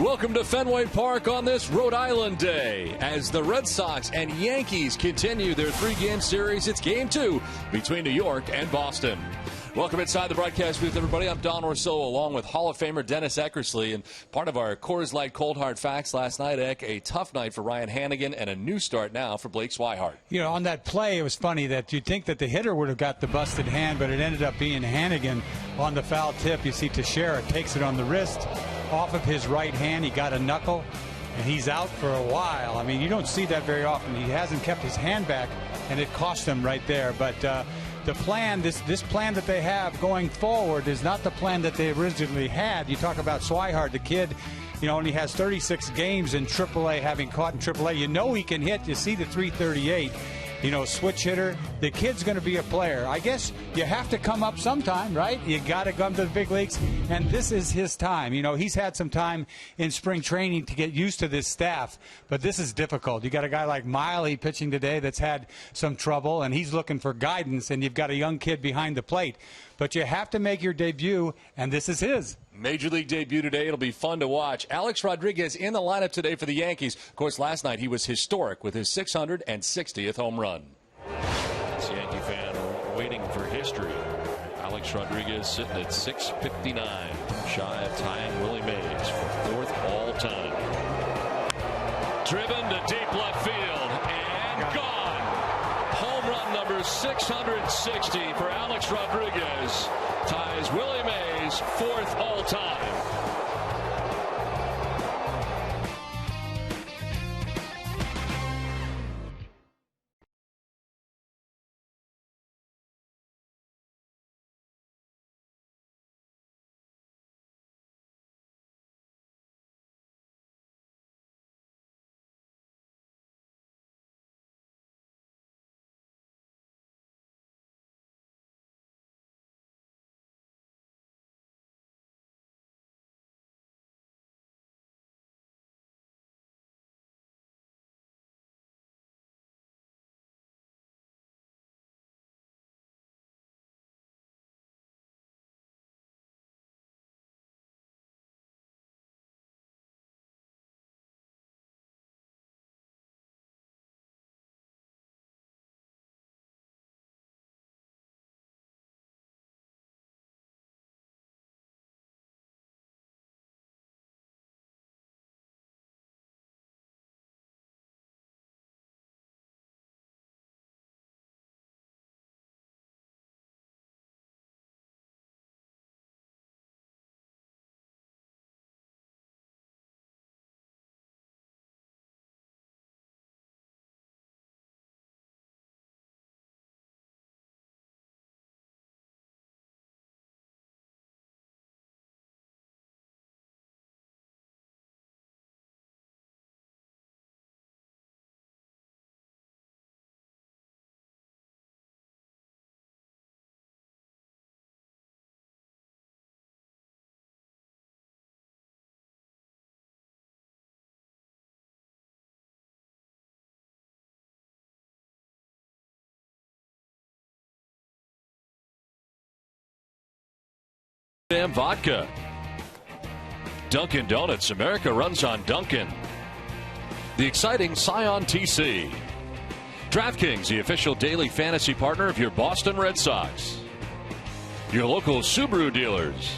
Welcome to Fenway Park on this Rhode Island day. As the Red Sox and Yankees continue their three-game series, it's Game 2 between New York and Boston. Welcome inside the broadcast booth, everybody. I'm Don Rousseau, along with Hall of Famer Dennis Eckersley. And part of our Coors Light Cold Hard Facts last night, Eck, a tough night for Ryan Hannigan and a new start now for Blake Swihart. You know, on that play, it was funny that you'd think that the hitter would have got the busted hand, but it ended up being Hannigan on the foul tip. You see Teixeira takes it on the wrist off of his right hand. He got a knuckle, and he's out for a while. I mean, you don't see that very often. He hasn't kept his hand back, and it cost him right there. But the plan, this plan that they have going forward is not the plan that they originally had. You talk about Swihart, the kid, you know, only has 36 games in AAA, having caught in AAA. You know he can hit. You see the 338. You know, switch hitter. The kid's going to be a player. I guess you have to come up sometime, right? You got to come to the big leagues, and this is his time. You know, he's had some time in spring training to get used to this staff, but this is difficult. You got a guy like Miley pitching today that's had some trouble, and he's looking for guidance, and you've got a young kid behind the plate. But you have to make your debut, and this is his. Major League debut today. It'll be fun to watch. Alex Rodriguez in the lineup today for the Yankees. Of course, last night he was historic with his 660th home run. This Yankee fan waiting for history. Alex Rodriguez sitting at 659, shy of tying Willie Mays for fourth all-time. Driven to deep left field and gone. Home run number 660 for Alex Rodriguez. Ties Willie Mays fourth all-time. Damn vodka. Dunkin' Donuts. America runs on Dunkin'. The exciting Scion TC. DraftKings, the official daily fantasy partner of your Boston Red Sox. Your local Subaru dealers.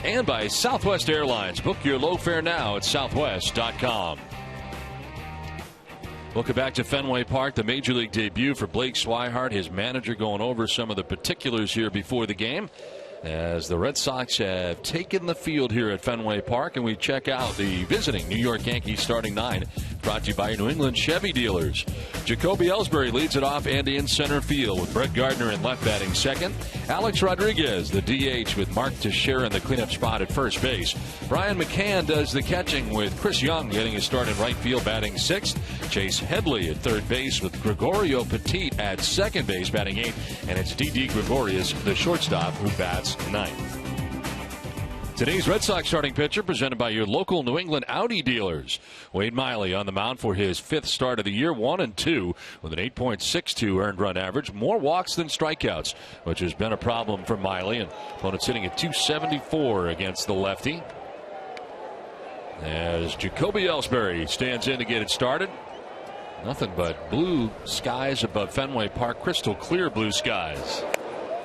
And by Southwest Airlines. Book your low fare now at southwest.com. Welcome back to Fenway Park, the Major League debut for Blake Swihart. His manager going over some of the particulars here before the game, as the Red Sox have taken the field here at Fenway Park, and we check out the visiting New York Yankees starting nine, brought to you by your New England Chevy dealers. Jacoby Ellsbury leads it off and in center field, with Brett Gardner in left batting second. Alex Rodriguez, the DH, with Mark Teixeira in the cleanup spot at first base. Brian McCann does the catching, with Chris Young getting his start in right field batting sixth. Chase Headley at third base, with Gregorio Petit at second base batting eighth. And it's Didi Gregorius, the shortstop, who bats ninth. Today's Red Sox starting pitcher, presented by your local New England Audi dealers. Wade Miley on the mound for his fifth start of the year, 1-2, with an 8.62 earned run average. More walks than strikeouts, which has been a problem for Miley. And opponent sitting at 274 against the lefty. as Jacoby Ellsbury stands in to get it started. Nothing but blue skies above Fenway Park, crystal clear blue skies.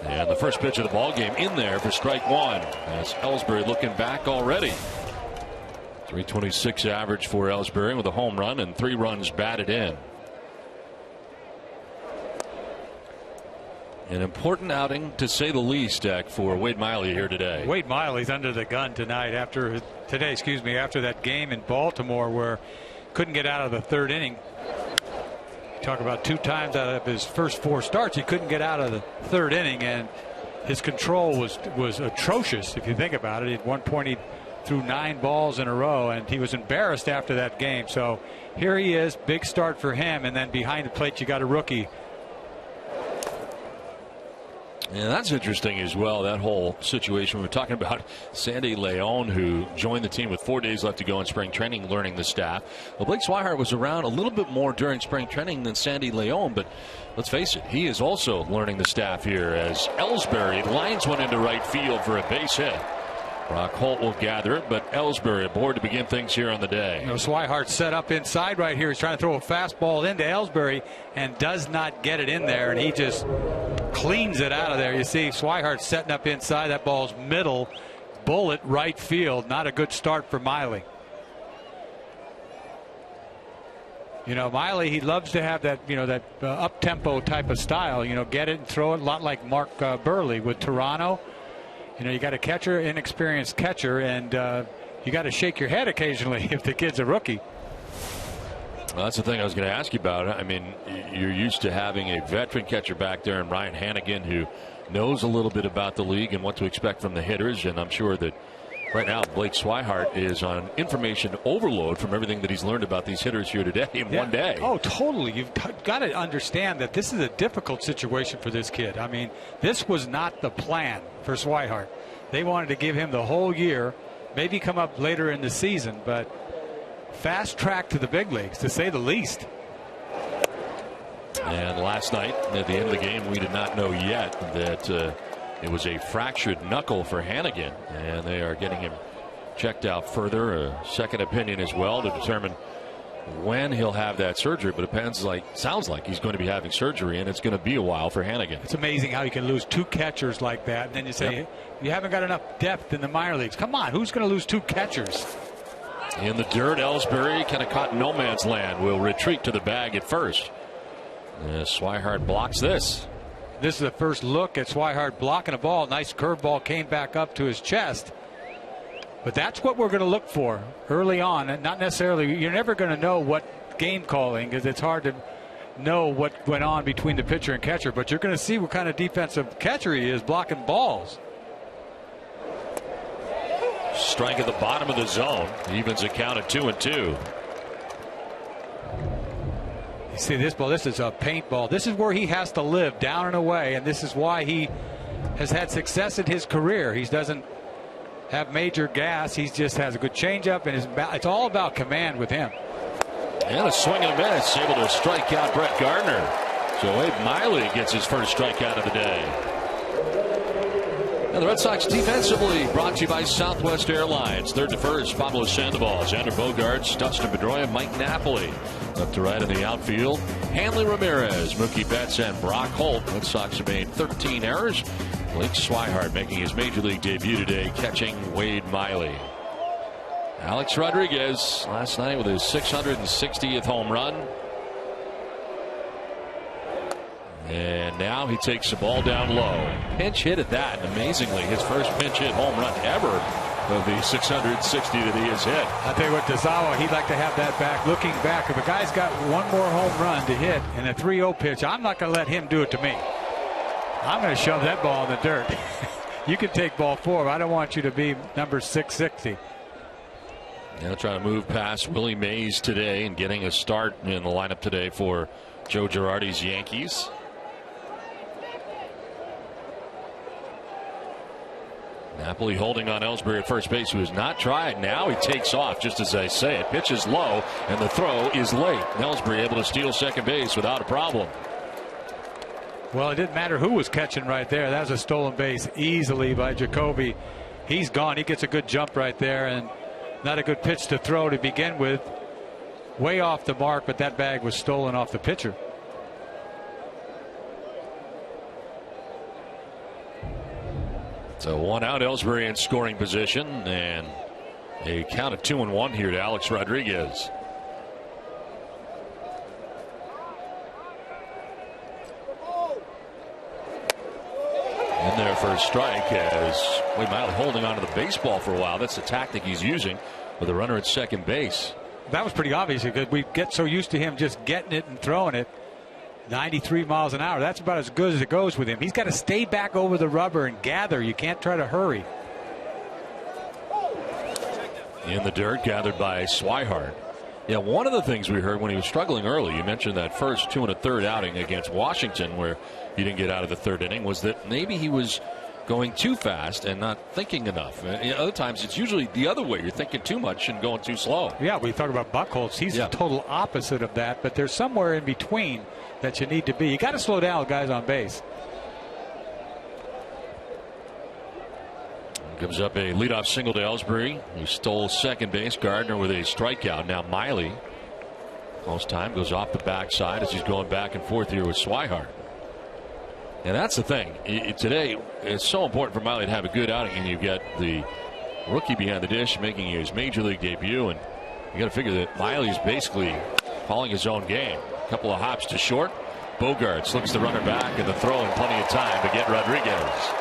And the first pitch of the ball game in there for strike one. As Ellsbury looking back already. 326 average for Ellsbury with a home run and 3 runs batted in. An important outing, to say the least, Dak, for Wade Miley here today. Wade Miley's under the gun tonight after that game in Baltimore where couldn't get out of the 3rd inning. Talk about 2 times out of his first 4 starts he couldn't get out of the 3rd inning, and his control was atrocious if you think about it. At one point he threw 9 balls in a row, and he was embarrassed after that game. So here he is, big start for him, and then behind the plate you got a rookie. And that's interesting as well, that whole situation. We're talking about Sandy Leon, who joined the team with 4 days left to go in spring training, learning the staff. Well, Blake Swihart was around a little bit more during spring training than Sandy Leon, but let's face it, he is also learning the staff here as Ellsbury lines one into right field for a base hit. Brock Holt will gather it, but Ellsbury aboard to begin things here on the day. Swihart set up inside right here. He's trying to throw a fastball into Ellsbury and does not get it in there, and he just cleans it out of there. You see Swihart setting up inside. That ball's middle, bullet right field. Not a good start for Miley. Miley, he loves to have that, that up-tempo type of style. Get it and throw it, a lot like Mark Burley with Toronto. You got a catcher, inexperienced catcher, and you got to shake your head occasionally if the kid's a rookie. Well, that's the thing I was going to ask you about. I mean, you're used to having a veteran catcher back there in Ryan Hannigan who knows a little bit about the league and what to expect from the hitters, and I'm sure that right now Blake Swihart is on information overload from everything that he's learned about these hitters here today in one day. Oh, totally. You've got to understand that this is a difficult situation for this kid. I mean, this was not the plan for Swihart. They wanted to give him the whole year, maybe come up later in the season, but fast track to the big leagues, to say the least. And last night at the end of the game, we did not know yet that it was a fractured knuckle for Hannigan, and they are getting him checked out further, a second opinion as well, to determine when he'll have that surgery. But it sounds like he's going to be having surgery, and it's going to be a while for Hannigan. It's amazing how you can lose 2 catchers like that, and then you say, you haven't got enough depth in the minor leagues. Come on, who's going to lose 2 catchers? In the dirt, Ellsbury kind of caught no man's land, will retreat to the bag at first. Swihart blocks this. This is the first look at Swihart blocking a ball. Nice curveball came back up to his chest. But that's what we're going to look for early on. And not necessarily, you're never going to know what game calling, because it's hard to know what went on between the pitcher and catcher. But you're going to see what kind of defensive catcher he is blocking balls. Strike at the bottom of the zone. Evens a count at 2-2. You see this ball, this is a paintball. This is where he has to live, down and away, and this is why he has had success in his career. He doesn't have major gas. He just has a good changeup, and it's all about command with him. And a swing and a miss, able to strike out Brett Gardner. So Wade Miley gets his first strikeout of the day. And the Red Sox defensively brought to you by Southwest Airlines. Third to first, Pablo Sandoval, Xander Bogaerts, Dustin Pedroia, Mike Napoli. Left to right in the outfield, Hanley Ramirez, Mookie Betts, and Brock Holt. Red Sox have made 13 errors. Blake Swihart making his major league debut today, catching Wade Miley. Alex Rodriguez last night with his 660th home run. And now he takes the ball down low. Pinch hit at that. And amazingly, his first pinch hit home run ever of the 660 that he has hit. I'll tell you what, Dezawa, he'd like to have that back. Looking back, if a guy's got one more home run to hit in a 3-0 pitch, I'm not going to let him do it to me. I'm going to shove that ball in the dirt. You can take ball 4, but I don't want you to be number 660. Now trying to move past Willie Mays today and getting a start in the lineup today for Joe Girardi's Yankees. Napoli holding on Ellsbury at first base, who has not tried. Now he takes off, just as I say it. Pitch is low, and the throw is late. Ellsbury able to steal second base without a problem. Well, it didn't matter who was catching right there. That was a stolen base easily by Jacoby. He's gone. He gets a good jump right there, and Not a good pitch to throw to begin with. Way off the mark, but that bag was stolen off the pitcher. So 1 out, Ellsbury in scoring position, and a count of 2-1 here to Alex Rodriguez. In there for a strike as Wade Miley holding onto the baseball for a while. That's the tactic he's using with a runner at second base. That was pretty obvious because we get so used to him just getting it and throwing it. 93 miles an hour. That's about as good as it goes with him. He's got to stay back over the rubber and gather. You can't try to hurry. In the dirt, gathered by Swihart. Yeah, one of the things we heard when he was struggling early, you mentioned that first 2 1/3 outing against Washington where he didn't get out of the third inning, was that maybe he was going too fast and not thinking enough. Other times it's usually the other way. You're thinking too much and going too slow. Yeah, we talk about Buchholz. He's the total opposite of that, but there's somewhere in between that you need to be. You got to slow down with guys on base. Gives up a leadoff single to Ellsbury, who stole second base. Gardner with a strikeout. Now Miley, most time, goes off the backside as he's going back and forth here with Swihart. And that's the thing. Today, it's so important for Miley to have a good outing, and you get the rookie behind the dish making his major league debut, and you got to figure that Miley's basically calling his own game. A couple of hops to short. Bogarts looks the runner back, and the throw in plenty of time to get Rodriguez.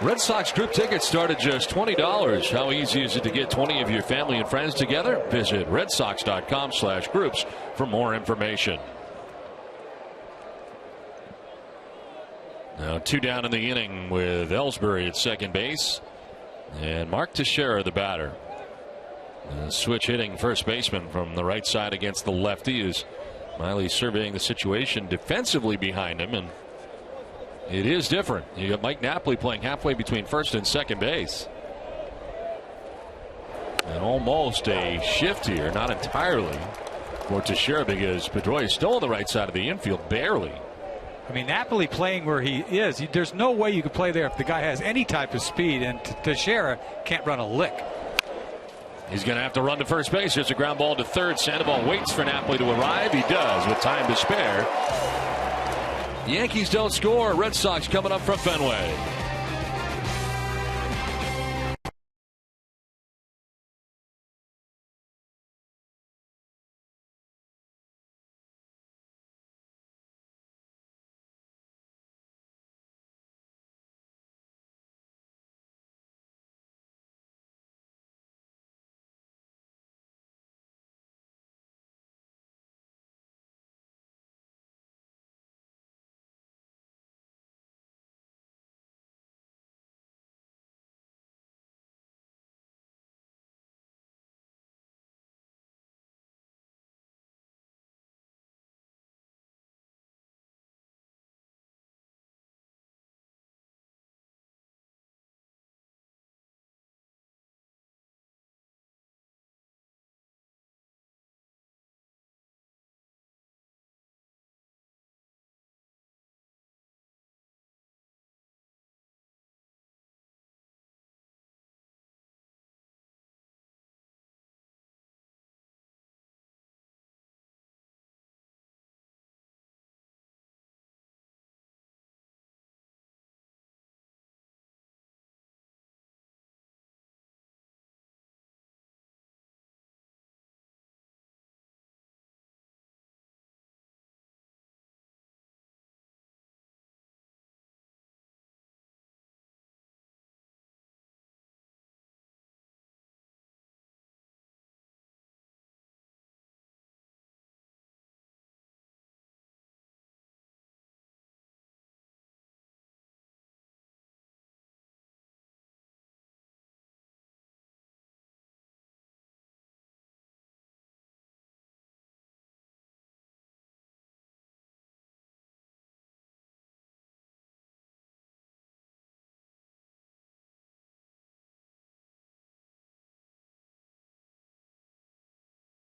Red Sox group tickets start at just $20. How easy is it to get 20 of your family and friends together? Visit redsox.com/groups for more information. Now 2 down in the inning with Ellsbury at second base and Mark Teixeira the batter. Switch hitting first baseman from the right side against the lefty as Miley surveying the situation defensively behind him, and it is different. You got Mike Napoli playing halfway between first and second base. And almost a shift here, not entirely, for Teixeira because Pedroia is still on the right side of the infield, barely. I mean, Napoli playing where he is, there's no way you could play there if the guy has any type of speed, and Teixeira can't run a lick. He's going to have to run to first base. There's a ground ball to third. Sandoval waits for Napoli to arrive. He does with time to spare. Yankees don't score. Red Sox coming up from Fenway.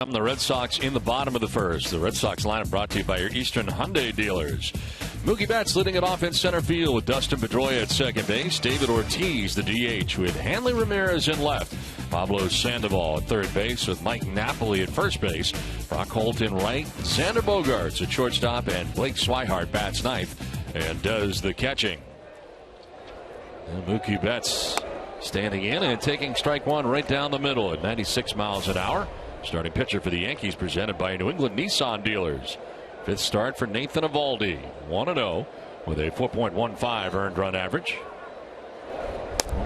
The Red Sox in the bottom of the first. The Red Sox lineup brought to you by your Eastern Hyundai dealers. Mookie Betts leading it off in center field with Dustin Pedroia at second base. David Ortiz, the DH, with Hanley Ramirez in left. Pablo Sandoval at third base with Mike Napoli at first base. Brock Holt in right. Xander Bogaerts at shortstop. And Blake Swihart bats ninth and does the catching. And Mookie Betts standing in and taking strike one right down the middle at 96 miles an hour. Starting pitcher for the Yankees, presented by New England Nissan dealers. Fifth start for Nathan Eovaldi, 1-0 with a 4.15 earned run average.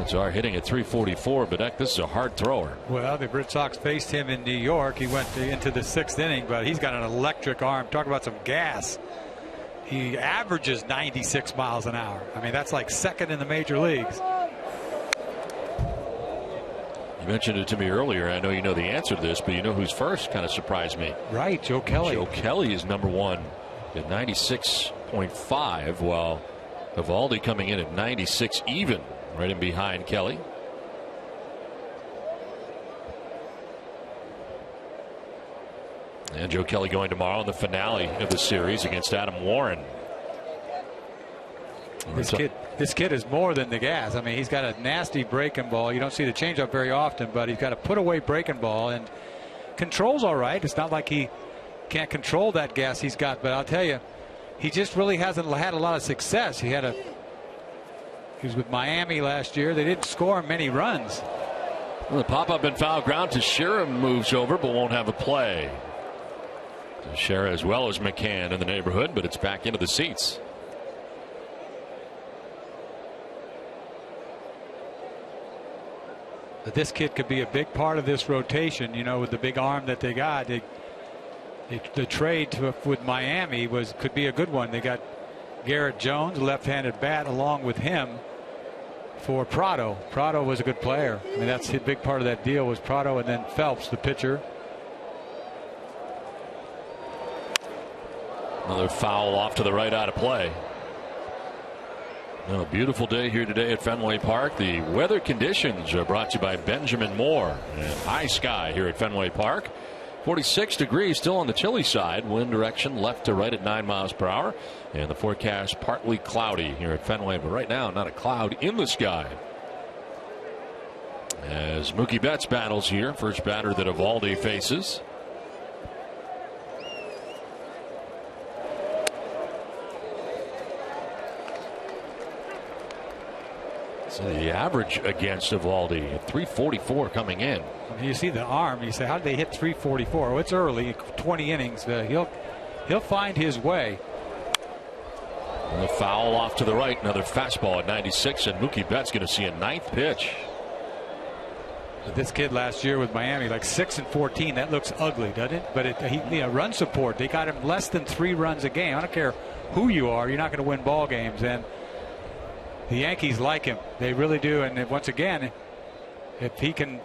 It's our hitting at 344, but this is a hard thrower. Well, the Red Sox faced him in New York. He went into the sixth inning, but he's got an electric arm. Talk about some gas. He averages 96 miles an hour. I mean, that's like second in the major leagues. You mentioned it to me earlier. I know you know the answer to this, but you know who's first kind of surprised me. Right, Joe Kelly. Joe Kelly is number one at 96.5, while Eovaldi coming in at 96 even, right in behind Kelly. And Joe Kelly going tomorrow in the finale of the series against Adam Warren. This kid is more than the gas. I mean, he's got a nasty breaking ball. You don't see the changeup very often, but he's got a put away breaking ball and controls all right. It's not like he can't control that gas he's got, but I'll tell you, he just really hasn't had a lot of success. He was with Miami last year. They didn't score many runs. Well, the pop up and foul ground. Teixeira moves over but won't have a play. Teixeira as well as McCann in the neighborhood, but it's back into the seats. But this kid could be a big part of this rotation, you know, with the big arm that they got. The trade with Miami could be a good one. They got Garrett Jones, a left-handed bat, along with him for Prado. Prado was a good player. I mean, that's a big part of that deal was Prado, and then Phelps, the pitcher. Another foul off to the right, out of play. A beautiful day here today at Fenway Park. The weather conditions are brought to you by Benjamin Moore. And high sky here at Fenway Park. 46 degrees, still on the chilly side. Wind direction left to right at 9 miles per hour. And the forecast partly cloudy here at Fenway, but right now not a cloud in the sky. As Mookie Betts battles here, first batter that Eovaldi faces. The average against Eovaldi at 344 coming in. You see the arm. You say, how did they hit 344? Well, it's early, 20 innings. He'll find his way. And the foul off to the right. Another fastball at 96, and Mookie Betts going to see a ninth pitch. This kid last year with Miami, like 6-14. That looks ugly, doesn't it? But run support. They got him less than 3 runs a game. I don't care who you are. You're not going to win ball games. And the Yankees like him. They really do. And once again, if he can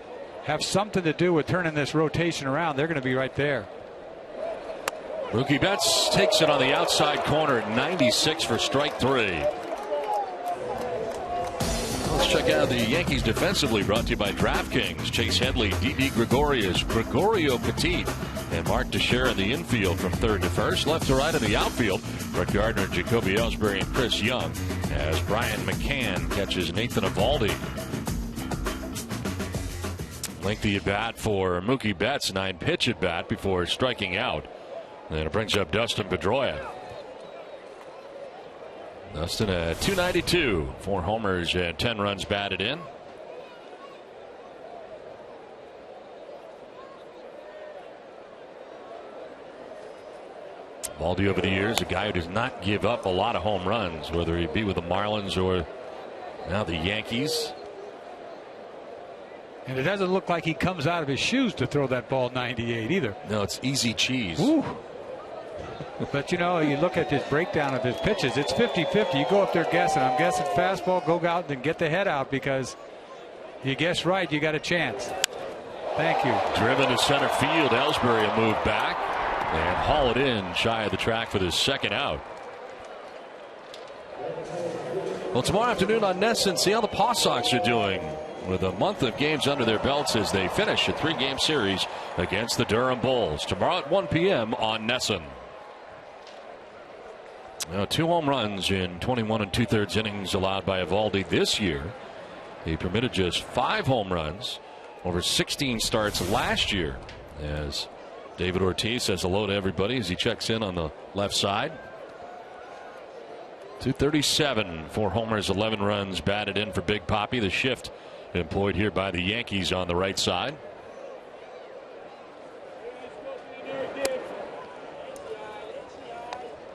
have something to do with turning this rotation around, they're going to be right there. Mookie Betts takes it on the outside corner at 96 for strike 3. Let's check out the Yankees defensively, brought to you by DraftKings. Chase Headley, Didi Gregorius, Gregorio Petit, and Mark Teixeira in the infield from third to first. Left to right in the outfield, Brett Gardner, Jacoby Ellsbury, and Chris Young, as Brian McCann catches Nathan Eovaldi. Lengthy at bat for Mookie Betts, 9-pitch at bat before striking out. And it brings up Dustin Pedroia. Dustin at 292, 4 homers and 10 runs batted in. Eovaldi over the years, a guy who does not give up a lot of home runs, whether he be with the Marlins or now the Yankees. And it doesn't look like he comes out of his shoes to throw that ball 98 either. No, it's easy cheese. Ooh. But, you know, you look at this breakdown of his pitches, it's 50-50. You go up there guessing. I'm guessing fastball, go out and get the head out, because you guess right, you got a chance. Thank you. Driven to center field. Ellsbury will move back and haul it in shy of the track for the second out. Well, tomorrow afternoon on NESN, see how the Paw Sox are doing with a month of games under their belts as they finish a 3-game series against the Durham Bulls. Tomorrow at 1 p.m. on NESN. 2 home runs in 21 2/3 innings allowed by Eovaldi this year. He permitted just 5 home runs over 16 starts last year. As David Ortiz says hello to everybody as he checks in on the left side. 237, 4 homers, 11 runs batted in for Big Papi. The shift employed here by the Yankees on the right side.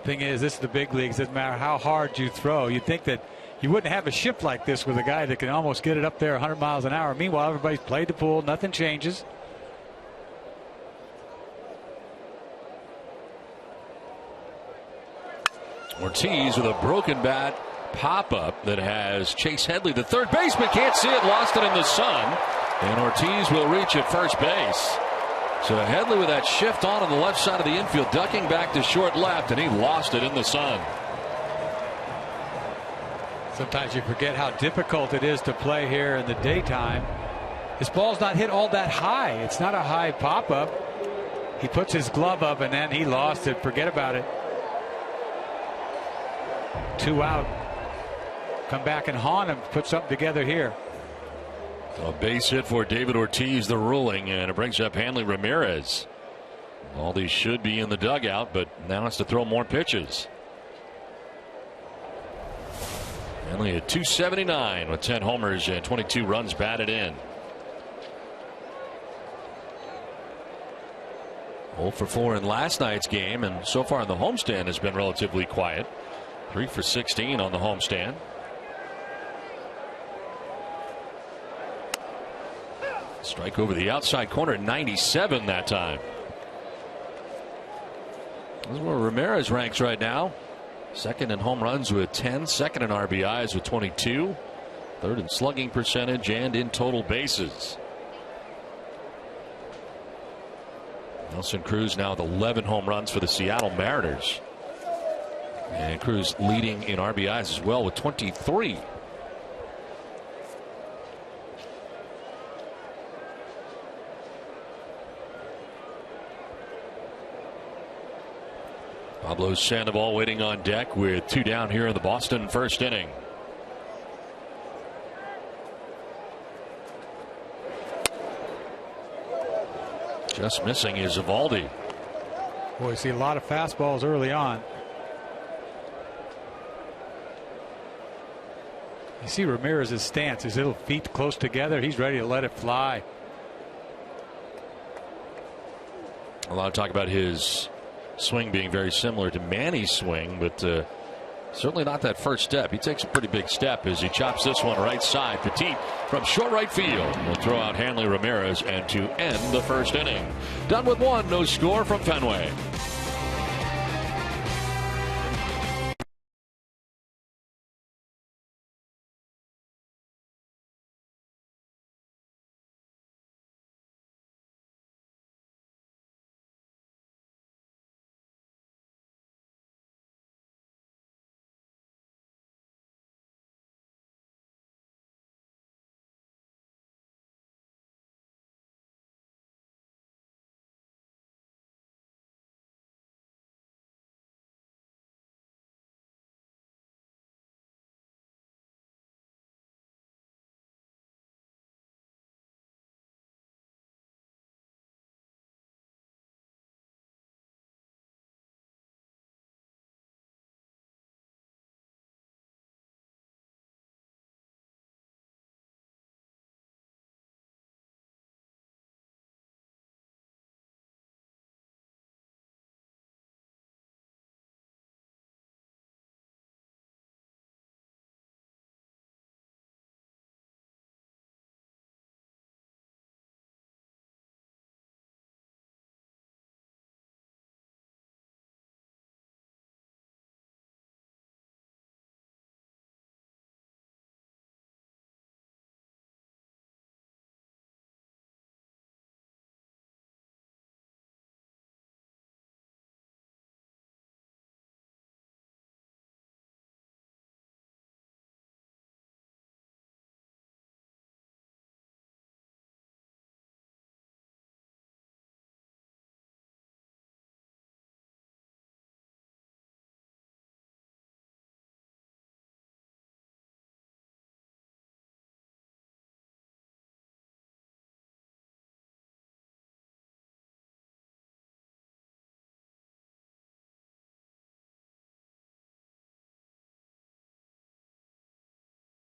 Thing is, this is the big leagues. Doesn't matter how hard you throw. You think that you wouldn't have a shift like this with a guy that can almost get it up there 100 miles an hour. Meanwhile, everybody's played the pool. Nothing changes. Ortiz with a broken bat pop-up that has Chase Headley, the third baseman, can't see it, lost it in the sun, and Ortiz will reach at first base. So Headley with that shift on the left side of the infield, ducking back to short left, and he lost it in the sun. Sometimes you forget how difficult it is to play here in the daytime. His ball's not hit all that high. It's not a high pop-up. He puts his glove up, and then he lost it. Forget about it. 2 out. Come back and haunt him. Put something together here. A base hit for David Ortiz, the ruling, and it brings up Hanley Ramirez. All these should be in the dugout, but now has to throw more pitches. Hanley at 279 with 10 homers and 22 runs batted in. 0 for 4 in last night's game, and so far in the homestand has been relatively quiet. 3 for 16 on the homestand. Strike over the outside corner at 97 that time. This is where Ramirez ranks right now. Second in home runs with 10, second in RBIs with 22, third in slugging percentage and in total bases. Nelson Cruz now with 11 home runs for the Seattle Mariners. And Cruz leading in RBIs as well with 23. Pablo Sandoval waiting on deck with 2 down here in the Boston first inning. Just missing is Eovaldi. Boy, you see a lot of fastballs early on. You see Ramirez's stance, his little feet close together. He's ready to let it fly. A lot of talk about his swing being very similar to Manny's swing, but certainly not that first step. He takes a pretty big step as he chops this one right side. Petit from short right field will throw out Hanley Ramirez, and to end the first inning. Done with 1, no score from Fenway.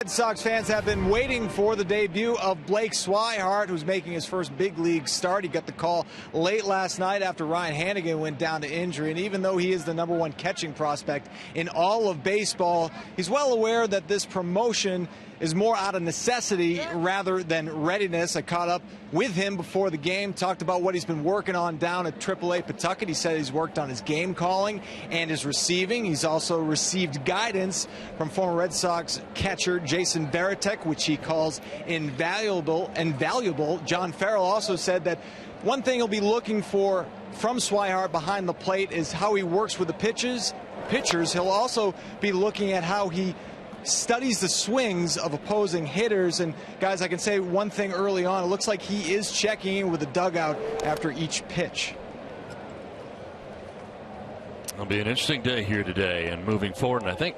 Red Sox fans have been waiting for the debut of Blake Swihart, who's making his first big league start. He got the call late last night after Ryan Hanigan went down to injury. And even though he is the #1 catching prospect in all of baseball, he's well aware that this promotion is more out of necessity rather than readiness. I caught up with him before the game, talked about what he's been working on down at AAA Pawtucket. He said he's worked on his game calling and his receiving. He's also received guidance from former Red Sox catcher Jason Varitek, which he calls invaluable. John Farrell also said that one thing he'll be looking for from Swihart behind the plate is how he works with the pitchers. He'll also be looking at how he studies the swings of opposing hitters. And guys, I can say one thing early on: it looks like he is checking in with the dugout after each pitch. It'll be an interesting day here today and moving forward. And I think,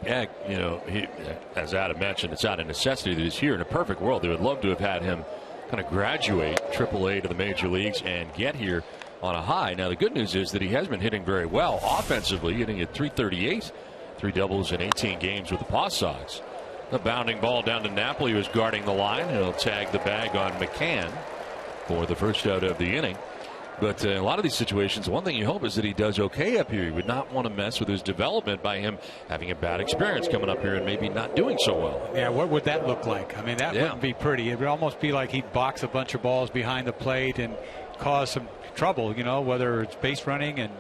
as Adam mentioned, it's out of necessity that he's here. In a perfect world, they would love to have had him kind of graduate AAA to the major leagues and get here on a high. Now, the good news is that he has been hitting very well offensively, hitting at .338. 3 doubles in 18 games with the Paw Sox. The bounding ball down to Napoli, who is guarding the line. He'll tag the bag on McCann for the first out of the inning. But a lot of these situations, one thing you hope is that he does okay up here. You would not want to mess with his development by him having a bad experience coming up here and maybe not doing so well. Yeah, what would that look like? I mean, that wouldn't be pretty. It would almost be like he'd box a bunch of balls behind the plate and cause some trouble, whether it's base running and,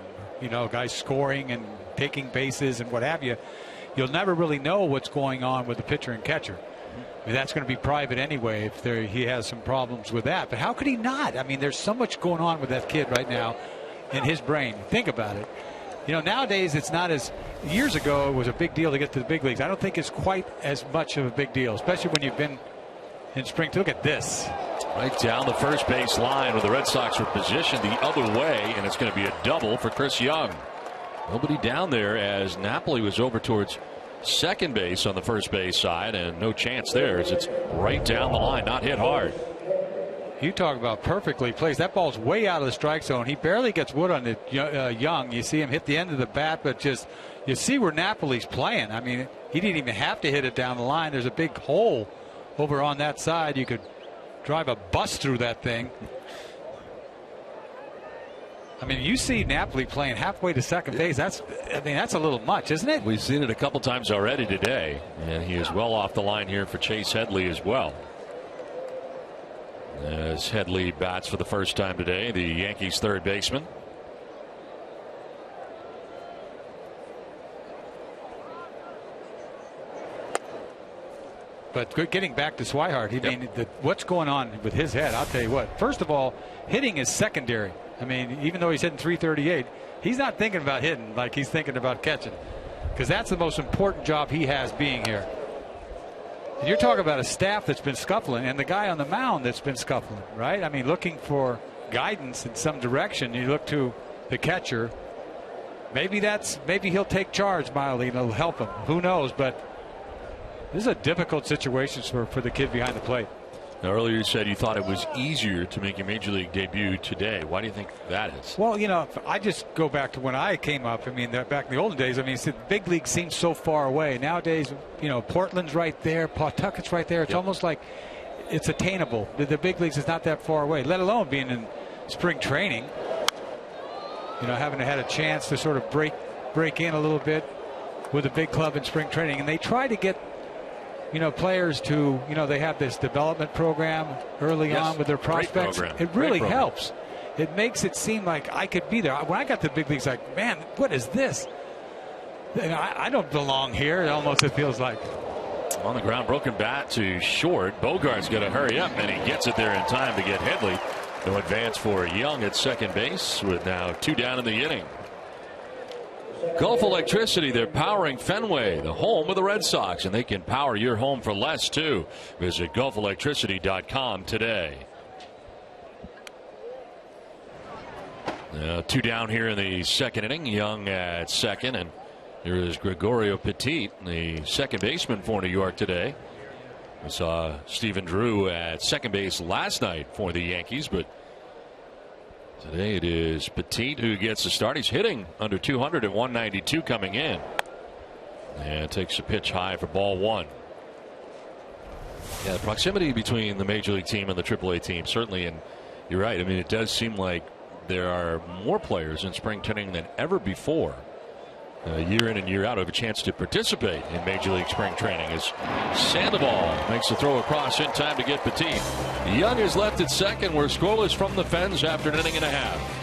guys scoring and taking bases and what have you. You'll never really know what's going on with the pitcher and catcher. I mean, that's going to be private anyway if he has some problems with that. But how could he not? I mean, there's so much going on with that kid right now in his brain. Think about it. Nowadays it's not as years ago it was a big deal to get to the big leagues. I don't think it's quite as much of a big deal, especially when you've been in spring. Look at this. Right down the first base line with the Red Sox are positioned the other way, and it's going to be a double for Chris Young. Nobody down there as Napoli was over towards second base on the first base side, and no chance there as it's right down the line, not hit hard. You talk about perfectly placed. That ball's way out of the strike zone. He barely gets wood on it. Young, you see him hit the end of the bat, but just you see where Napoli's playing. I mean, he didn't even have to hit it down the line. There's a big hole over on that side. You could drive a bus through that thing. I mean, you see Napoli playing halfway to second base. That's a little much, isn't it? We've seen it a couple times already today, and he is well off the line here for Chase Headley as well. As Headley bats for the first time today, the Yankees third baseman. But getting back to Swihart, what's going on with his head? I'll tell you what. First of all, hitting is secondary. I mean, even though he's hitting .338, he's not thinking about hitting like he's thinking about catching, because that's the most important job he has being here. And you're talking about a staff that's been scuffling, and the guy on the mound that's been scuffling, right? I mean, looking for guidance in some direction. You look to the catcher. Maybe he'll take charge mildly and it'll help him. Who knows? But this is a difficult situation for the kid behind the plate. Now, earlier you said you thought it was easier to make your major league debut today. Why do you think that is? Well, I just go back to when I came up. I mean, back in the olden days, the big league seems so far away. Nowadays, Portland's right there, Pawtucket's right there. It's almost like it's attainable. The big leagues is not that far away, let alone being in spring training. Having had a chance to sort of break in a little bit with a big club in spring training. And they try to get players to, they have this development program early on with their prospects. It really helps. It makes it seem like I could be there. When I got to the big leagues, like, man, what is this? I don't belong here. It feels like. On the ground, broken bat to short. Bogart's got to hurry up, and he gets it there in time to get Headley. No advance for Young at second base with now 2 down in the inning. Gulf Electricity, they're powering Fenway, the home of the Red Sox, and they can power your home for less too. Visit gulfelectricity.com today. 2 down here in the second inning. Young at second, and here is Gregorio Petit, the second baseman for New York today. We saw Stephen Drew at second base last night for the Yankees, but today it is Petit who gets the start. He's hitting under 200 at 192 coming in. And takes a pitch high for ball 1. Yeah, the proximity between the Major League team and the AAA team, certainly, and you're right. I mean, it does seem like there are more players in spring training than ever before. Year in and year out, have a chance to participate in Major League spring training as Sandoval makes the throw across in time to get Petit. Young is left at second. We're scoreless from the Fens after an inning and a half.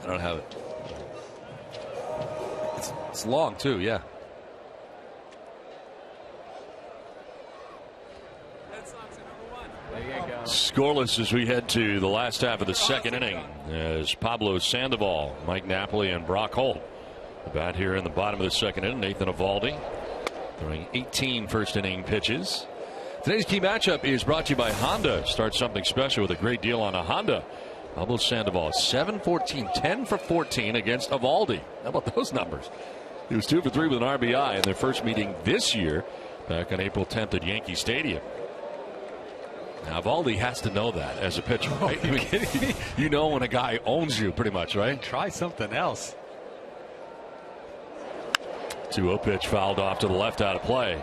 I don't have it. It's long, too, yeah. Scoreless as we head to the last half of the second inning as Pablo Sandoval, Mike Napoli, and Brock Holt. The bat here in the bottom of the second inning. Nathan Eovaldi throwing 18 first inning pitches. Today's key matchup is brought to you by Honda. Start something special with a great deal on a Honda. Pablo Sandoval 7-14, 10 for 14 against Eovaldi. How about those numbers? He was 2 for 3 with an RBI in their first meeting this year back on April 10th at Yankee Stadium. Now, Eovaldi has to know that as a pitcher, right? Are you kidding me? You know when a guy owns you pretty much, right? Try something else. 2-0 pitch fouled off to the left out of play.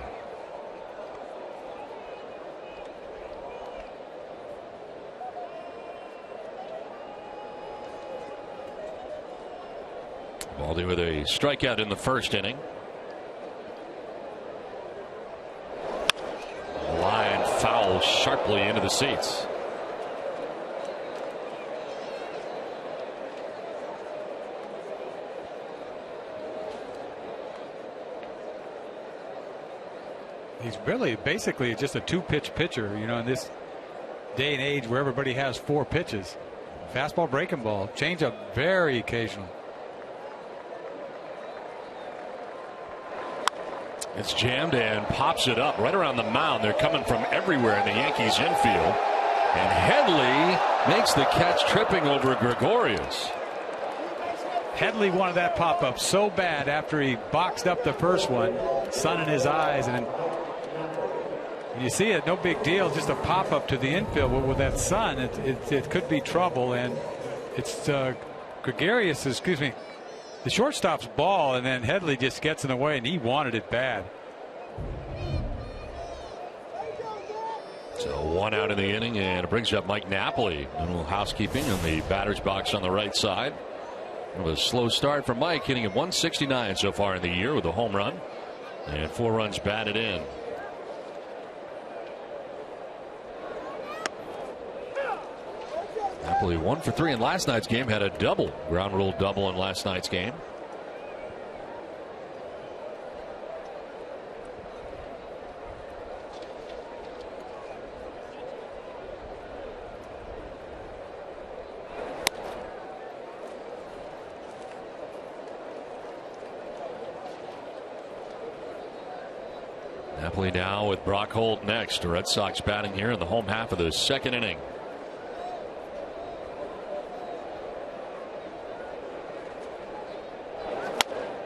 Eovaldi with a strikeout in the first inning. Line foul sharply into the seats. He's really basically just a two-pitch pitcher, you know, in this day and age where everybody has 4 pitches. Fastball, breaking ball, changeup, very occasional. It's jammed and pops it up right around the mound. They're coming from everywhere in the Yankees infield. And Headley makes the catch, tripping over Gregorius. Headley wanted that pop-up so bad after he boxed up the first one, sun in his eyes, and you see it, no big deal, just a pop-up to the infield. But with that sun, it could be trouble, and it's Gregorius, the shortstop's ball, and then Headley just gets in the way, and he wanted it bad. So 1 out in the inning, and it brings up Mike Napoli. A little housekeeping in the batter's box on the right side. It was a slow start for Mike, hitting at 169 so far in the year with a home run and 4 runs batted in. Napoli 1 for 3 in last night's game, had a double, ground rule double in last night's game. Napoli now with Brock Holt next. The Red Sox batting here in the home half of the second inning.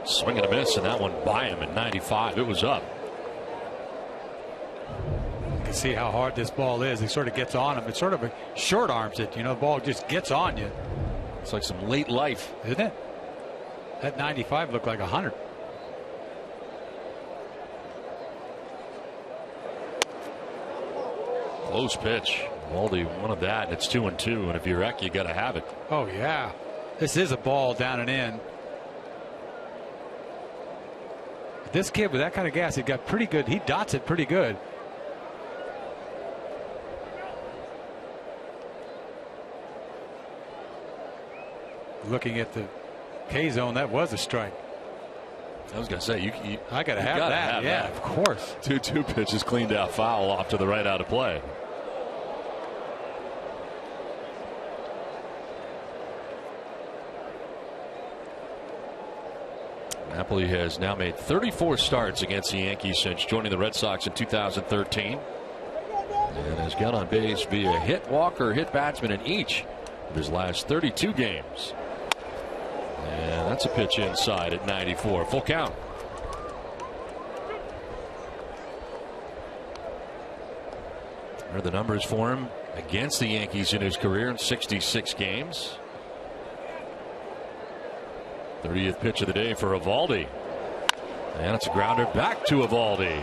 Swing and a miss, and that one by him at 95. It was up. You can see how hard this ball is. He sort of gets on him. It sort of short arms it. You know, the ball just gets on you. It's like some late life, isn't it? That 95 looked like 100. Close pitch. Waldy wanted that, and it's 2-2. And if you're Eck, you got to have it. Oh yeah, this is a ball down and in. This kid with that kind of gas, he got pretty good. He dots it pretty good. Looking at the K zone, that was a strike. I was going to say, I got to have that. Yeah, of course. 2-2 pitch is cleaned out foul off to the right out of play. Napoli has now made 34 starts against the Yankees since joining the Red Sox in 2013. And has got on base via hit, walk, or hit batsman in each of his last 32 games. And that's a pitch inside at 94. Full count. Here are the numbers for him against the Yankees in his career in 66 games. 30th pitch of the day for Eovaldi. And it's a grounder back to Eovaldi.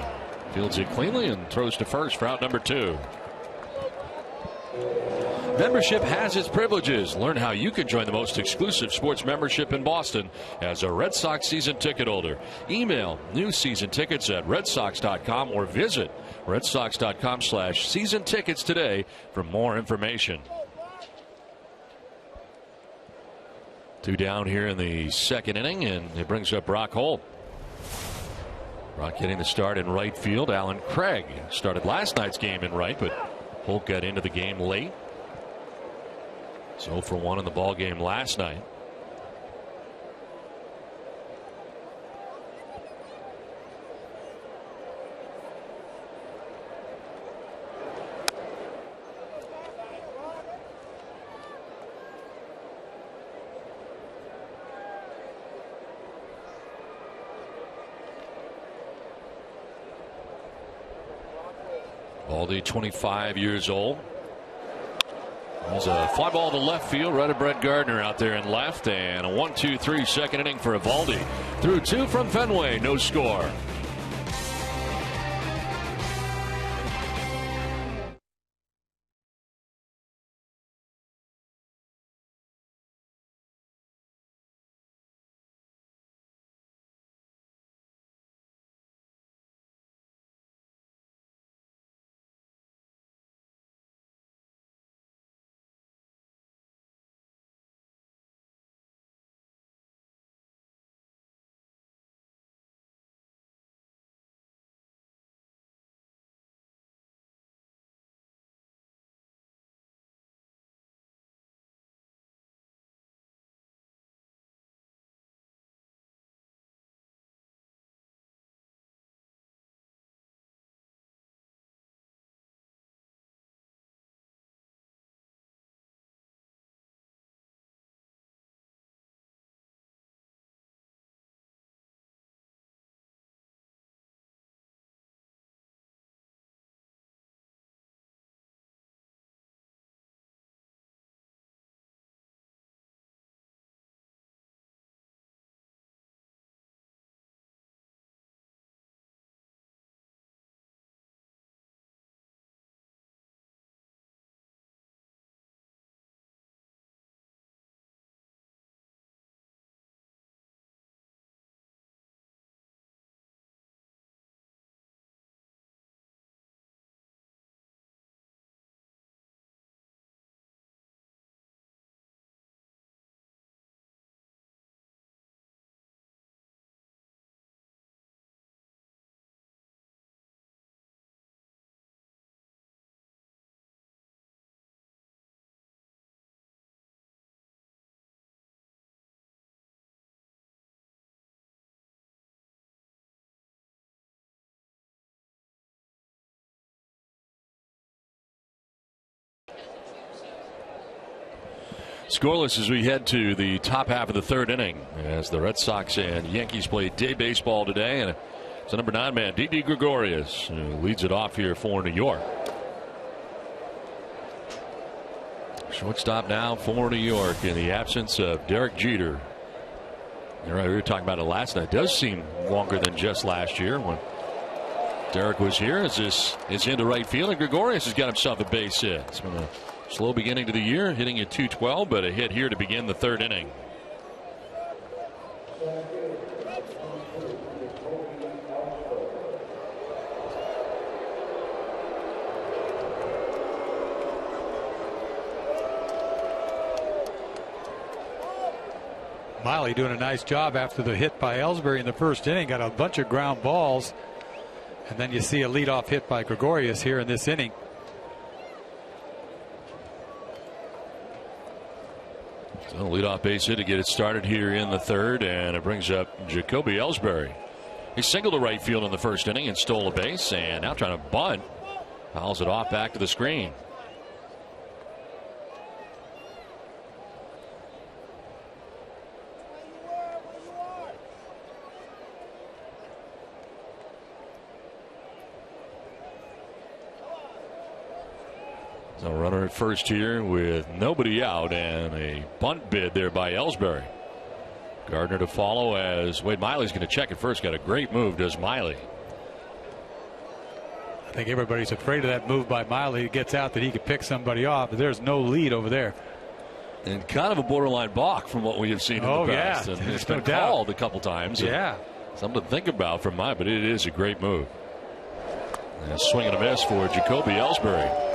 Fields it cleanly and throws to first for out number 2. Membership has its privileges. Learn how you can join the most exclusive sports membership in Boston as a Red Sox season ticket holder. Email new season tickets at redsox.com or visit redsox.com/season tickets today for more information. 2 down here in the second inning, and it brings up Brock Holt. Brock getting the start in right field. Alan Craig started last night's game in right, but Holt got into the game late. 0 for 1 in the ball game last night. Baldy, 25 years old. There's a fly ball to left field, right of Brett Gardner out there in left, and a 1-2-3 second inning for Eovaldi. Through 2 from Fenway, no score. Scoreless as we head to the top half of the third inning as the Red Sox and Yankees play day baseball today. And it's the number 9 man, Didi Gregorius, who leads it off here for New York. Shortstop now for New York in the absence of Derek Jeter. You're right, we were talking about it last night. It does seem longer than just last year when Derek was here. As this is into right field, and Gregorius has got himself a base hit. It's been a slow beginning to the year, hitting at .212, but a hit here to begin the third inning. Miley doing a nice job after the hit by Ellsbury in the first inning. Got a bunch of ground balls. And then you see a leadoff hit by Gregorius here in this inning. So leadoff base hit to get it started here in the third, and it brings up Jacoby Ellsbury. He singled to right field in the first inning and stole a base, and now trying to bunt. Fouls it off back to the screen. So runner at first here with nobody out, and a bunt bid there by Ellsbury. Gardner to follow as Wade Miley's going to check it first. Got a great move, does Miley. I think everybody's afraid of that move by Miley. He gets out that he could pick somebody off, but there's no lead over there. And kind of a borderline balk from what we have seen in the past. Yeah, and it's been called a couple times. Yeah. Something to think about from Miley, but it is a great move. And a swing and a miss for Jacoby Ellsbury.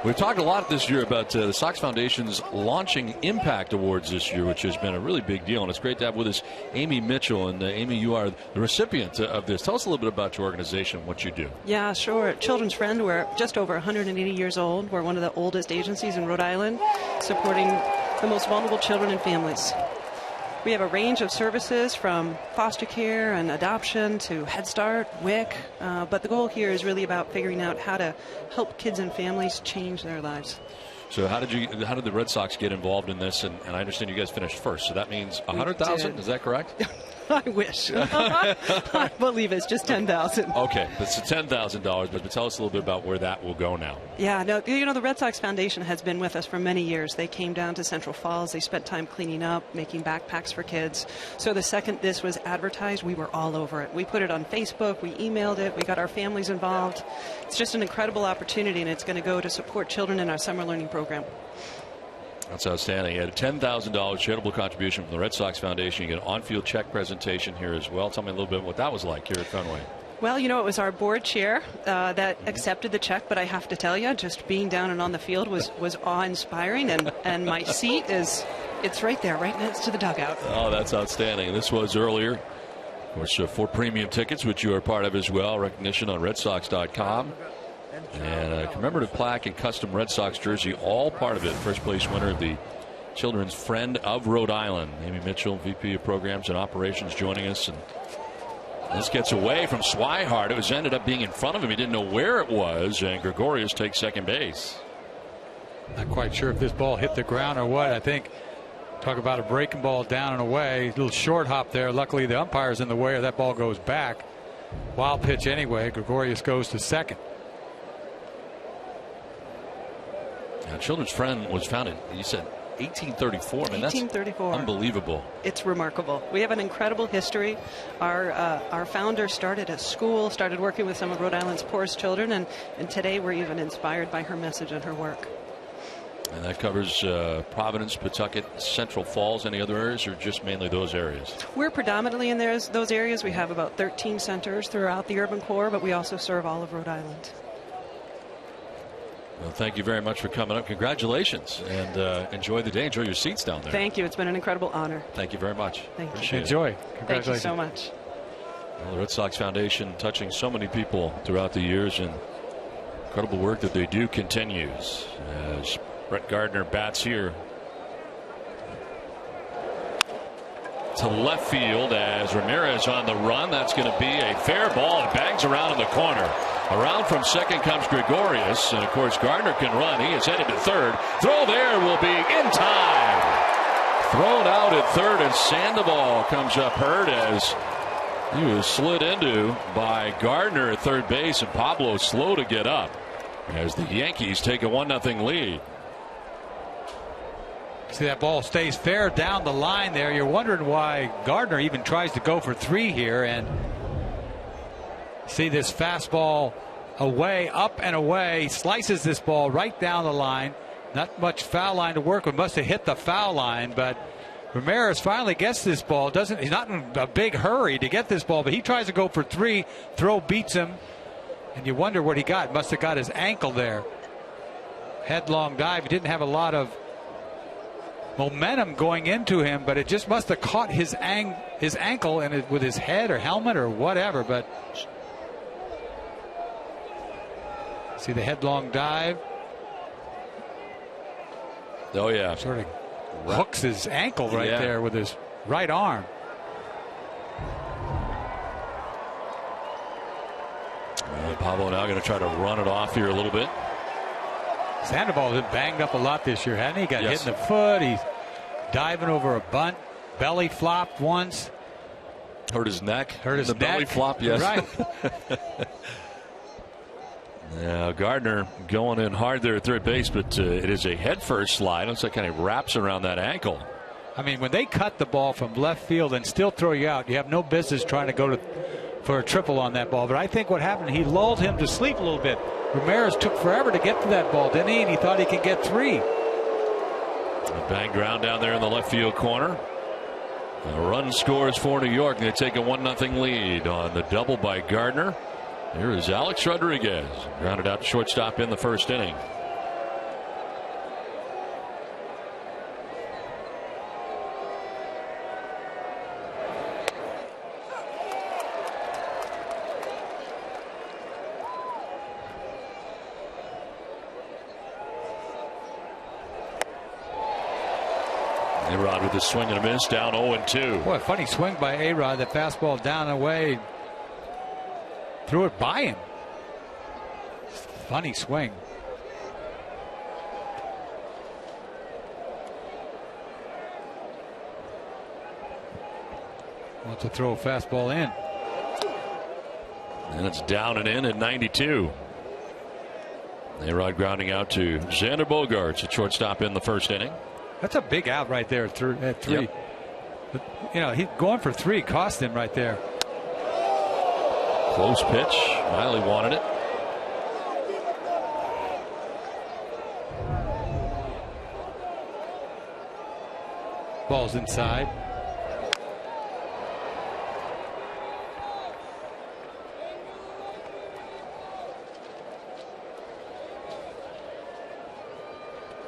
We've talked a lot this year about the Sox Foundation's launching Impact Awards this year, which has been a really big deal. And it's great to have with us Amy Mitchell. And Amy, you are the recipient of this. Tell us a little bit about your organization, what you do. Yeah, sure. Children's Friend, we're just over 180 years old. We're one of the oldest agencies in Rhode Island, supporting the most vulnerable children and families. We have a range of services from foster care and adoption to Head Start, WIC, but the goal here is really about figuring out how to help kids and families change their lives. So how did the Red Sox get involved in this? And I understand you guys finished first, so that means 100,000. Is that correct? I wish. I believe it's just $10,000. Okay, that's $10,000. But tell us a little bit about where that will go now. Yeah, no, the Red Sox Foundation has been with us for many years. They came down to Central Falls. They spent time cleaning up, making backpacks for kids. So the second this was advertised, we were all over it. We put it on Facebook. We emailed it. We got our families involved. It's just an incredible opportunity, and it's going to go to support children in our summer learning program. That's outstanding. A $10,000 charitable contribution from the Red Sox Foundation. You get an on-field check presentation here as well. Tell me a little bit what that was like here at Fenway. Well, it was our board chair that accepted the check, but I have to tell you, just being down and on the field was awe-inspiring, and my seat it's right there, right next to the dugout. Oh, that's outstanding. This was earlier. Of course, for premium tickets, which you are part of as well, recognition on RedSox.com. And a commemorative plaque and custom Red Sox jersey, all part of it. First place winner of the Children's Friend of Rhode Island. Amy Mitchell, VP of Programs and Operations, joining us. And this gets away from Swihart. It ended up being in front of him. He didn't know where it was. And Gregorius takes second base. Not quite sure if this ball hit the ground or what. I think, talk about a breaking ball down and away. A little short hop there. Luckily, the umpire's in the way, or that ball goes back. Wild pitch anyway. Gregorius goes to second. Now, Children's Friend was founded, you said, 1834. I mean, 1834. That's unbelievable. It's remarkable. We have an incredible history. Our founder started a school, started working with some of Rhode Island's poorest children, and today we're even inspired by her message and her work. And that covers Providence, Pawtucket, Central Falls. Any other areas, or just mainly those areas? We're predominantly in those areas. We have about 13 centers throughout the urban core, but we also serve all of Rhode Island. Well, thank you very much for coming up. Congratulations, and enjoy the day. Enjoy your seats down there. Thank you. It's been an incredible honor. Thank you very much. Thank you. Appreciate Enjoy. it. Congratulations. Thank you so much. Well, the Red Sox Foundation touching so many people throughout the years, and incredible work that they do continues. As Brett Gardner bats here to left field as Ramirez on the run. That's going to be a fair ball. It bangs around in the corner. Around from second comes Gregorius, and of course Gardner can run. He is headed to third. Throw there will be in time. Thrown out at third, and Sandoval comes up hurt as he was slid into by Gardner at third base, and Pablo slow to get up as the Yankees take a 1-0 lead. See, that ball stays fair down the line there. You're wondering why Gardner even tries to go for 3 here, and see this fastball away, up and away, slices this ball right down the line. Not much foul line to work with. Must have hit the foul line, but Ramirez finally gets this ball. He's not in a big hurry to get this ball, but he tries to go for 3. Throw beats him, and you wonder what he got. Must have got his ankle there. Headlong dive. He didn't have a lot of momentum going into him, but it just must have caught his ankle and with his head or helmet or whatever. But see the headlong dive. Oh yeah, sort of hooks his ankle right there with his right arm. Pablo now going to try to run it off here a little bit. Sandoval's been banged up a lot this year, hasn't he? Got hit in the foot. He's diving over a bunt. Belly flopped once. Hurt his neck. Hurt his neck. Belly flop, yes. Right. Now Gardner going in hard there at third base, but it is a head-first slide. Looks like kind of wraps around that ankle. I mean, when they cut the ball from left field and still throw you out, you have no business trying to go for a triple on that ball. But I think what happened, he lulled him to sleep a little bit. Ramirez took forever to get to that ball, didn't he? And he thought he could get 3. A bang ground down there in the left field corner. A run scores for New York. They take a 1-0 lead on the double by Gardner. Here is Alex Rodriguez. Grounded out to shortstop in the first inning. A-Rod with a swing and a miss, down 0-2. Boy, funny swing by A-Rod. The fastball down and away. Threw it by him. Funny swing. Wants to throw a fastball in. And it's down and in at 92. A-Rod grounding out to Xander Bogaerts at shortstop in the first inning. That's a big out right there at 3. Yep. But, you know, he going for 3 cost him right there. Close pitch. Miley wanted it. Ball's inside.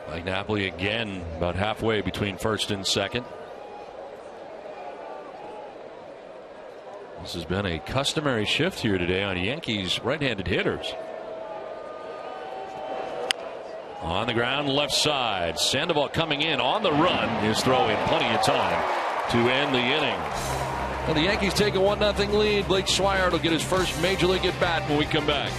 Mike Napoli again about halfway between first and second. This has been a customary shift here today on Yankees right-handed hitters. On the ground left side. Sandoval coming in on the run. His throw in plenty of time to end the inning. Well, the Yankees take a 1-0 lead. Blake Swihart will get his first major league at bat when we come back.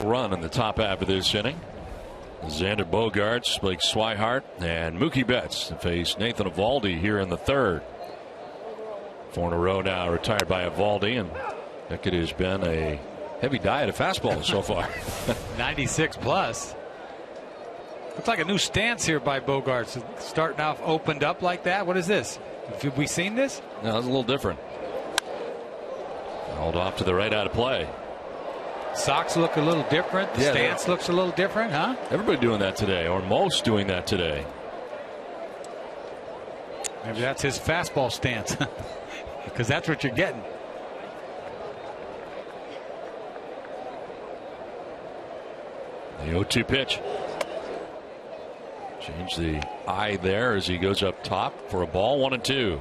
Run in the top half of this inning. Xander Bogaerts, Blake Swihart, and Mookie Betts to face Nathan Eovaldi here in the third. 4 in a row now retired by Eovaldi, and Beckett has been a heavy diet of fastballs so far. 96 plus. Looks like a new stance here by Bogaerts. Starting off opened up like that. What is this? Have we seen this? No, it's a little different. Hauled off to the right out of play. Socks look a little different. The stance looks a little different, huh? Everybody doing that today, or most doing that today. Maybe that's his fastball stance, because that's what you're getting. The 0-2 pitch. Change the eye there as he goes up top for a ball. 1-2.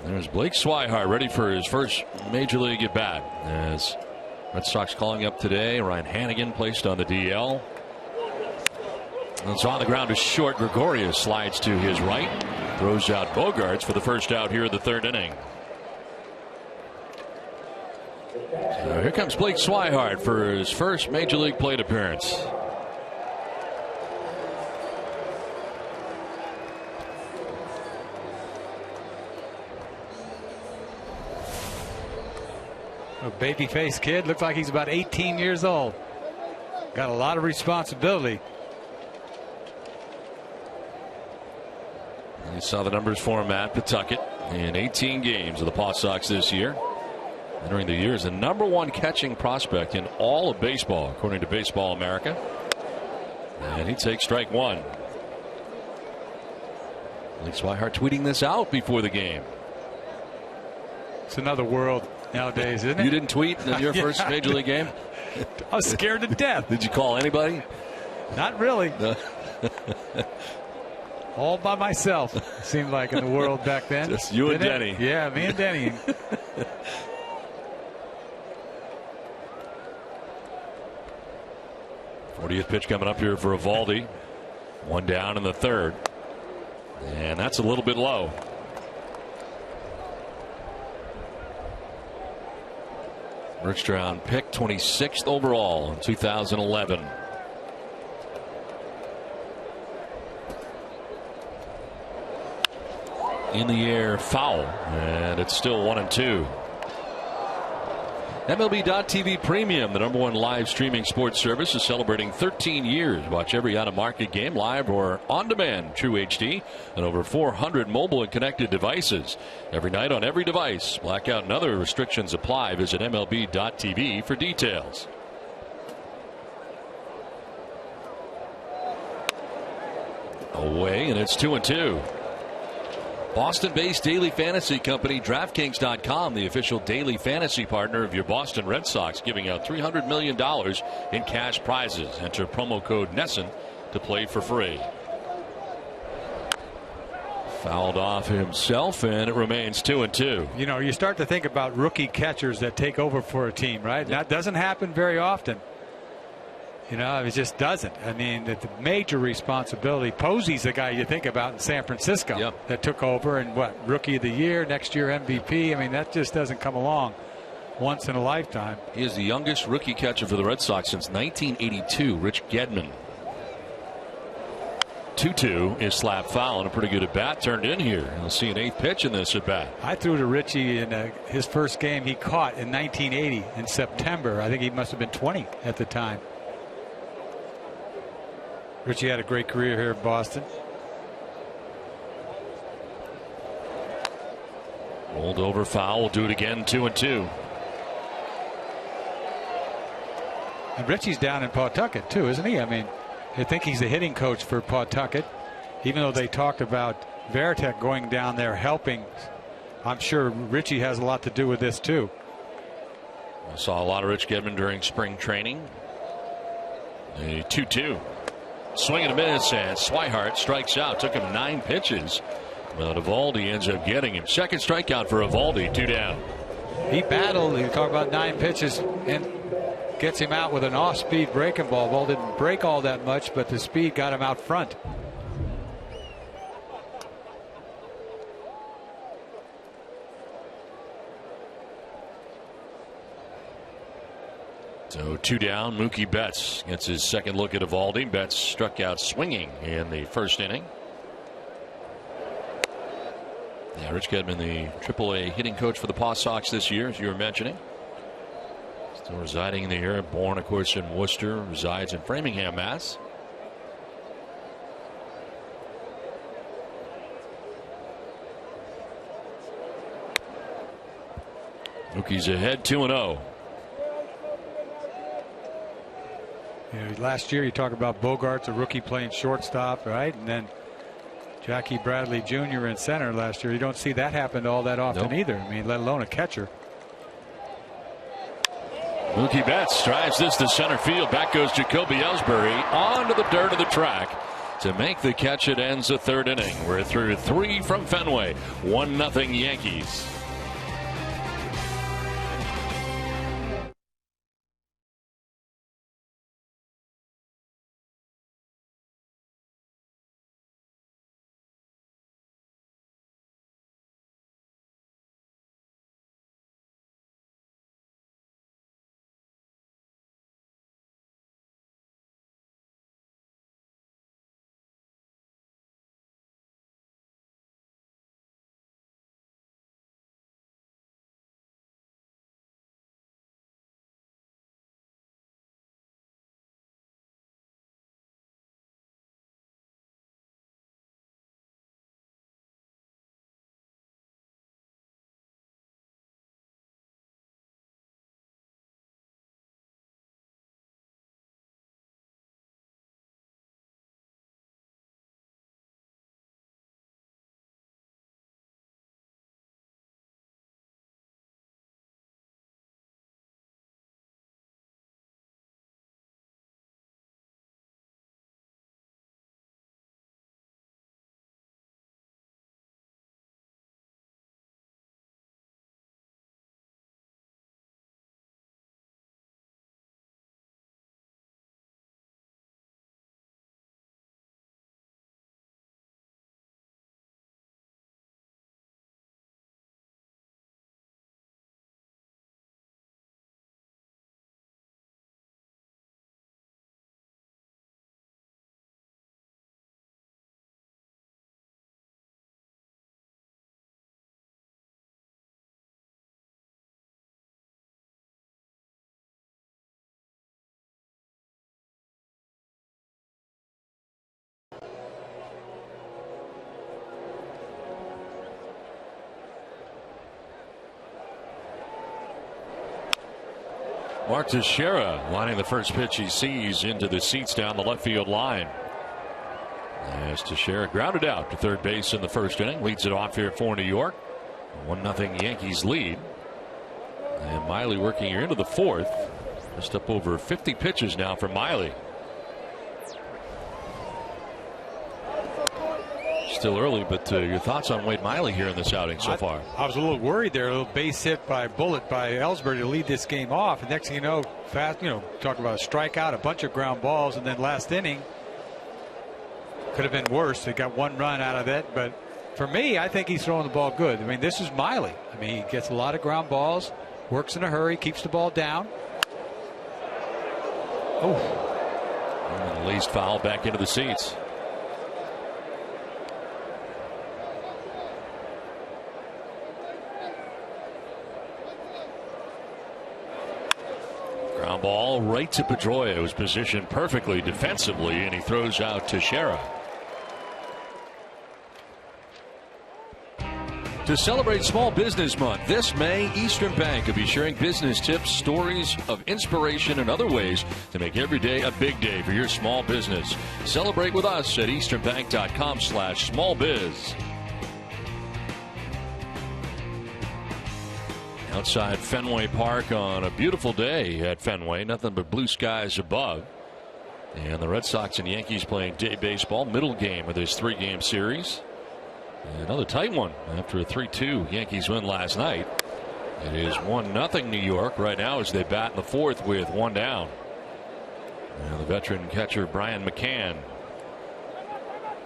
There's Blake Swihart ready for his first major league at bat. As Red Sox calling up today. Ryan Hanigan placed on the DL. It's on the ground to short. Gregorius slides to his right. Throws out Bogaerts for the first out here in the third inning. So here comes Blake Swihart for his first major league plate appearance. A baby-faced kid. Looks like he's about 18 years old. Got a lot of responsibility. You saw the numbers for him at Pawtucket in 18 games of the Paw Sox this year. Entering the year as the #1 catching prospect in all of baseball, according to Baseball America. And he takes strike one. Blake Swihart tweeting this out before the game. It's another world nowadays, isn't it? You didn't tweet in your first major league game? I was scared to death. Did you call anybody? Not really. No. All by myself, seemed like, in the world back then. Just you and Denny. Yeah, me and Denny. 40th pitch coming up here for Eovaldi. 1 down in the third. And that's a little bit low. First round pick, 26th overall in 2011. In the air, foul, and it's still 1-2. MLB.TV Premium, the #1 live streaming sports service, is celebrating 13 years. Watch every out-of-market game live or on demand, True HD, and over 400 mobile and connected devices. Every night on every device. Blackout and other restrictions apply. Visit MLB.TV for details. Away, and it's 2-2. Boston-based daily fantasy company DraftKings.com, the official daily fantasy partner of your Boston Red Sox, giving out $300 million in cash prizes. Enter promo code NESSN to play for free. Fouled off himself, and it remains 2-2. You know, you start to think about rookie catchers that take over for a team, right? That doesn't happen very often. You know, it just doesn't. I mean, the major responsibility. Posey's the guy you think about in San Francisco that took over and rookie of the year, next year MVP. I mean, that just doesn't come along once in a lifetime. He is the youngest rookie catcher for the Red Sox since 1982, Rich Gedman. 2-2 is slap foul, and a pretty good at bat turned in here. You'll see an 8th pitch in this at bat. I threw to Richie in his first game he caught in 1980 in September. I think he must have been 20 at the time. Richie had a great career here in Boston. Rolled over foul. We'll do it again. 2-2. And Richie's down in Pawtucket too, isn't he? I mean, I think he's the hitting coach for Pawtucket. Even though they talked about Veritek going down there helping, I'm sure Richie has a lot to do with this too. I saw a lot of Rich Gedman during spring training. A 2-2. Swing and a miss, and Swihart strikes out. Took him 9 pitches. But Eovaldi ends up getting him. Second strikeout for Eovaldi. 2 down. He battled. You talk about 9 pitches and gets him out with an off-speed breaking ball. Ball didn't break all that much, but the speed got him out front. So 2 down. Mookie Betts gets his second look at Eovaldi. Betts struck out swinging in the first inning. Yeah, Rich Gedman, the AAA hitting coach for the Paw Sox this year, as you were mentioning. Still residing in the area. Born, of course, in Worcester. Resides in Framingham, Mass. Mookie's ahead 2-0. Last year you talk about Bogarts, a rookie playing shortstop, right? And then Jackie Bradley Jr. in center last year. You don't see that happen all that often either. I mean, let alone a catcher. Mookie Betts drives this to center field. Back goes Jacoby Ellsbury onto the dirt of the track to make the catch. It ends the third inning. We're through 3 from Fenway. 1-0 Yankees. Mark Teixeira lining the first pitch he sees into the seats down the left field line. As Teixeira grounded out to third base in the first inning, leads it off here for New York. 1-0 Yankees lead. And Miley working here into the fourth. Just up over 50 pitches now for Miley. Still early, but your thoughts on Wade Miley here in this outing so far? I was a little worried there. A little base hit by Bullet by Ellsbury to lead this game off. And next thing you know, talk about a strikeout, a bunch of ground balls, and then last inning could have been worse. They got 1 run out of it. But for me, I think he's throwing the ball good. I mean, this is Miley. I mean, he gets a lot of ground balls, works in a hurry, keeps the ball down. Oh. And the least foul back into the seats. Ground ball right to Pedroia, who's positioned perfectly defensively, and he throws out Teixeira. To celebrate Small Business Month this May, Eastern Bank will be sharing business tips, stories of inspiration, and other ways to make every day a big day for your small business. Celebrate with us at easternbank.com/smallbiz. Outside Fenway Park on a beautiful day at Fenway. Nothing but blue skies above. And the Red Sox and Yankees playing day baseball. Middle game of this 3-game series. Another tight one after a 3-2 Yankees win last night. It is 1-0 New York right now as they bat in the fourth with 1 down. And the veteran catcher Brian McCann.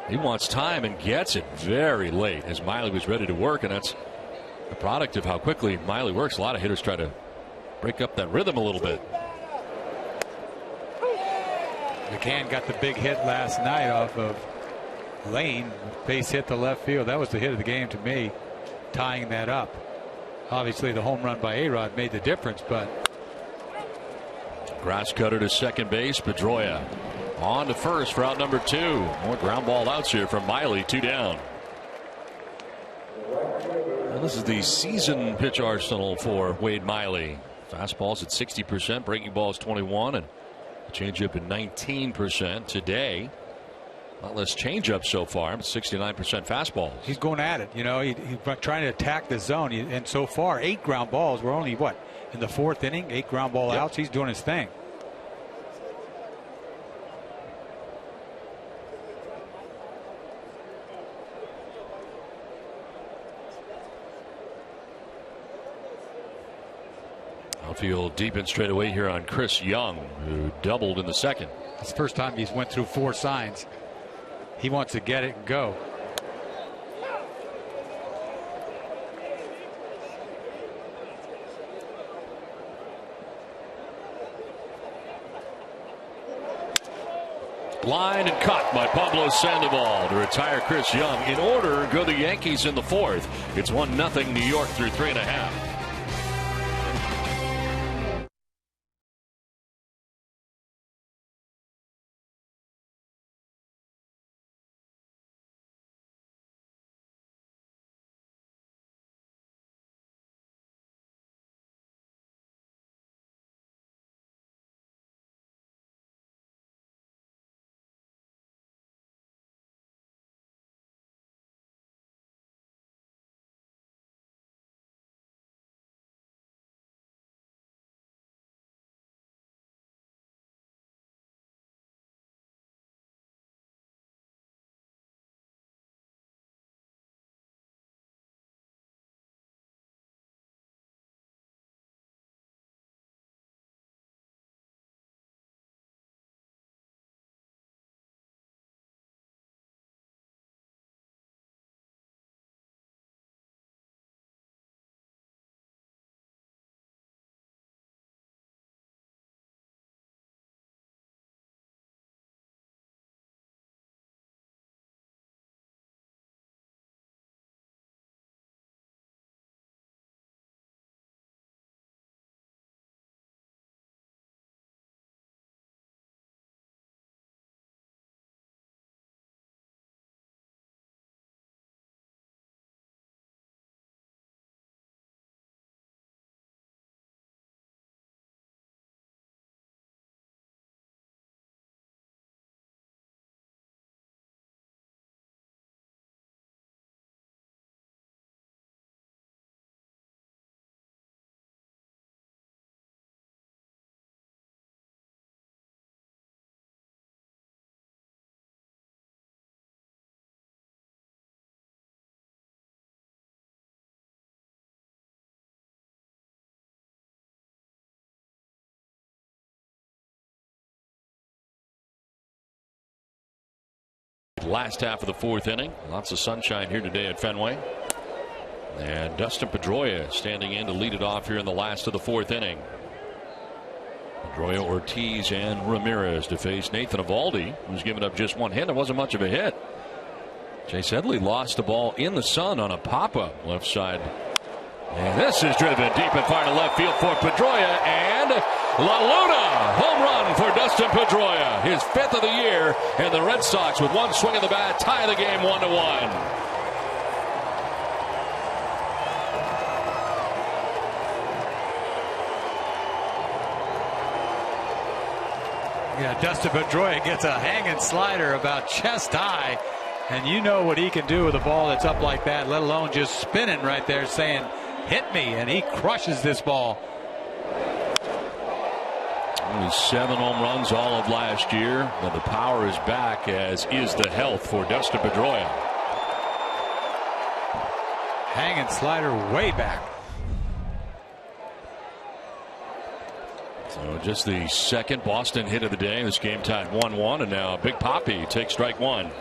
He wants time and gets it very late as Miley was ready to work, and that's a product of how quickly Miley works. A lot of hitters try to break up that rhythm a little bit. McCann got the big hit last night off of Lane. Base hit to left field. That was the hit of the game to me, tying that up. Obviously, the home run by A-Rod made the difference, but. Grass cutter to second base. Pedroia on to first for out number 2. More ground ball outs here from Miley. 2 down. And this is the season pitch arsenal for Wade Miley. Fastballs at 60%, breaking balls 21, and changeup at 19% today. A lot less changeup so far, but 69% fastballs. He's going at it. You know, he's trying to attack the zone. And so far, 8 ground balls. We're only, what, in the 4th inning? 8 ground ball outs. He's doing his thing. Outfield deep and straight away here on Chris Young, who doubled in the second. It's the first time he's went through 4 signs. He wants to get it and go. Line and caught by Pablo Sandoval to retire Chris Young. In order, go the Yankees in the 4th. It's 1-0 New York through 3.5. Last half of the 4th inning. Lots of sunshine here today at Fenway. And Dustin Pedroia standing in to lead it off here in the last of the 4th inning. Pedroia, Ortiz, and Ramirez to face Nathan Eovaldi, who's given up just 1 hit. It wasn't much of a hit. Chase Headley lost the ball in the sun on a pop-up left side. And this is driven deep and far to left field for Pedroia, and La Luna, home run for Dustin Pedroia, his 5th of the year, and the Red Sox with 1 swing of the bat tie the game 1-1. Yeah, Dustin Pedroia gets a hanging slider about chest high, and you know what he can do with a ball that's up like that, let alone just spinning right there saying, hit me, and he crushes this ball. Only 7 home runs all of last year, but the power is back, as is the health for Dustin Pedroia. Hanging slider way back. So just the second Boston hit of the day. This game tied 1-1, and now Big Papi takes strike 1.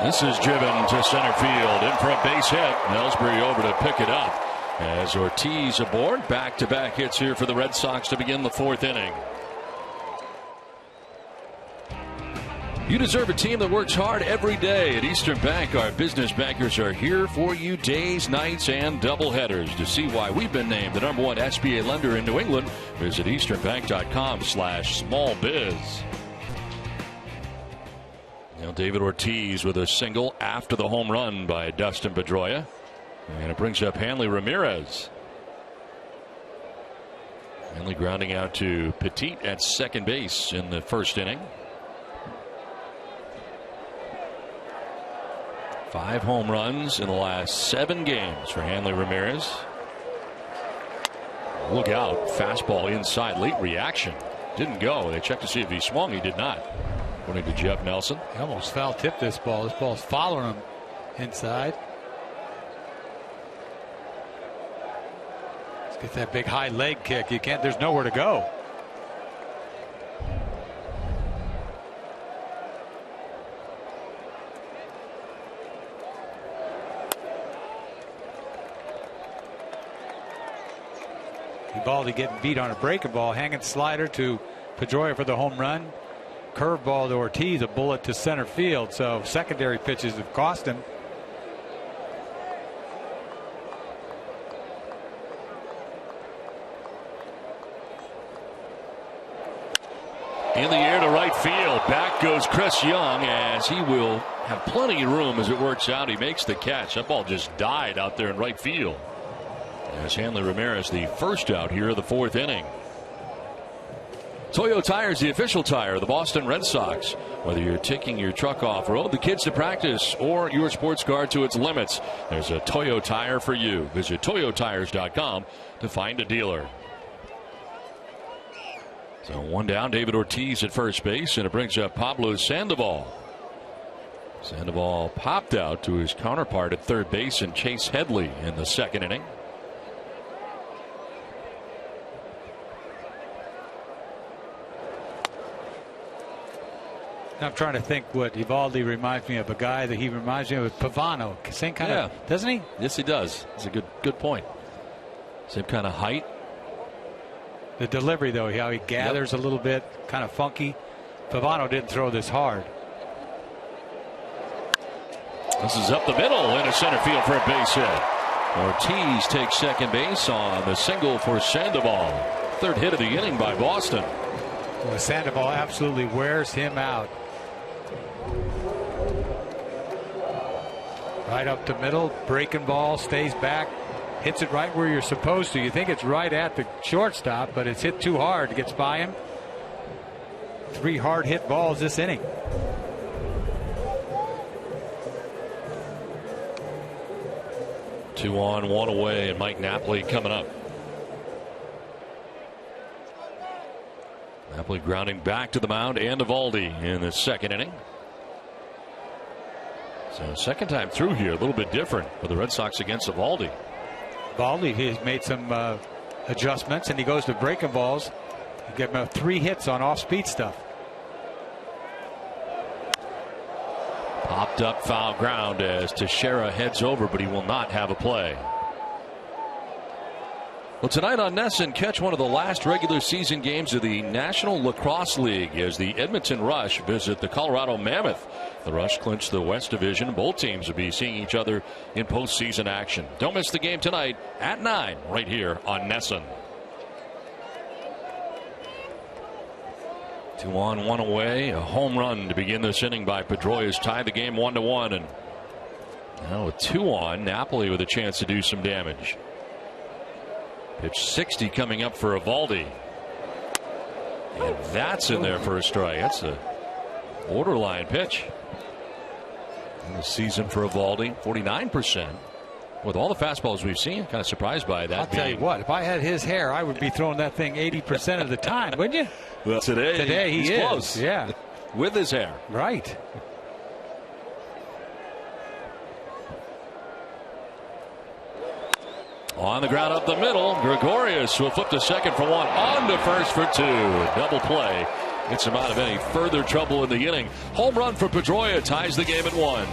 This is driven to center field. In for a base hit. Ellsbury over to pick it up. As Ortiz aboard. Back-to-back hits here for the Red Sox to begin the fourth inning. You deserve a team that works hard every day. At Eastern Bank, our business bankers are here for you days, nights, and doubleheaders. To see why we've been named the #1 SBA lender in New England, visit easternbank.com/smallbiz. Now David Ortiz with a single after the home run by Dustin Pedroia. And it brings up Hanley Ramirez. Hanley grounding out to Petit at second base in the first inning. 5 home runs in the last 7 games for Hanley Ramirez. Look out. Fastball inside. Late reaction. Didn't go. They checked to see if he swung. He did not. According to Jeff Nelson. He almost foul tipped this ball. This ball's following him inside. Let's get that big high leg kick. You can't. There's nowhere to go. Eovaldi getting beat on a breaking ball. Hanging slider to Pedroia for the home run. Curveball to Ortiz, a bullet to center field. So secondary pitches have cost him. In the air to right field. Back goes Chris Young as he will have plenty of room as it works out. He makes the catch. That ball just died out there in right field. As Hanley Ramirez, the first out here of the fourth inning. Toyo Tires, the official tire of the Boston Red Sox. Whether you're taking your truck off-road, the kids to practice, or your sports car to its limits, there's a Toyo Tire for you. Visit toyotires.com to find a dealer. So one down, David Ortiz at first base, and it brings up Pablo Sandoval. Sandoval popped out to his counterpart at third base and Chase Headley in the second inning. I'm trying to think what Eovaldi reminds me of. A guy that he reminds me of Pavano. Same kind of, doesn't he? Yes, he does. It's a good point. Same kind of height. The delivery, though, how he gathers a little bit, kind of funky. Pavano didn't throw this hard. This is up the middle into center field for a base hit. Ortiz takes second base on the single for Sandoval. Third hit of the inning by Boston. Well, Sandoval absolutely wears him out. Right up the middle, breaking ball, stays back, hits it right where you're supposed to. You think it's right at the shortstop, but it's hit too hard. It gets by him. 3 hard hit balls this inning. Two on, one away, and Mike Napoli coming up. Napoli grounding back to the mound and Eovaldi in the second inning. So second time through here, a little bit different for the Red Sox against Eovaldi. Eovaldi, he's made some adjustments, and he goes to breaking balls. He gave him 3 hits on off-speed stuff. Popped up foul ground as Teixeira heads over, but he will not have a play. Well, tonight on NESN, catch one of the last regular season games of the National Lacrosse League as the Edmonton Rush visit the Colorado Mammoth. The Rush clinched the West Division. Both teams will be seeing each other in postseason action. Don't miss the game tonight at 9 right here on NESN. 2 on, 1 away. A home run to begin this inning by Pedroia has tied the game 1-1. And now with 2 on, Napoli with a chance to do some damage. Pitch 60 coming up for Eovaldi. And that's in there for a strike. That's a borderline pitch. In the season for Eovaldi, 49%. With all the fastballs we've seen, kind of surprised by that. I'll tell you what, if I had his hair, I would be throwing that thing 80% of the time, wouldn't you? Well, today he's is close. Yeah. With his hair. Right. On the ground up the middle, Gregorius will flip to second for 1, on to first for 2. Double play gets him out of any further trouble in the inning. Home run for Pedroia ties the game at 1.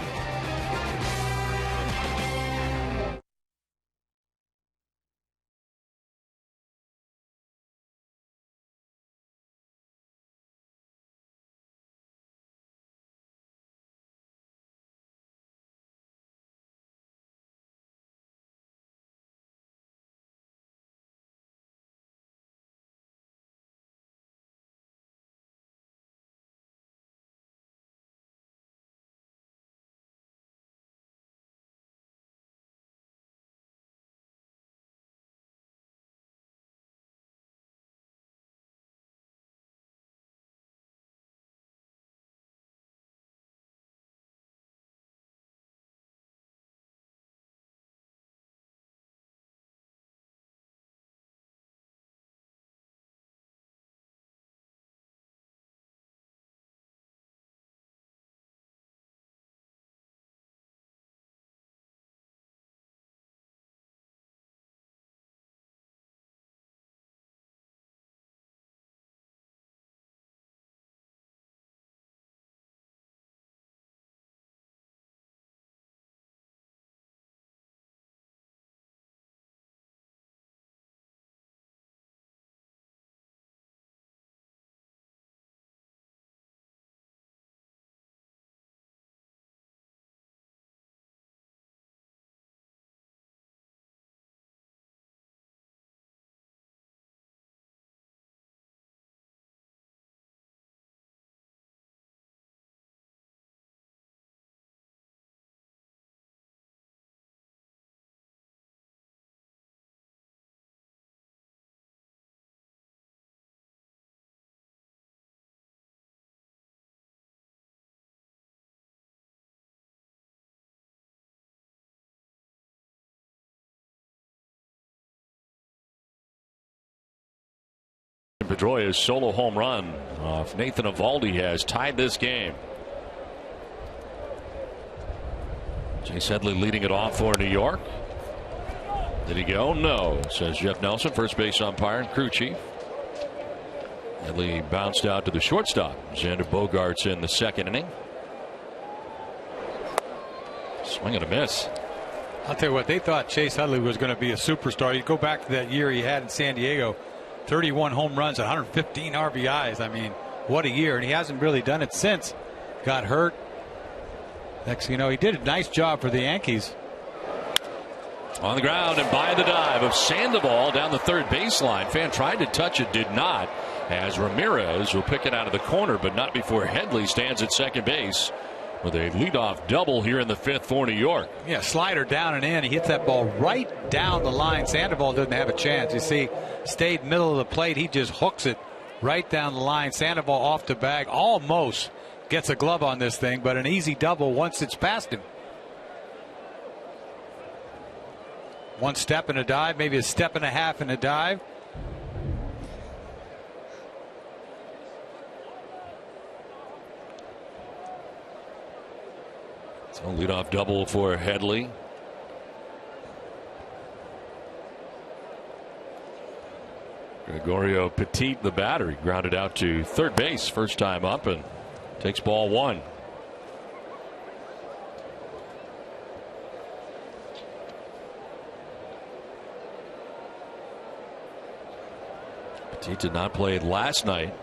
Pedroia's solo home run off Nathan Eovaldi has tied this game. Chase Headley leading it off for New York. Did he go? No, says Jeff Nelson, first base umpire and crew chief. Headley bounced out to the shortstop. Xander Bogaerts in the second inning. Swing and a miss. I'll tell you what, they thought Chase Headley was going to be a superstar. You go back to that year he had in San Diego, 31 home runs, 115 RBIs. I mean, what a year. And he hasn't really done it since. Got hurt. Next thing you know, he did a nice job for the Yankees. On the ground and by the dive of Sandoval down the third baseline. Fan tried to touch it, did not. As Ramirez will pick it out of the corner, but not before Headley stands at second base with a leadoff double here in the fifth for New York. Yeah, slider down and in. He hits that ball right down the line. Sandoval doesn't have a chance. You see, stayed middle of the plate. He just hooks it right down the line. Sandoval off the bag. Almost gets a glove on this thing, but an easy double once it's past him. One step in a dive, maybe a step and a half in a dive. So leadoff double for Headley. Gregorio Petit, the batter, grounded out to third base first time up and takes ball one. Petit did not play last night.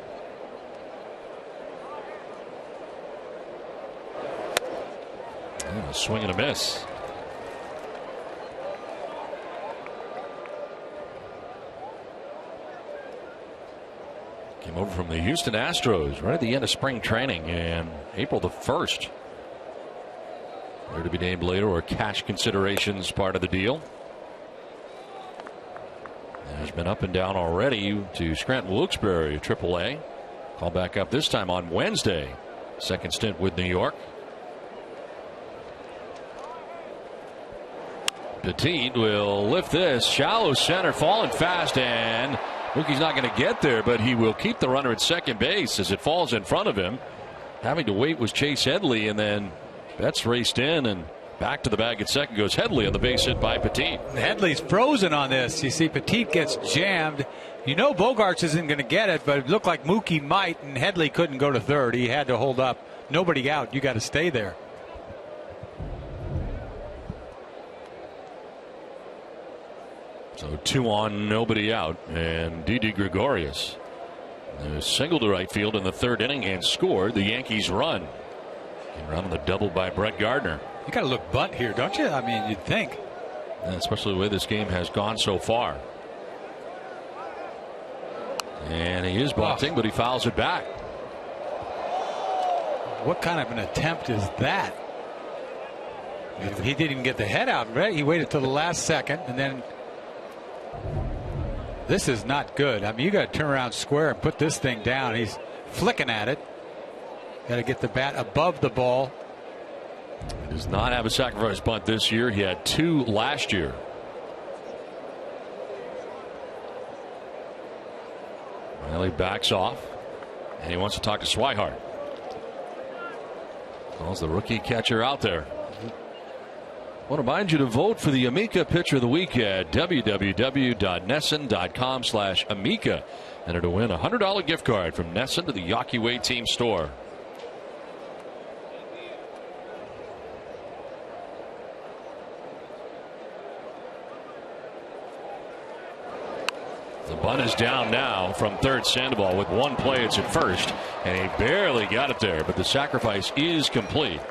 A swing and a miss. Came over from the Houston Astros right at the end of spring training and April the 1st. There to be named later or cash considerations part of the deal. Has been up and down already to Scranton Wilkes-Barre, AAA. Call back up this time on Wednesday. Second stint with New York. Petit will lift this. Shallow center, falling fast, and Mookie's not going to get there, but he will keep the runner at second base as it falls in front of him. Having to wait was Chase Headley, and then Betts raced in and back to the bag at second goes Headley on the base hit by Petit. Headley's frozen on this. You see, Petit gets jammed. You know Bogaerts isn't going to get it, but it looked like Mookie might, and Headley couldn't go to third. He had to hold up. Nobody out. You got to stay there. So 2 on, nobody out, and Didi Gregorius singled to right field in the third inning and scored the Yankees run. Came around on the double by Brett Gardner. You got to look bunt here, don't you? I mean, you'd think. And especially the way this game has gone so far. And he is bunting, but he fouls it back. What kind of an attempt is that? He didn't even get the head out, right? He waited till the last second, and then this is not good. I mean, you got to turn around square and put this thing down. He's flicking at it. Got to get the bat above the ball. He does not have a sacrifice bunt this year. He had 2 last year. Well, he backs off, and he wants to talk to Swihart. Calls the rookie catcher out there. I want to remind you to vote for the Amica Pitcher of the Week at www.nesson.com/Amica. Enter to win a $100 gift card from Nesson to the Yawkey Way Team store. The bunt is down now from third. Sandoval with one play. It's at first, and he barely got it there, but the sacrifice is complete.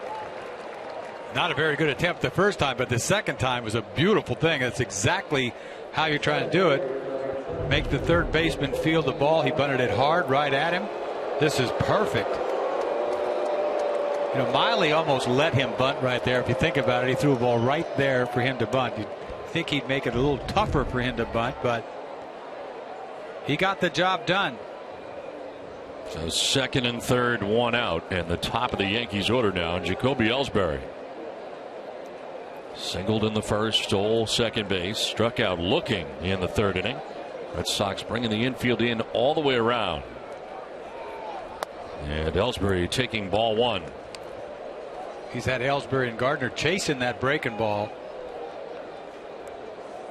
Not a very good attempt the first time, but the second time was a beautiful thing. That's exactly how you're trying to do it. Make the third baseman field the ball. He bunted it hard right at him. This is perfect. You know, Miley almost let him bunt right there. If you think about it, he threw a ball right there for him to bunt. You'd think he'd make it a little tougher for him to bunt, but he got the job done. So second and third, 1 out, and the top of the Yankees order now, Jacoby Ellsbury. Singled in the first, stole second base, struck out looking in the third inning. Red Sox bringing the infield in all the way around. And Ellsbury taking ball one. He's had Ellsbury and Gardner chasing that breaking ball.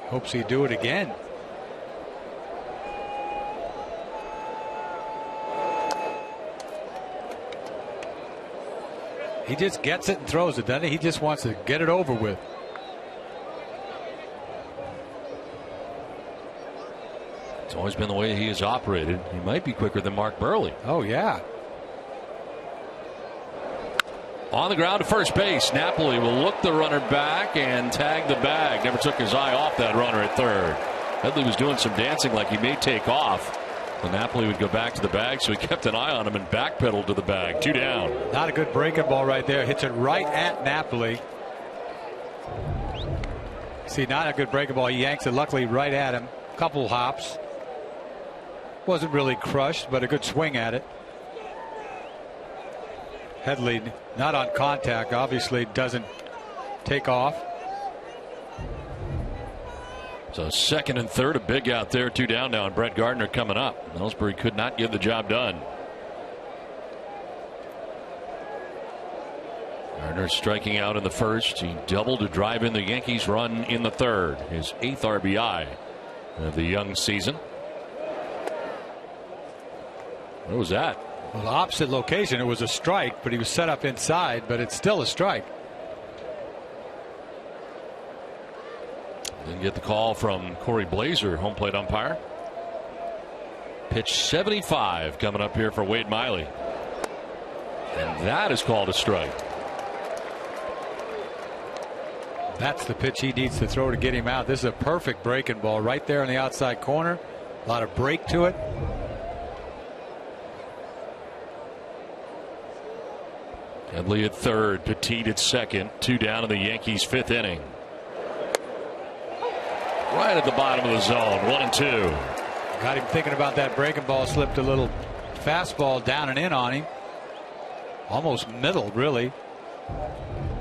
Hopes he'd do it again. He just gets it and throws it, doesn't he? He just wants to get it over with. It's always been the way he has operated. He might be quicker than Mark Burley. Oh, yeah. On the ground to first base. Napoli will look the runner back and tag the bag. Never took his eye off that runner at third. Headley was doing some dancing like he may take off. The Napoli would go back to the bag, so he kept an eye on him and backpedaled to the bag. 2 down. Not a good breaking ball right there. Hits it right at Napoli. See, not a good breaking ball. He yanks it luckily right at him. Couple hops. Wasn't really crushed, but a good swing at it. Headley not on contact, obviously doesn't take off. So second and third, a big out there, 2 down now, and Brett Gardner coming up. Ellsbury could not get the job done. Gardner striking out in the first. He doubled to drive in the Yankees run in the third. His 8th RBI of the young season. What was that? Well, the opposite location. It was a strike, but he was set up inside, but it's still a strike. Didn't get the call from Corey Blazer, home plate umpire. Pitch 75 coming up here for Wade Miley. And that is called a strike. That's the pitch he needs to throw to get him out. This is a perfect breaking ball right there in the outside corner. A lot of break to it. Headley at third, Petit at second, 2 down in the Yankees' 5th inning. Right at the bottom of the zone, 1-2. Got him thinking about that breaking ball. Slipped a little fastball down and in on him. Almost middle, really.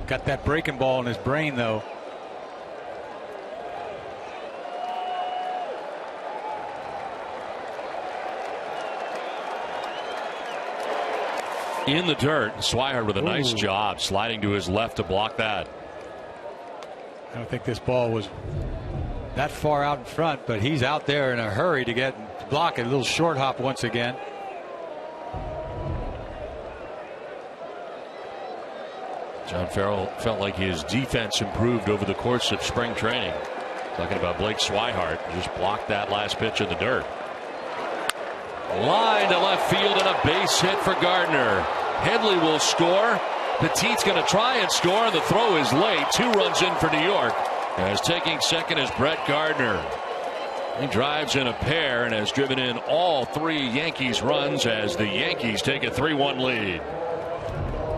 Got that breaking ball in his brain, though. In the dirt, Swihart with a nice job sliding to his left to block that. I don't think this ball was that far out in front, but he's out there in a hurry to block it. A little short hop once again. John Farrell felt like his defense improved over the course of spring training. Talking about Blake Swihart, just blocked that last pitch in the dirt. Line to left field and a base hit for Gardner. Headley will score. Petit's going to try and score, and the throw is late. 2 runs in for New York. As taking second is Brett Gardner. He drives in a pair and has driven in all 3 Yankees runs as the Yankees take a 3-1 lead.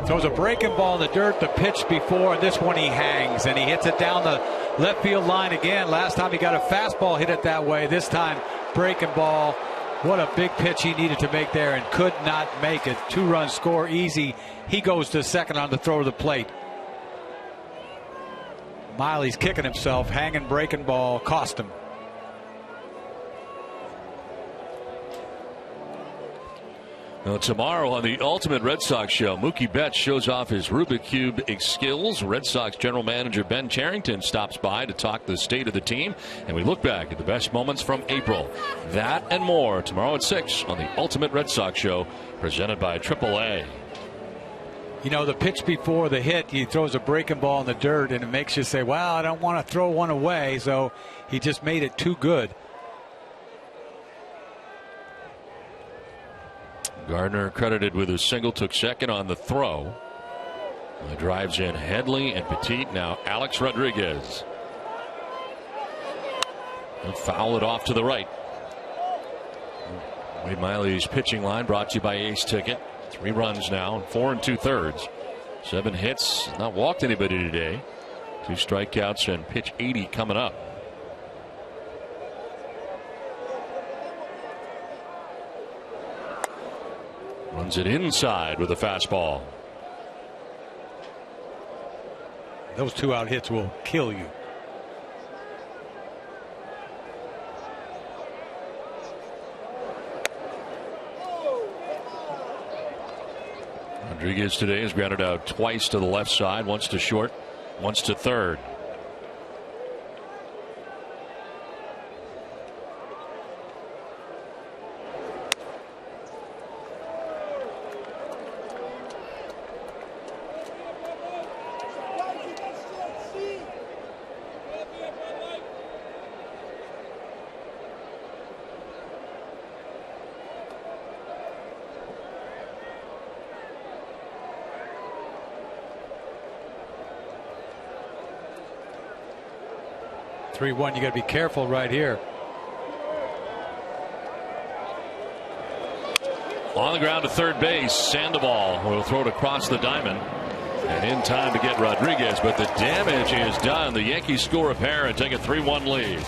So it was a breaking ball in the dirt the pitch before, and this one he hangs and he hits it down the left field line again. Last time he got a fastball, hit it that way. This time breaking ball. What a big pitch he needed to make there and could not make it. 2-run score easy. He goes to second on the throw to the plate. Miley's kicking himself. Hanging breaking ball cost him. Now, tomorrow on the Ultimate Red Sox Show, Mookie Betts shows off his Rubik Cube skills. Red Sox general manager Ben Cherington stops by to talk the state of the team, and we look back at the best moments from April. That and more tomorrow at 6 on the Ultimate Red Sox Show, presented by AAA. You know, the pitch before the hit, he throws a breaking ball in the dirt, and it makes you say, well, I don't want to throw one away, so he just made it too good. Gardner credited with a single, took second on the throw. He drives in Headley and Petit. Now Alex Rodriguez. He'll foul it off to the right. Wade Miley's pitching line brought to you by Ace Ticket. 3 runs now, 4 2/3. 7 hits, not walked anybody today. 2 strikeouts and pitch 80 coming up. Runs it inside with a fastball. Those 2-out hits will kill you. Rodriguez today has grounded out twice to the left side, once to short, once to third. You got to be careful right here. On the ground to third base, Sandoval will throw it across the diamond. And in time to get Rodriguez, but the damage is done. The Yankees score a pair and take a 3-1 lead.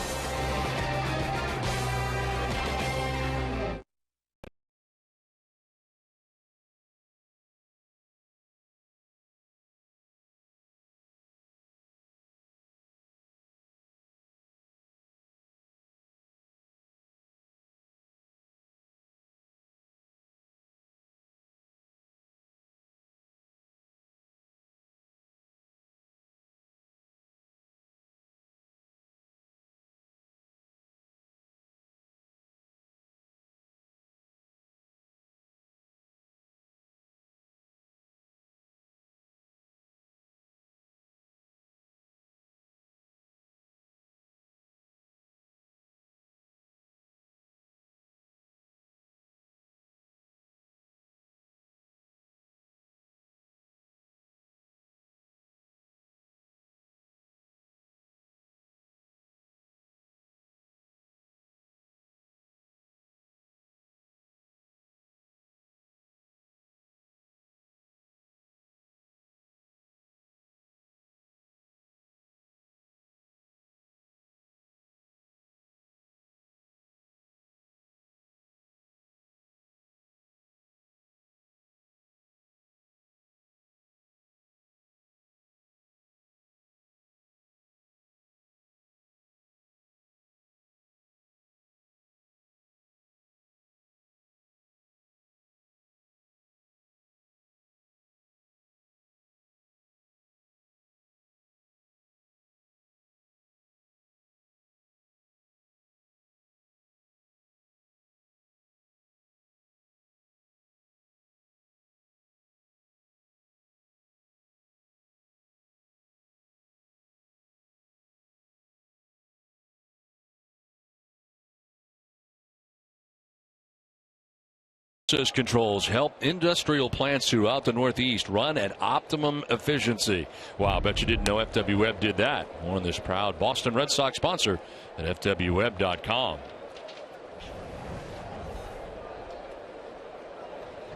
Controls help industrial plants throughout the Northeast run at optimum efficiency. Wow, I bet you didn't know FW Web did that. More on this proud Boston Red Sox sponsor at FWWeb.com.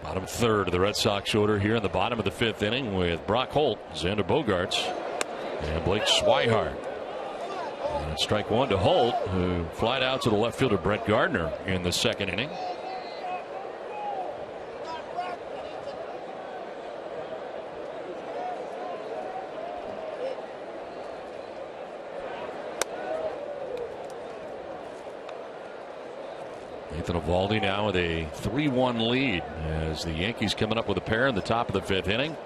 Bottom third of the Red Sox order here in the bottom of the fifth inning with Brock Holt, Xander Bogaerts, and Blake Swihart. And strike one to Holt, who flied out to the left fielder Brett Gardner in the second inning. Nathan Eovaldi now with a 3-1 lead as the Yankees coming up with a pair in the top of the fifth inning.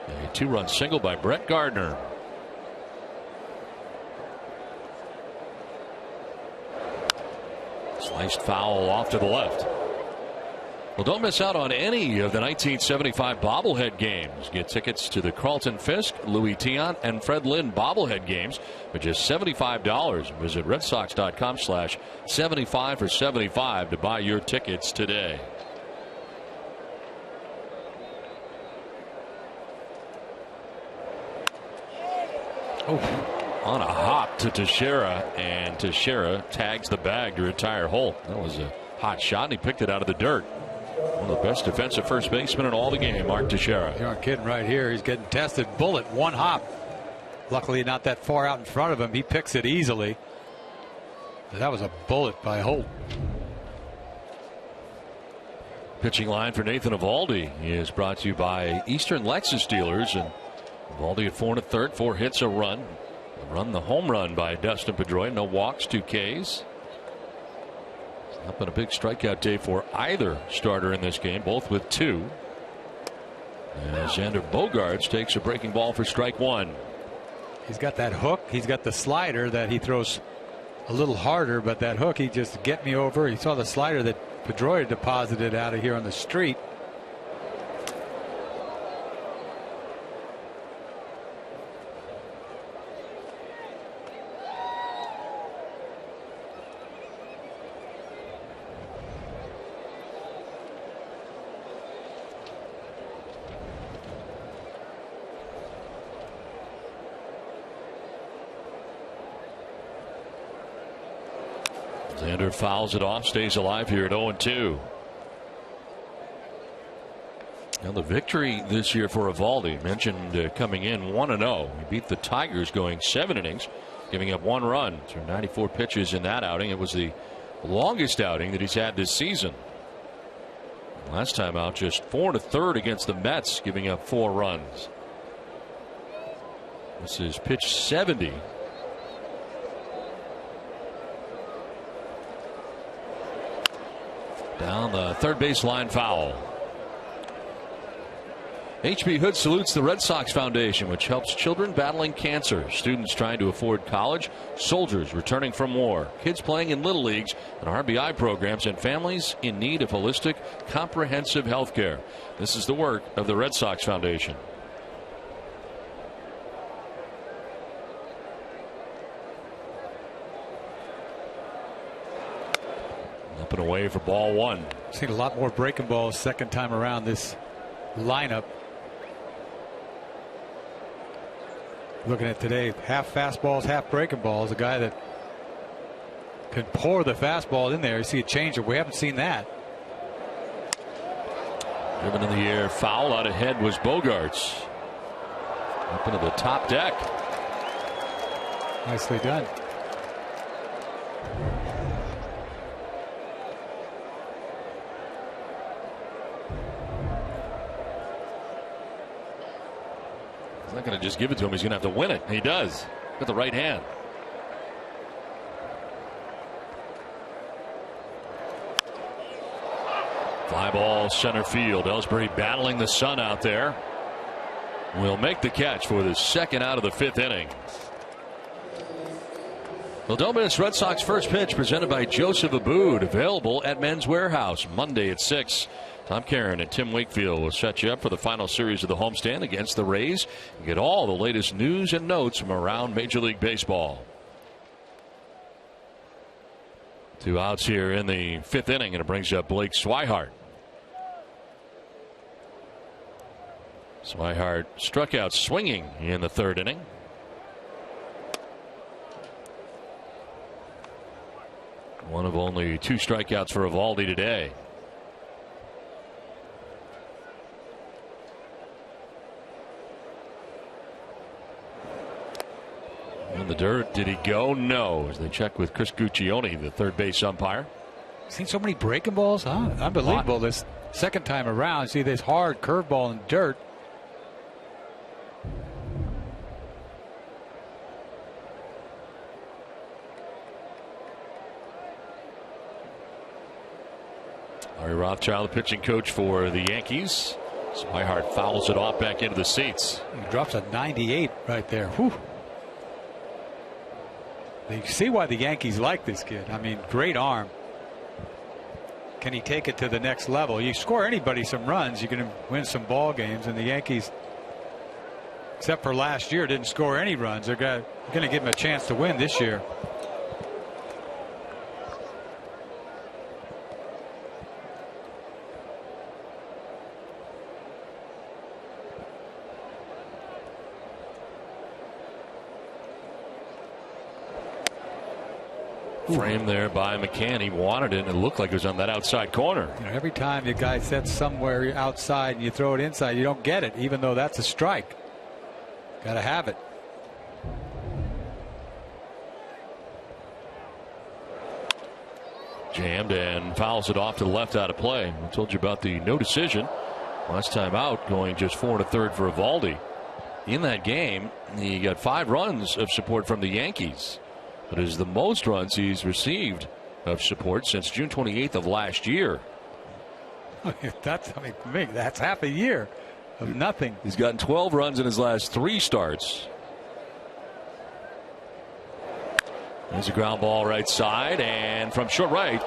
A 2-run single by Brett Gardner. Sliced foul off to the left. Well, don't miss out on any of the 1975 bobblehead games. Get tickets to the Carlton Fisk, Louis Tiant, and Fred Lynn bobblehead games for just $75. Visit redsox.com/75 for $75 to buy your tickets today. On a hop to Teixeira, and Teixeira tags the bag to retire Holt. That was a hot shot, and he picked it out of the dirt. One of the best defensive first basemen in all the game, Mark Teixeira. You aren't kidding right here. He's getting tested. Bullet, one hop. Luckily not that far out in front of him. He picks it easily. That was a bullet by Holt. Pitching line for Nathan Eovaldi is brought to you by Eastern Lexus dealers. And Eovaldi at 4 1/3, 4 hits, a run. The home run by Dustin Pedroia. No walks, 2 Ks. Not been a big strikeout day for either starter in this game, both with 2. Xander Bogaerts takes a breaking ball for strike one. He's got that hook. He's got the slider that he throws a little harder, but that hook, he just get me over. He saw the slider that Pedroia deposited out of here on the street. Xander fouls it off, stays alive here at 0-2. Now the victory this year for Eovaldi, mentioned coming in 1-0. He beat the Tigers going 7 innings, giving up 1 run through 94 pitches in that outing. It was the longest outing that he's had this season. Last time out, just 4 1/3 against the Mets, giving up 4 runs. This is pitch 70. Down the third baseline, foul. H.B. Hood salutes the Red Sox Foundation, which helps children battling cancer, students trying to afford college, soldiers returning from war, kids playing in little leagues and RBI programs, and families in need of holistic, comprehensive health care. This is the work of the Red Sox Foundation. Up and away for ball one. Seen a lot more breaking balls second time around this lineup. Looking at today, half fastballs, half breaking balls. A guy that can pour the fastball in there. You see a change. We haven't seen that. Driven in the air, foul out ahead was Bogaerts. Up into the top deck. Nicely done. He's not going to just give it to him. He's going to have to win it. He does. With the right hand. Fly ball center field. Ellsbury battling the sun out there. Will make the catch for the second out of the 5th inning. Well, don't miss Red Sox first pitch, presented by Joseph Abboud, available at Men's Warehouse Monday at 6. Tom Caron and Tim Wakefield will set you up for the final series of the homestand against the Rays. You get all the latest news and notes from around Major League Baseball. 2 outs here in the 5th inning, and it brings up Blake Swihart. Swihart struck out swinging in the 3rd inning. One of only 2 strikeouts for Eovaldi today. In the dirt, did he go? No, as they check with Chris Guccione, the third base umpire. Seen so many breaking balls, huh? Unbelievable. This second time around, see this hard curveball in dirt. Ari Rothschild, the pitching coach for the Yankees. Swihart fouls it off back into the seats. He drops a 98 right there. Whew. You see why the Yankees like this kid. I mean, great arm. Can he take it to the next level? You score anybody some runs, you can win some ball games. And the Yankees, except for last year, didn't score any runs. They're going to give him a chance to win this year. Frame there by McCann. He wanted it, and it looked like it was on that outside corner. You know, every time the guy sets somewhere outside and you throw it inside, you don't get it, even though that's a strike. Got to have it. Jammed and fouls it off to the left out of play. I told you about the no decision last time out, going just 4 1/3 for Eovaldi. In that game, he got 5 runs of support from the Yankees. But it is the most runs he's received of support since June 28th of last year. That's half a year. of nothing. He's gotten 12 runs in his last 3 starts. There's a ground ball right side, and from short right,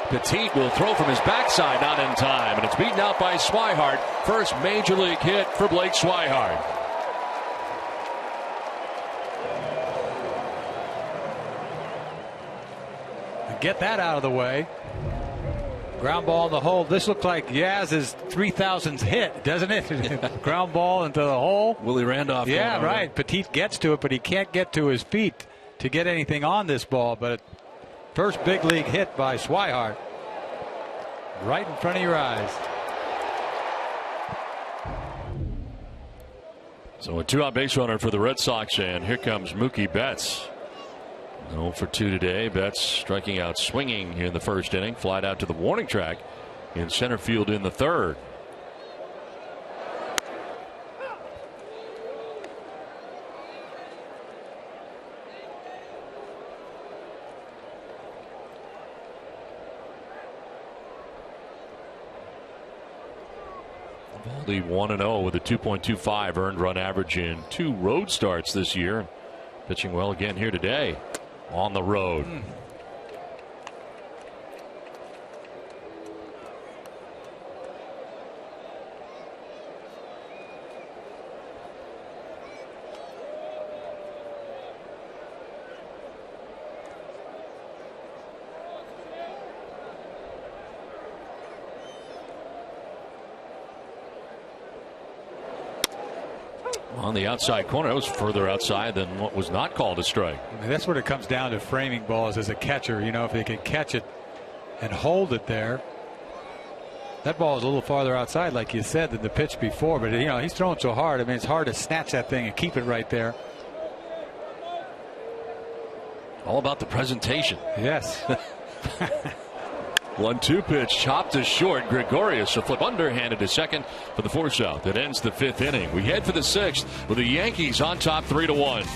Petit will throw from his backside, not in time, and it's beaten out by Swihart. First major league hit for Blake Swihart. Get that out of the way. Ground ball in the hole. This looks like Yaz's 3000th hit, doesn't it? Ground ball into the hole. Willie Randolph. Yeah, right. Petit gets to it, but he can't get to his feet to get anything on this ball. But first big league hit by Swihart. Right in front of your eyes. So a 2-out base runner for the Red Sox, and here comes Mookie Betts. 0 for 2 today. Betts striking out swinging in the first inning. Flied out to the warning track in center field in the third. Evaldi 1-0 with a 2.25 earned run average in 2 road starts this year. Pitching well again here today on the road. On the outside corner, it was further outside than what was not called a strike. I mean, that's what it comes down to, framing balls as a catcher. You know, if they can catch it and hold it there. That ball is a little farther outside, like you said, than the pitch before. But, you know, he's throwing so hard. I mean, it's hard to snatch that thing and keep it right there. All about the presentation. Yes. 1-2 pitch chopped to short. Gregorius a flip underhanded to second for the force out. That ends the 5th inning. We head for the 6th with the Yankees on top 3-1.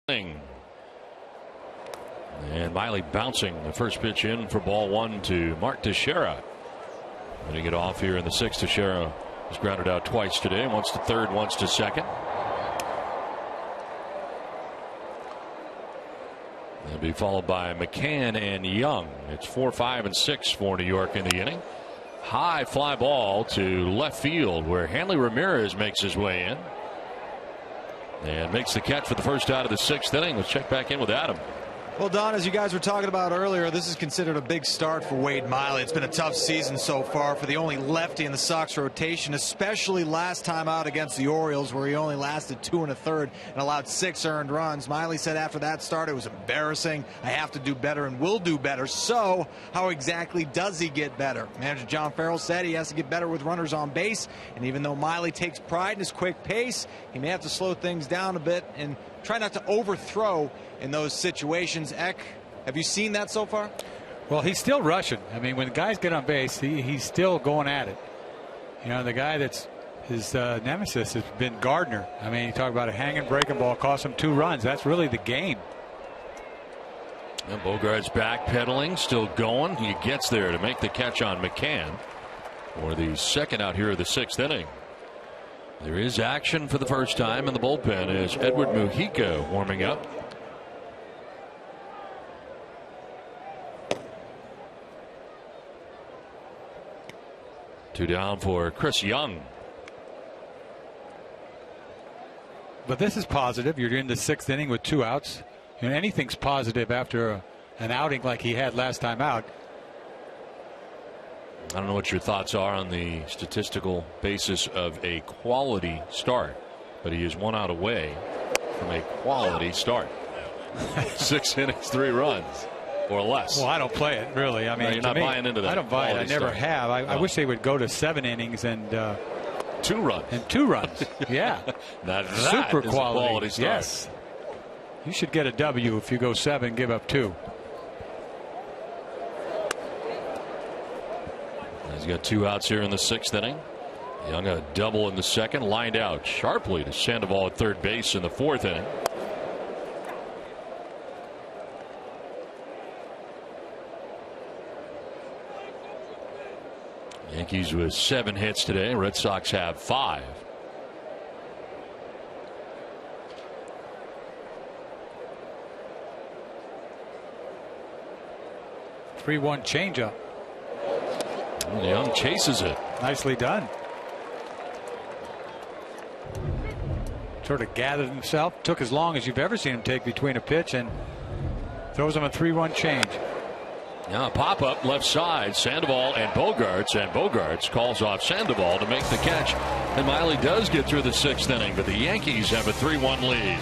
And Miley bouncing the first pitch in for ball 1 to Mark Teixeira. Getting it off here in the 6th. Teixeira has grounded out twice today. Once to third, once to second. They'll be followed by McCann and Young. It's 4, 5, and 6 for New York in the inning. High fly ball to left field where Hanley Ramirez makes his way in. And makes the catch for the first out of the 6th inning. Let's check back in with Adam. Well, Don, as you guys were talking about earlier, this is considered a big start for Wade Miley. It's been a tough season so far for the only lefty in the Sox rotation, especially last time out against the Orioles, where he only lasted 2 1/3 and allowed 6 earned runs. Miley said after that start, it was embarrassing. I have to do better and will do better. So how exactly does he get better? Manager John Farrell said he has to get better with runners on base. And even though Miley takes pride in his quick pace, he may have to slow things down a bit and try not to overthrow in those situations. Eck, have you seen that so far? Well, he's still rushing. I mean, when guys get on base, he's still going at it. You know, the guy that's his nemesis has been Gardner. I mean, you talk about a hanging breaking ball, cost him 2 runs. That's really the game. And Bogaerts backpedaling, still going. He gets there to make the catch on McCann for the second out here of the 6th inning. There is action for the first time in the bullpen as Edward Mujica warming up. Two down for Chris Young. But this is positive. You're in the 6th inning with 2 outs. You know, anything's positive after an outing like he had last time out. I don't know what your thoughts are on the statistical basis of a quality start, but he is 1 out away from a quality start. 6 innings, 3 runs or less. Well, I don't play it, really. I mean, no, you're not buying into that. I don't buy it. I never have. I wish they would go to 7 innings and 2 runs. And 2 runs. Yeah. That super is quality start. Yes. You should get a W if you go 7, give up 2. He's got 2 outs here in the 6th inning. Young a double in the 2nd, lined out sharply to Sandoval at 3rd base in the 4th inning. Yankees with 7 hits today. Red Sox have 5. Three-one changeup. Young chases it. Nicely done. Sort of gathered himself. Took as long as you've ever seen him take between a pitch and throws him a 3-1 change. Now a pop-up left side. Sandoval and Bogaerts calls off Sandoval to make the catch. And Miley does get through the 6th inning, but the Yankees have a 3-1 lead.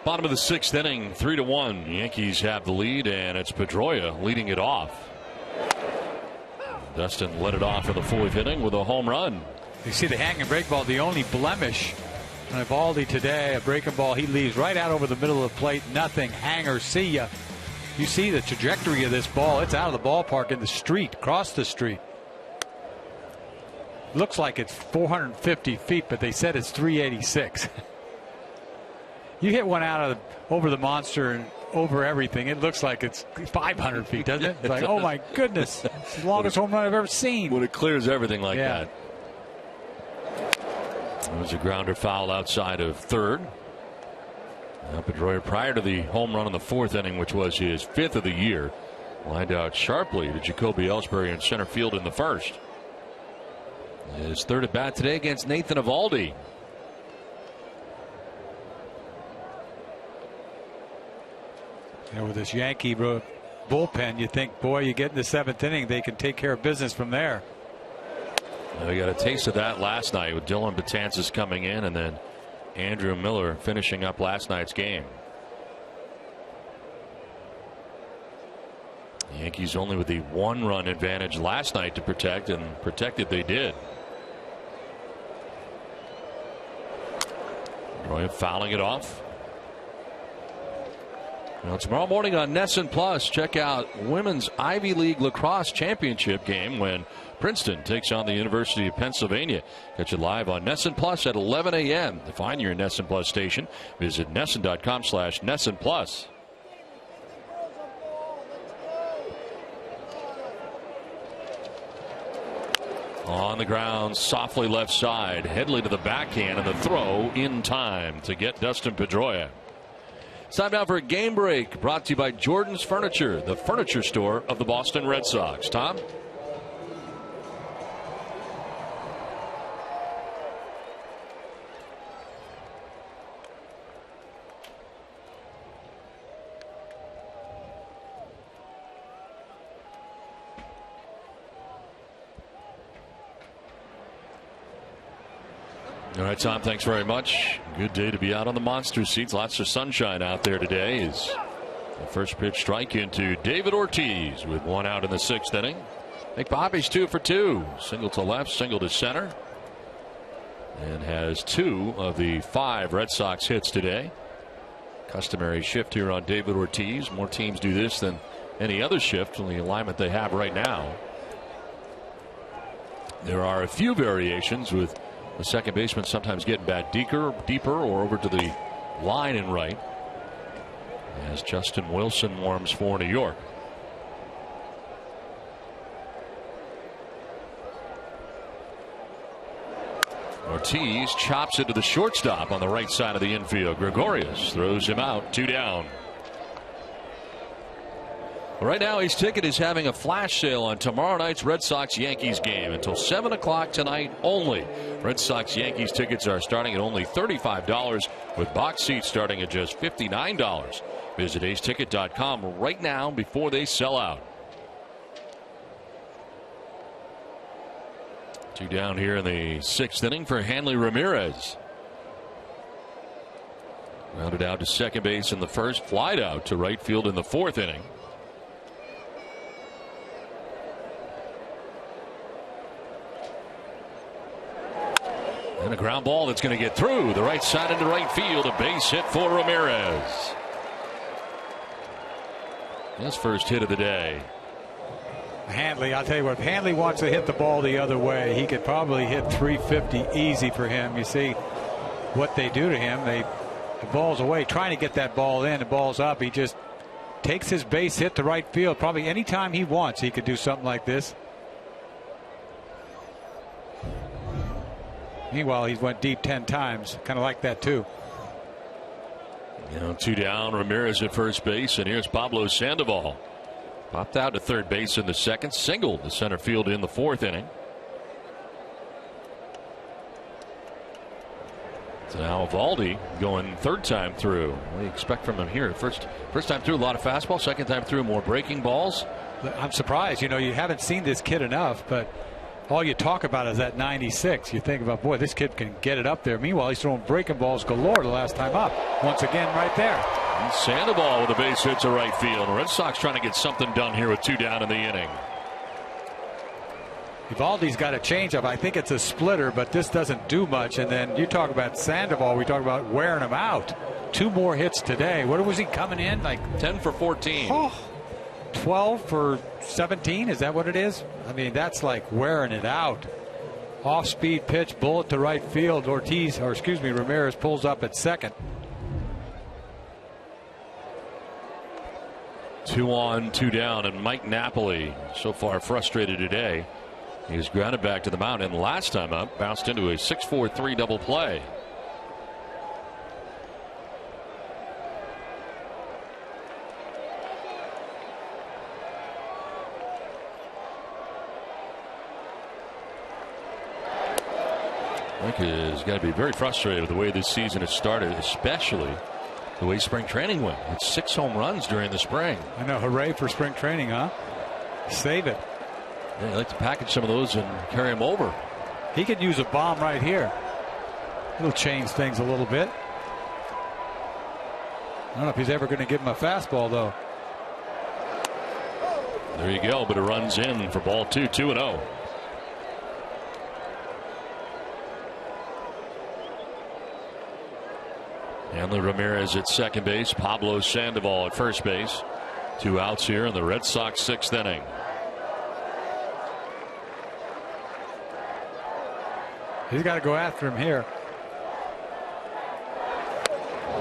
Bottom of the 6th inning, 3-1. Yankees have the lead, and it's Pedroia leading it off. Dustin led it off in the 4th inning with a home run. You see the hang and break ball. The only blemish And Eovaldi today, a breaking ball, he leaves right out over the middle of the plate. Nothing. Hanger, see ya. You see the trajectory of this ball. It's out of the ballpark in the street, across the street. Looks like it's 450 feet, but they said it's 386. You hit one out of over the monster and over everything. It looks like it's 500 feet, doesn't it? It's like, oh my goodness, it's the longest home run I've ever seen. When it clears everything like that. It was a grounder foul outside of third. Pedroia, prior to the home run in the fourth inning, which was his 5th of the year, lined out sharply to Jacoby Ellsbury in center field in the first. His third at bat today against Nathan Eovaldi. With this Yankee bullpen, you think, boy, you get in the 7th inning, they can take care of business from there. We got a taste of that last night with Dylan Betances coming in and then Andrew Miller finishing up last night's game. The Yankees only with the 1-run advantage last night to protect, and protected they did. Roy fouling it off. Now, tomorrow morning on NESN Plus, check out Women's Ivy League Lacrosse Championship game when Princeton takes on the University of Pennsylvania. Catch it live on NESN Plus at 11 a.m. To find your NESN Plus station, visit NESN.com/NESN Plus. On the ground, softly left side, Headley to the backhand, and the throw in time to get Dustin Pedroia. It's time now for a game break, brought to you by Jordan's Furniture, the furniture store of the Boston Red Sox. Tom? All right, Tom, thanks very much. Good day to be out on the monster seats. Lots of sunshine out there today. Is the first pitch strike into David Ortiz with 1 out in the 6th inning. Nick Bobby's 2 for 2. Single to left, single to center. And has 2 of the 5 Red Sox hits today. Customary shift here on David Ortiz. More teams do this than any other shift in the alignment they have right now. There are a few variations with the second baseman sometimes getting back deeper or over to the line and right as Justin Wilson warms for New York. Ortiz chops it to the shortstop on the right side of the infield. Gregorius throws him out, 2 down. Right now, Ace Ticket is having a flash sale on tomorrow night's Red Sox-Yankees game until 7 o'clock tonight only. Red Sox-Yankees tickets are starting at only $35 with box seats starting at just $59. Visit aceticket.com right now before they sell out. 2 down here in the 6th inning for Hanley Ramirez. Rounded out to second base in the first, flied out to right field in the 4th inning. And a ground ball that's going to get through the right side into right field. A base hit for Ramirez. His first hit of the day. Hanley, I'll tell you what, if Hanley wants to hit the ball the other way, he could probably hit 350 easy for him. You see what they do to him. The ball's away, trying to get that ball in. The ball's up. He just takes his base hit to right field. Probably anytime he wants, he could do something like this. Meanwhile, he's went deep 10 times. Kind of like that, too. 2 down, Ramirez at first base, and here's Pablo Sandoval. Popped out to third base in the second, singled to center field in the 4th inning. So now Eovaldi going 3rd time through. What do you expect from him here? First time through, a lot of fastball. Second time through, more breaking balls. I'm surprised. You haven't seen this kid enough, but all you talk about is that 96. You think about, boy, this kid can get it up there. Meanwhile, he's throwing breaking balls galore the last time up. Once again, right there. And Sandoval with a base hit to right field. The Red Sox trying to get something done here with 2 down in the inning. Evaldi's got a changeup. I think it's a splitter, but this doesn't do much. And then you talk about Sandoval. We talk about wearing him out. 2 more hits today. What was he coming in? Like 10 for 14. 12 for 17. Is that what it is? I mean, that's like wearing it out. Off-speed pitch, bullet to right field. Ramirez pulls up at second. 2 on, 2 down, and Mike Napoli so far frustrated today. He was grounded back to the mound, and last time up, bounced into a 6-4-3 double play. Mike has got to be very frustrated with the way this season has started, especially the way spring training went. It's 6 home runs during the spring. I know. Hooray for spring training, huh? Save it. Yeah, I'd like to package some of those and carry them over. He could use a bomb right here. It'll change things a little bit. I don't know if he's ever going to give him a fastball, though. There you go, but it runs in for ball 2, 2-0. Hanley Ramirez at second base. Pablo Sandoval at first base. 2 outs here in the Red Sox 6th inning. He's got to go after him here.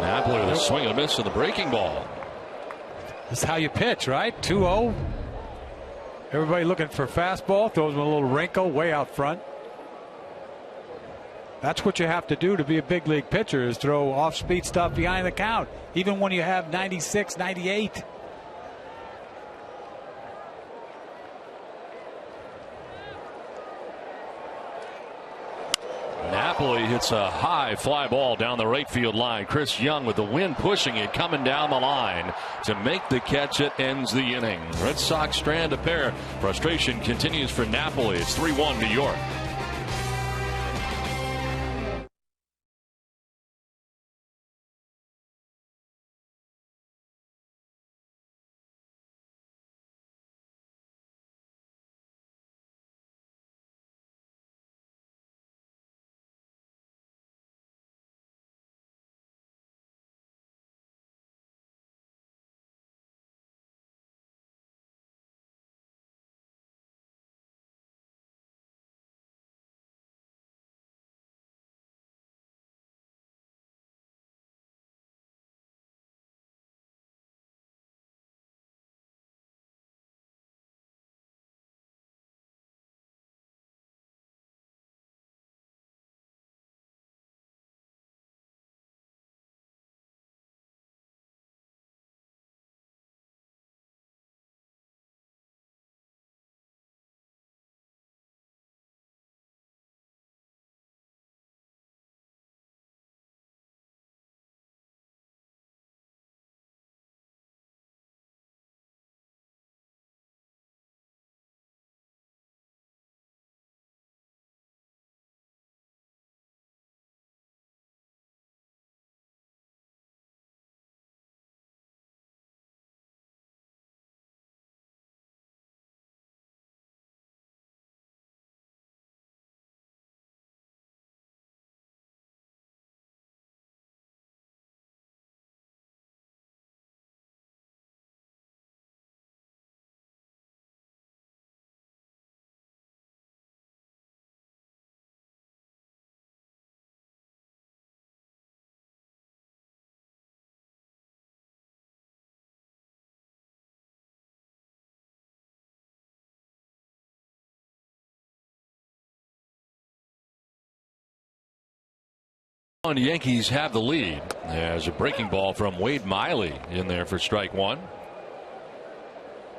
Napoli with a swing and a miss on the breaking ball. This is how you pitch, right? 2-0. Everybody looking for fastball. Throws him a little wrinkle way out front. That's what you have to do to be a big league pitcher, is throw off-speed stuff behind the count, even when you have 96, 98. Napoli hits a high fly ball down the right field line. Chris Young with the wind pushing it, coming down the line to make the catch. It ends the inning. Red Sox strand a pair. Frustration continues for Napoli. It's 3-1 New York. The Yankees have the lead. There's a breaking ball from Wade Miley in there for strike 1.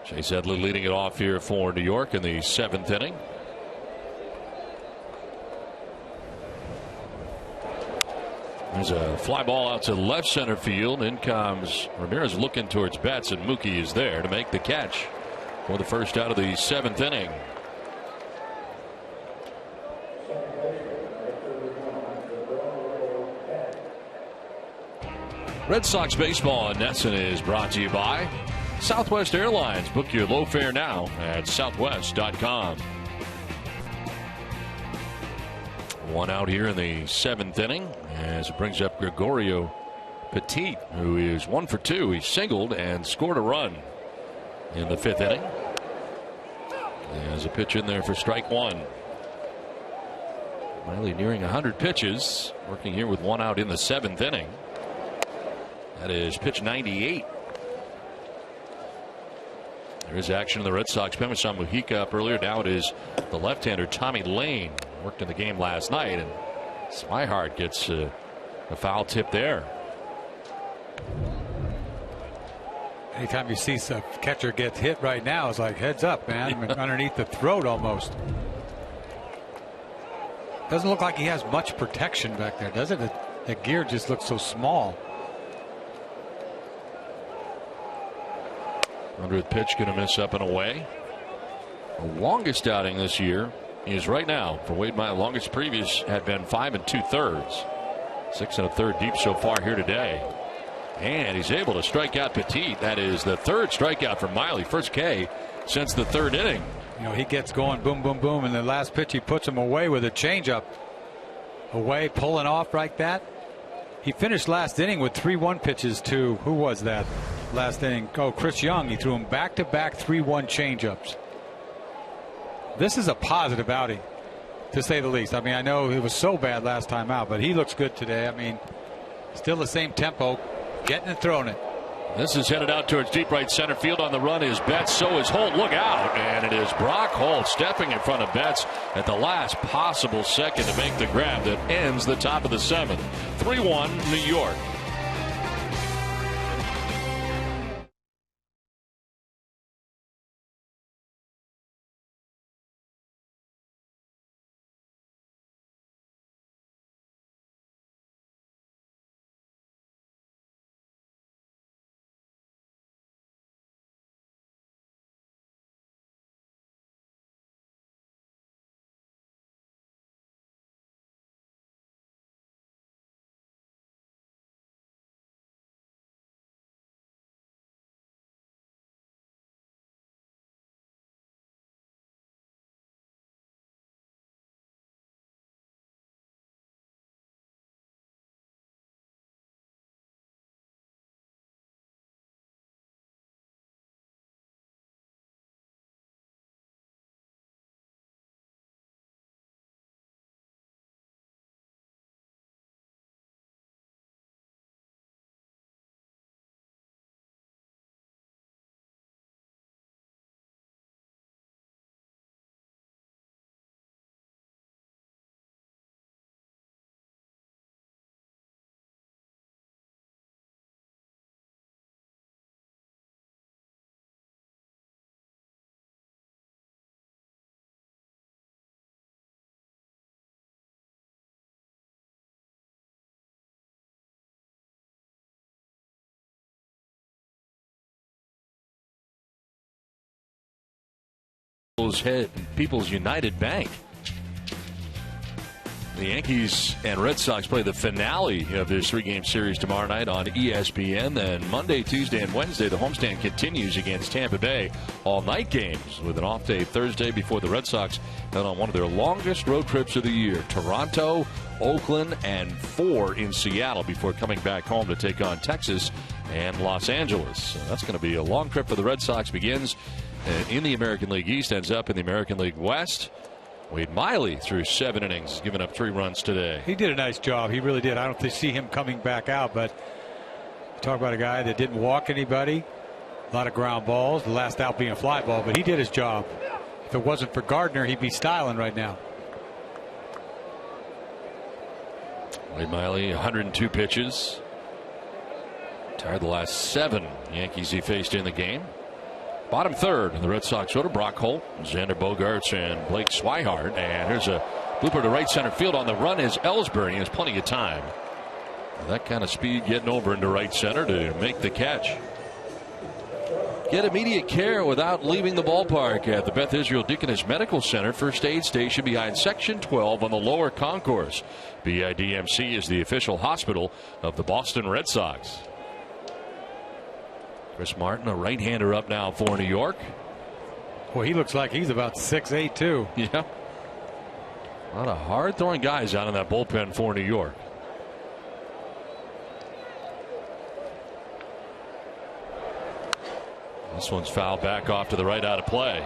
Chase Edley leading it off here for New York in the 7th inning. There's a fly ball out to left center field. In comes Ramirez looking towards Betts, and Mookie is there to make the catch for the first out of the 7th inning. Red Sox baseball in Nesson is brought to you by Southwest Airlines. Book your low fare now at southwest.com. One out here in the 7th inning as it brings up Gregorio Petit, who is 1 for 2. He singled and scored a run in the 5th inning. There's a pitch in there for strike one. Miley nearing 100 pitches, working here with 1 out in the 7th inning. That is pitch 98. There is action in the Red Sox pen. We saw Mujica up earlier. Now it is the left-hander Tommy Lane. Worked in the game last night, and Swihart gets a foul tip there. Anytime you see some catcher gets hit right now, it's like heads up, man. Underneath the throat almost. Doesn't look like he has much protection back there, does it? The gear just looks so small. 100th pitch going to miss up and away. The longest outing this year is right now for Wade Miley. Longest previous had been 5 2/3. 6 1/3 deep so far here today. And he's able to strike out Petit. That is the 3rd strikeout for Miley. First K since the 3rd inning. You know, he gets going boom, boom, boom. And the last pitch he puts him away with a changeup. Away, pulling off like that. He finished last inning with 3-1 pitches to, who was that last inning? Oh, Chris Young. He threw him back-to-back 3-1 changeups. This is a positive outing, to say the least. I mean, I know it was so bad last time out, but he looks good today. I mean, still the same tempo, getting and throwing it. This is headed out towards deep right center field. On the run is Betts. So is Holt. Look out. And it is Brock Holt stepping in front of Betts at the last possible second to make the grab that ends the top of the 7th. 3-1 New York. People's United Bank. The Yankees and Red Sox play the finale of this 3-game series tomorrow night on ESPN. Then Monday, Tuesday, and Wednesday, the homestand continues against Tampa Bay. All-night games with an off day Thursday before the Red Sox head on one of their longest road trips of the year. Toronto, Oakland, and 4 in Seattle before coming back home to take on Texas and Los Angeles. So that's going to be a long trip for the Red Sox. Begins in the American League East, ends up in the American League West. Wade Miley through 7 innings, giving up 3 runs today. He did a nice job. He really did. I don't see him coming back out, but talk about a guy that didn't walk anybody. A lot of ground balls, the last out being a fly ball, but he did his job. If it wasn't for Gardner, he'd be styling right now. Wade Miley, 102 pitches. Tired the last 7 Yankees he faced in the game. Bottom third in the Red Sox order, Brock Holt, Xander Bogaerts, and Blake Swihart. And here's a blooper to right center field. On the run is Ellsbury. He has plenty of time. That kind of speed getting over into right center to make the catch. Get immediate care without leaving the ballpark at the Beth Israel Deaconess Medical Center First Aid Station behind Section 12 on the lower concourse. BIDMC is the official hospital of the Boston Red Sox. Chris Martin, a right-hander up now for New York. Well, he looks like he's about 6'8", too. Yeah. A lot of hard throwing guys out in that bullpen for New York. This one's fouled back off to the right, out of play.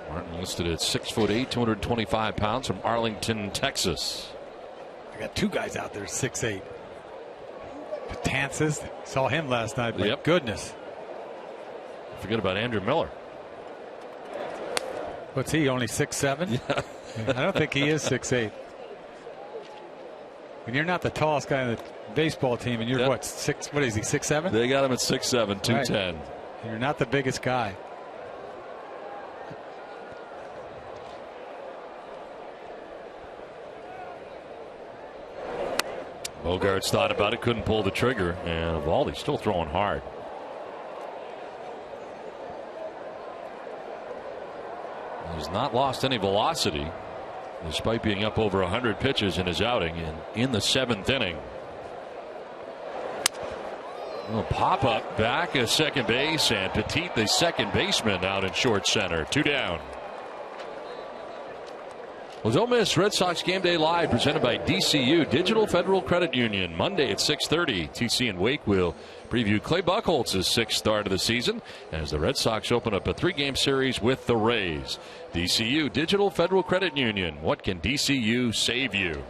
Martin listed at 6'8", 225 pounds, from Arlington, Texas. I got two guys out there 6'8". Betances, saw him last night. My goodness. Forget about Andrew Miller. What's he, only 6'7"? Yeah. I don't think he is 6'8". When you're not the tallest guy on the baseball team, and you're what is he, 6'7"? They got him at 6'7", 210. Right. And you're not the biggest guy. Bogarts thought about it, couldn't pull the trigger, and Eovaldi's still throwing hard. He's not lost any velocity, despite being up over 100 pitches in his outing, and in the 7th inning. A little pop up back at second base, and Petit, the second baseman, out in short center. 2 down. Well, don't miss Red Sox Game Day Live, presented by DCU, Digital Federal Credit Union, Monday at 6:30. TC and Wake will preview Clay Buchholz's 6th start of the season as the Red Sox open up a 3-game series with the Rays. DCU, Digital Federal Credit Union. What can DCU save you?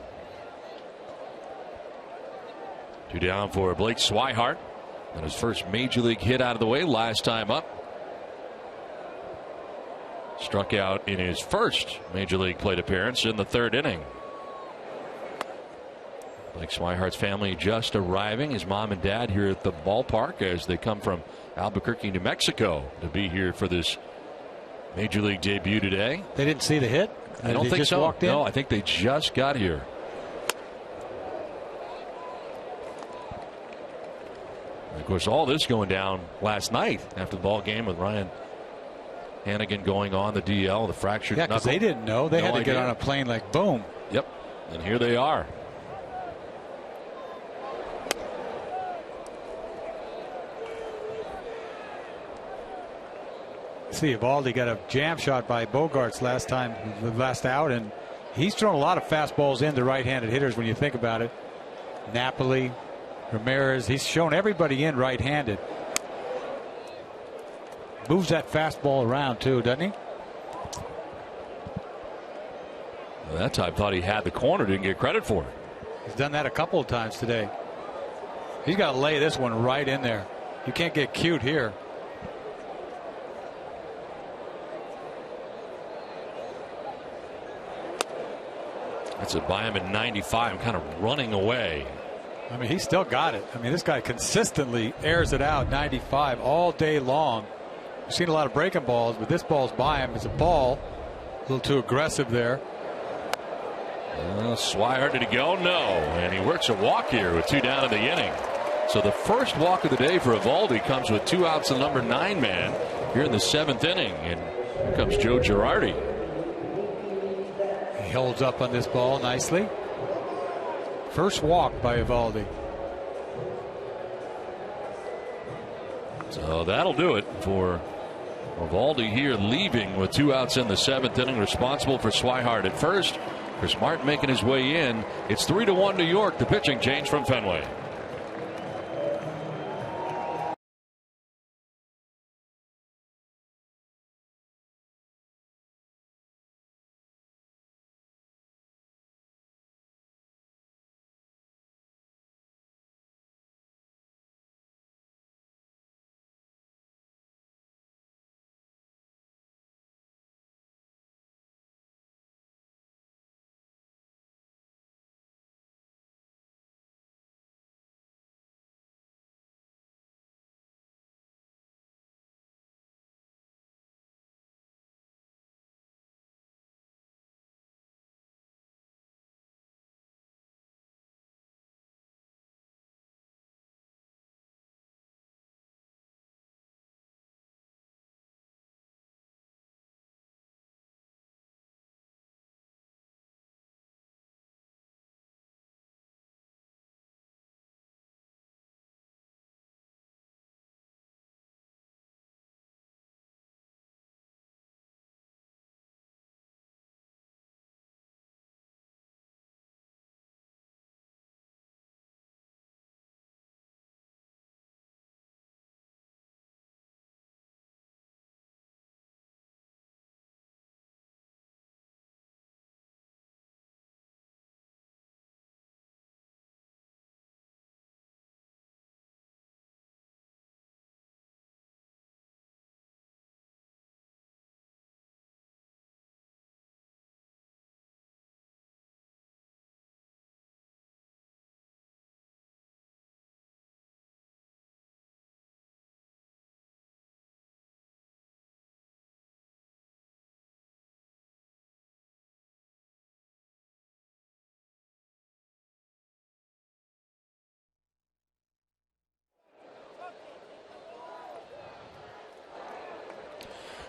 2 down for Blake Swihart. And his first major league hit out of the way last time up. Struck out in his first major league plate appearance in the 3rd inning. Blake Swihart's family just arriving. His mom and dad here at the ballpark as they come from Albuquerque, New Mexico, to be here for this major league debut today. They didn't see the hit? I don't think so. Walked in? No, I think they just got here. And of course, all this going down last night after the ball game with Ryan Hannigan going on the DL, the fractured knuckle. Yeah, because they didn't know. They had to get on a plane like boom. Yep. And here they are. See, Eovaldi got a jam shot by Bogarts last out, and he's thrown a lot of fastballs into right-handed hitters when you think about it. Napoli, Ramirez, he's shown everybody in right-handed. Moves that fastball around too, doesn't he? Well, that time thought he had the corner, didn't get credit for it. He's done that a couple of times today. He's got to lay this one right in there. You can't get cute here. That's it by him in 95, kind of running away. I mean, he's still got it. I mean, this guy consistently airs it out 95 all day long. We've seen a lot of breaking balls, but this ball's by him. It's a ball. A little too aggressive there. Swihart, did he go? No. And he works a walk here with 2 down in the inning. So the first walk of the day for Eovaldi comes with 2 outs and number 9 man here in the 7th inning. And here comes Joe Girardi. He holds up on this ball nicely. First walk by Eovaldi. So that'll do it for Eovaldi here, leaving with 2 outs in the 7th inning, responsible for Swihart at first. Chris Martin making his way in. It's 3-1 New York. The pitching change from Fenway.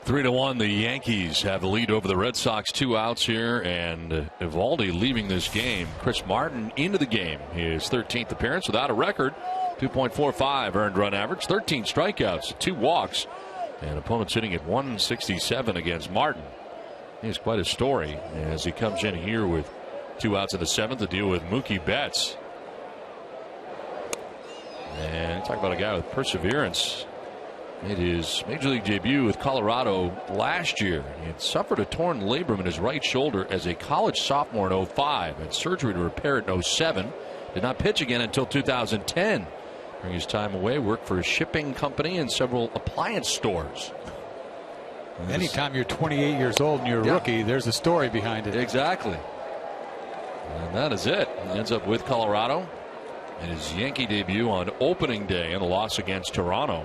3-1, the Yankees have the lead over the Red Sox. 2 outs here, and Eovaldi leaving this game. Chris Martin into the game. His 13th appearance without a record. 2.45 earned run average, 13 strikeouts, 2 walks, and opponents hitting at 167 against Martin. He has quite a story as he comes in here with 2 outs in the 7th to deal with Mookie Betts. And talk about a guy with perseverance. Made his major league debut with Colorado last year. He had suffered a torn labrum in his right shoulder as a college sophomore in 05. Had surgery to repair it in 07. Did not pitch again until 2010. During his time away, worked for a shipping company and several appliance stores. Anytime you're 28 years old and you're a rookie, there's a story behind it. Exactly. And that is it. He ends up with Colorado in his Yankee debut on opening day in a loss against Toronto.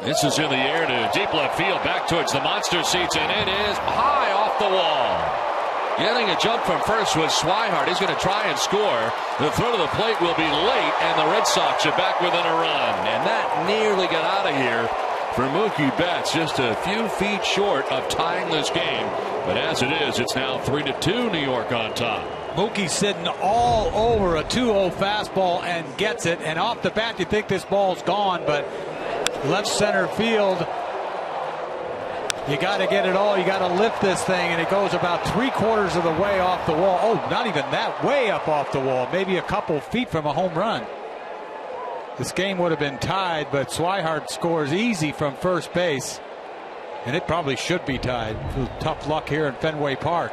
This is in the air to deep left field, back towards the monster seats, and it is high off the wall. Getting a jump from first was Swihart. He's going to try and score. The throw to the plate will be late, and the Red Sox are back within a run. And that nearly got out of here for Mookie Betts, just a few feet short of tying this game. But as it is, it's now 3-2, New York on top. Mookie sitting all over a 2-0 fastball and gets it. And off the bat, you think this ball's gone, but left center field, you got to get it all. You got to lift this thing, and it goes about 3/4 of the way off the wall. Oh, not even that, way up off the wall, maybe a couple feet from a home run. This game would have been tied, but Swihart scores easy from first base, and it probably should be tied. Tough luck here in Fenway Park.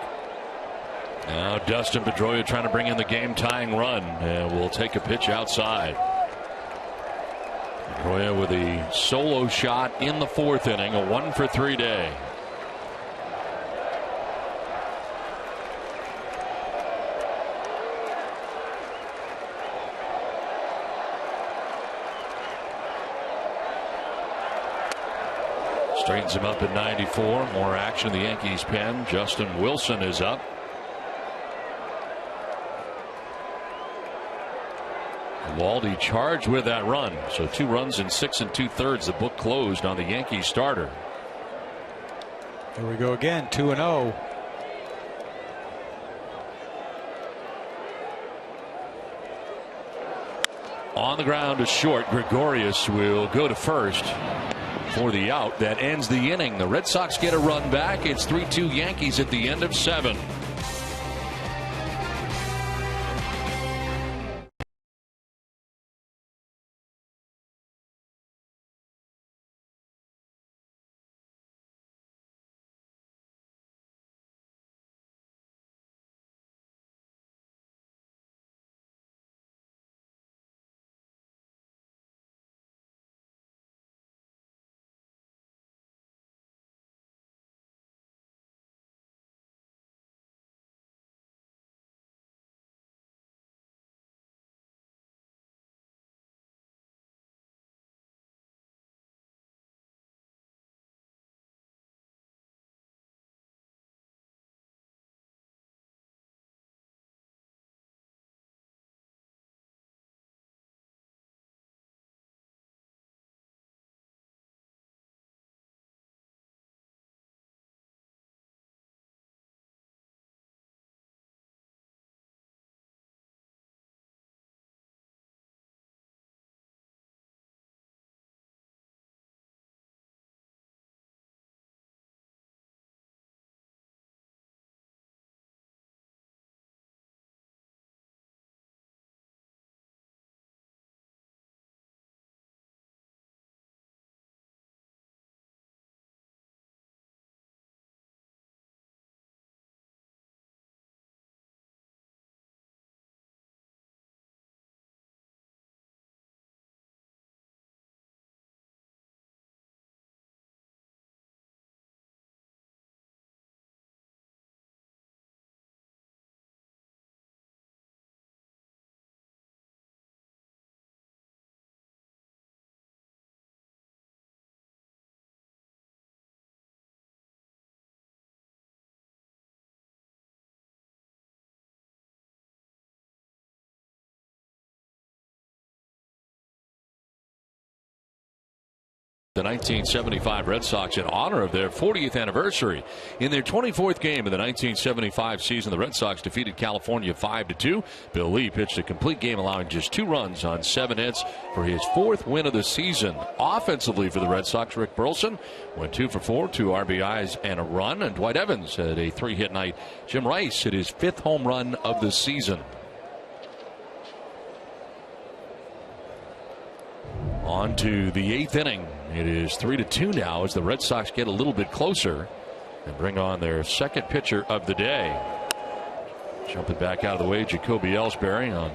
Now Dustin Pedroia trying to bring in the game-tying run, and will take a pitch outside. Pedroia with a solo shot in the 4th inning, a 1-for-3 day. Straightens him up at 94. More action in the Yankees pen. Justin Wilson is up. Waldy charged with that run. So 2 runs in 6 2/3. The book closed on the Yankees starter. Here we go again, 2-0. On the ground to short. Gregorius will go to first for the out. That ends the inning. The Red Sox get a run back. It's 3-2 Yankees at the end of 7. The 1975 Red Sox in honor of their 40th anniversary. In their 24th game of the 1975 season, the Red Sox defeated California 5-2. Bill Lee pitched a complete game, allowing just 2 runs on 7 hits for his 4th win of the season. Offensively for the Red Sox, Rick Burleson went 2 for 4, 2 RBIs and a run, and Dwight Evans had a 3-hit night. Jim Rice hit his 5th home run of the season. On to the 8th inning. It is 3-2 now as the Red Sox get a little bit closer and bring on their second pitcher of the day. Jumping back out of the way, Jacoby Ellsbury on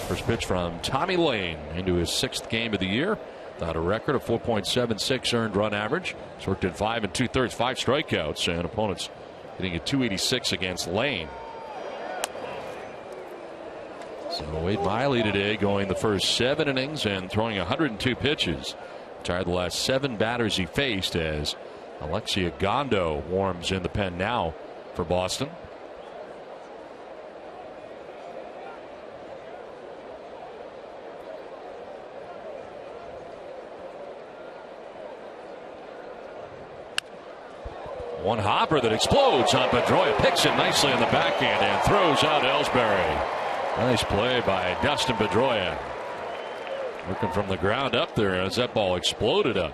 first pitch from Tommy Lane into his 6th game of the year. Without a record of 4.76 earned run average. He's worked in 5 2/3, 5 strikeouts, and opponents hitting at .286 against Lane. So Wade Miley today going the first 7 innings and throwing 102 pitches. Retired the last 7 batters he faced as Alexia Gondo warms in the pen now for Boston. One hopper that explodes on Pedroia, picks it nicely in the backhand and throws out Ellsbury. Nice play by Dustin Pedroia. Working from the ground up there as that ball exploded up.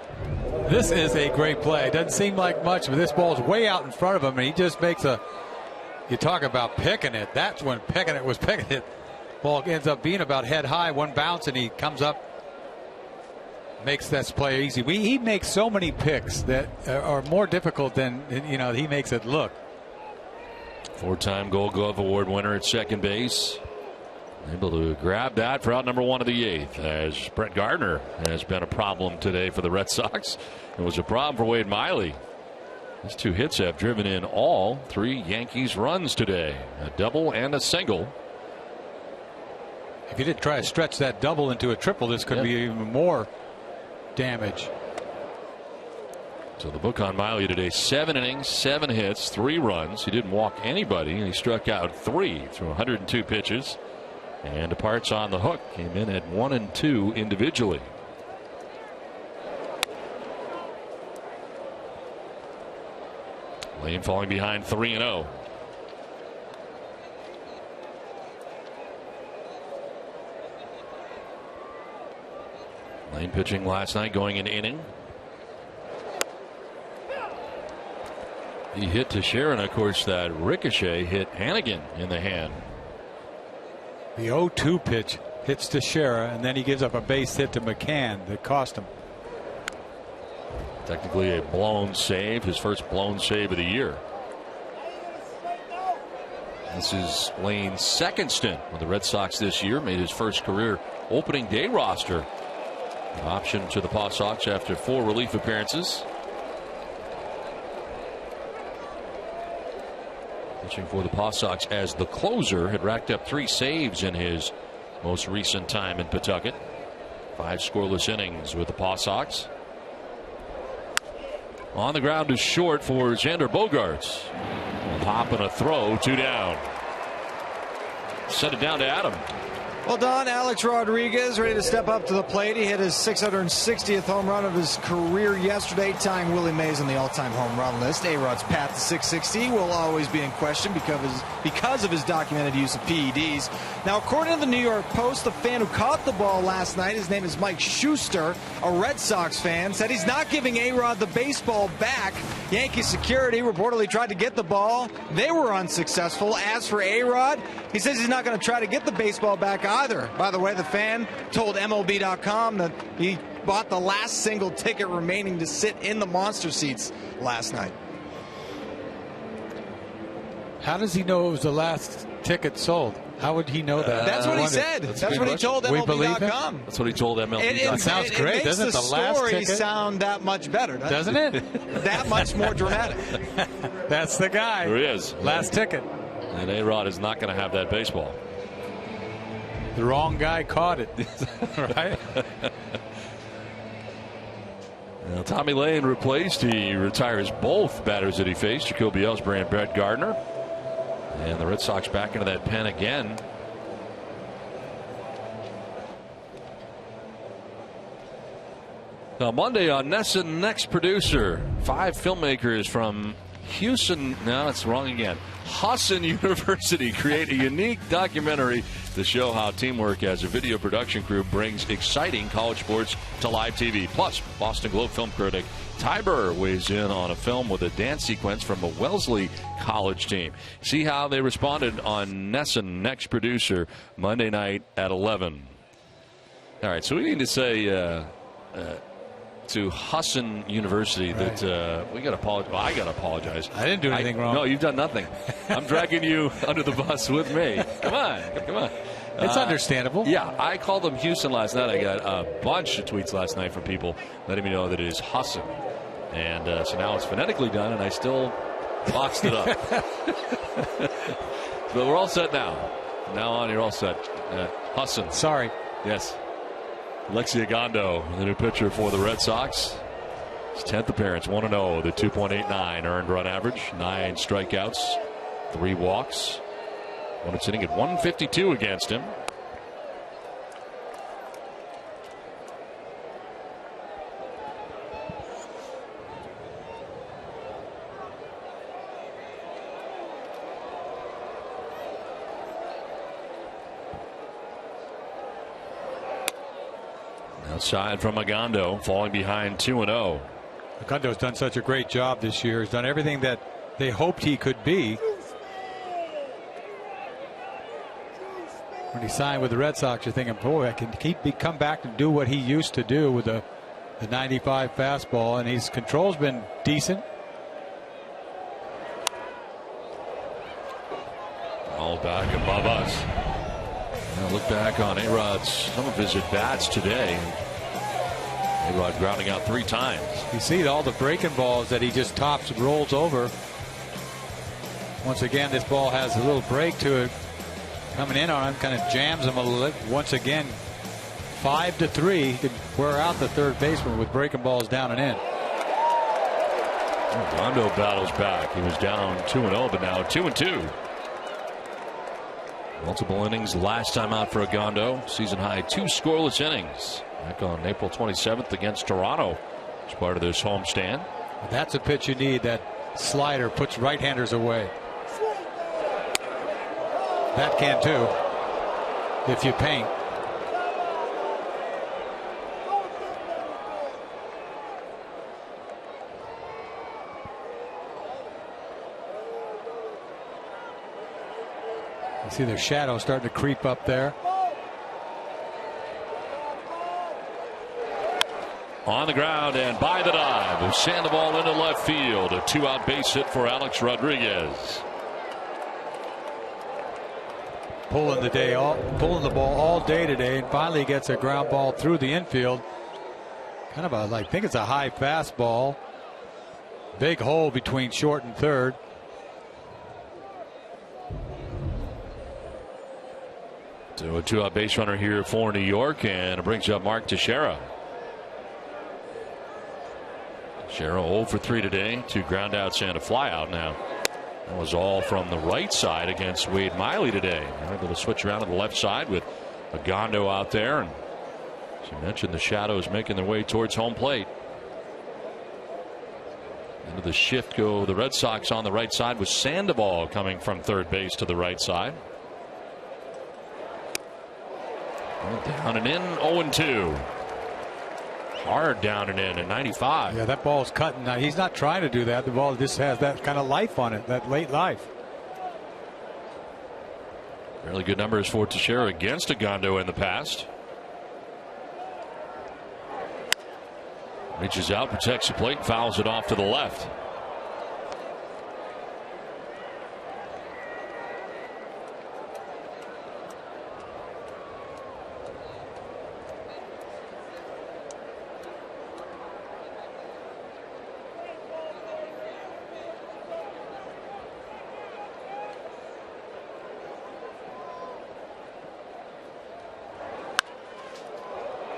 This is a great play. It doesn't seem like much, but this ball's way out in front of him, and he just makes a. You talk about picking it. That's when picking it was picking it. Ball ends up being about head high, one bounce, and he comes up, makes that play easy. He makes so many picks that are more difficult than he makes it look. 4-time Gold Glove Award winner at second base. Able to grab that for out number 1 of the 8th, as Brett Gardner has been a problem today for the Red Sox. It was a problem for Wade Miley. His 2 hits have driven in all 3 Yankees runs today, a double and a single. If you did try to stretch that double into a triple, this could be even more damage. So the book on Miley today: 7 innings, 7 hits, 3 runs. He didn't walk anybody, and he struck out 3 through 102 pitches. And departs on the hook. Came in at 1 and 2 individually. Lane falling behind 3-0. Lane pitching last night, going an inning. He hit Teixeira, and of course that ricochet hit Hannigan in the hand. The 0-2 pitch hits Teixeira, and then he gives up a base hit to McCann that cost him. Technically a blown save, his first blown save of the year. This is Lane's 2nd stint with the Red Sox this year. Made his first career opening day roster. An option to the Paw Sox after 4 relief appearances. Pitching for the Paw Sox as the closer, had racked up 3 saves in his most recent time in Pawtucket. 5 scoreless innings with the Paw Sox. On the ground is short for Xander Bogaerts. A hop and a throw, 2 down. Set it down to Adam. Well done, Alex Rodriguez, ready to step up to the plate. He hit his 660th home run of his career yesterday, tying Willie Mays on the all-time home run list. A-Rod's path to 660 will always be in question because of his documented use of PEDs. Now, according to the New York Post, the fan who caught the ball last night, his name is Mike Schuster, a Red Sox fan, said he's not giving A-Rod the baseball back. Yankee security reportedly tried to get the ball. They were unsuccessful. As for A-Rod, he says he's not going to try to get the baseball back either. By the way, the fan told MLB.com that he bought the last single ticket remaining to sit in the monster seats last night. How does he know it was the last ticket sold? How would he know that? That's what he said. That's what he told MLB.com. That's what he told MLB.com. That sounds great, doesn't it? The last story sound that much better, doesn't it? That much more dramatic. That's the guy. There he is. Last ticket. And A-Rod is not going to have that baseball. The wrong guy caught it. Right? Now, Tommy Lane replaced. He retires both batters that he faced, Jacoby Ellsbury and Brett Gardner. And the Red Sox back into that pen again. Now Monday on Nesson Next Producer, 5 filmmakers from Houston, no, it's wrong again, Hassan University create a unique documentary to show how teamwork as a video production crew brings exciting college sports to live TV. Plus, Boston Globe film critic Ty Burr weighs in on a film with a dance sequence from a Wellesley College team. See how they responded on Nesson Next Producer Monday night at 11. All right, so we need to say to Hassan University that we got to apologize. Well, I got to apologize. I didn't do anything wrong. No, you've done nothing. I'm dragging you under the bus with me. Come on. It's understandable. Yeah, I called them Houston last night. I got a bunch of tweets last night from people letting me know that it is Hassan. And so now it's phonetically done, and I still boxed it up. But we're all set now. From now on, you're all set. Hassan. Sorry. Yes. Alexi Ogando, the new pitcher for the Red Sox. His 10th appearance, 1-0, the 2.89 earned run average, 9 strikeouts, 3 walks. When it's sitting at 152 against him. Outside from Ogando, falling behind 2-0. Ogando's done such a great job this year. He's done everything that they hoped he could be. When he signed with the Red Sox, you're thinking, boy, I can come back and do what he used to do with the 95 fastball, and his control's been decent. All back above us. Now look back on A-Rod's, some of his at-bats today. A-Rod grounding out 3 times. You see all the breaking balls that he just tops and rolls over. Once again, this ball has a little break to it. Coming in on him, kind of jams him a little. Once again, 5-3. He could wear out the third baseman with breaking balls down and in. Rondo battles back. He was down 2-0, but now 2-2. Multiple innings last time out for Ogando. Season high 2 scoreless innings. Back on April 27th against Toronto as part of this homestand. That's a pitch you need. That slider puts right-handers away. That can too, if you paint. You see their shadow starting to creep up there. On the ground and by the dive. We'll send the ball into left field. A 2-out base hit for Alex Rodriguez. Pulling the ball all day today, and finally gets a ground ball through the infield. Kind of I think it's a high fastball. Big hole between short and third. So a 2-out base runner here for New York, and it brings up Mark Teixeira. Teixeira 0 for 3 today, 2 ground outs and a fly out now. That was all from the right side against Wade Miley today. They're able to switch around to the left side with Ogando out there. And as you mentioned, the Shadows making their way towards home plate. Into the shift go the Red Sox on the right side with Sandoval coming from third base to the right side. Down and in, 0-2. Hard down and in at 95. Yeah, that ball's cutting. Now, he's not trying to do that. The ball just has that kind of life on it, that late life. Really good numbers for Teixeira against Ogando in the past. Reaches out, protects the plate, fouls it off to the left.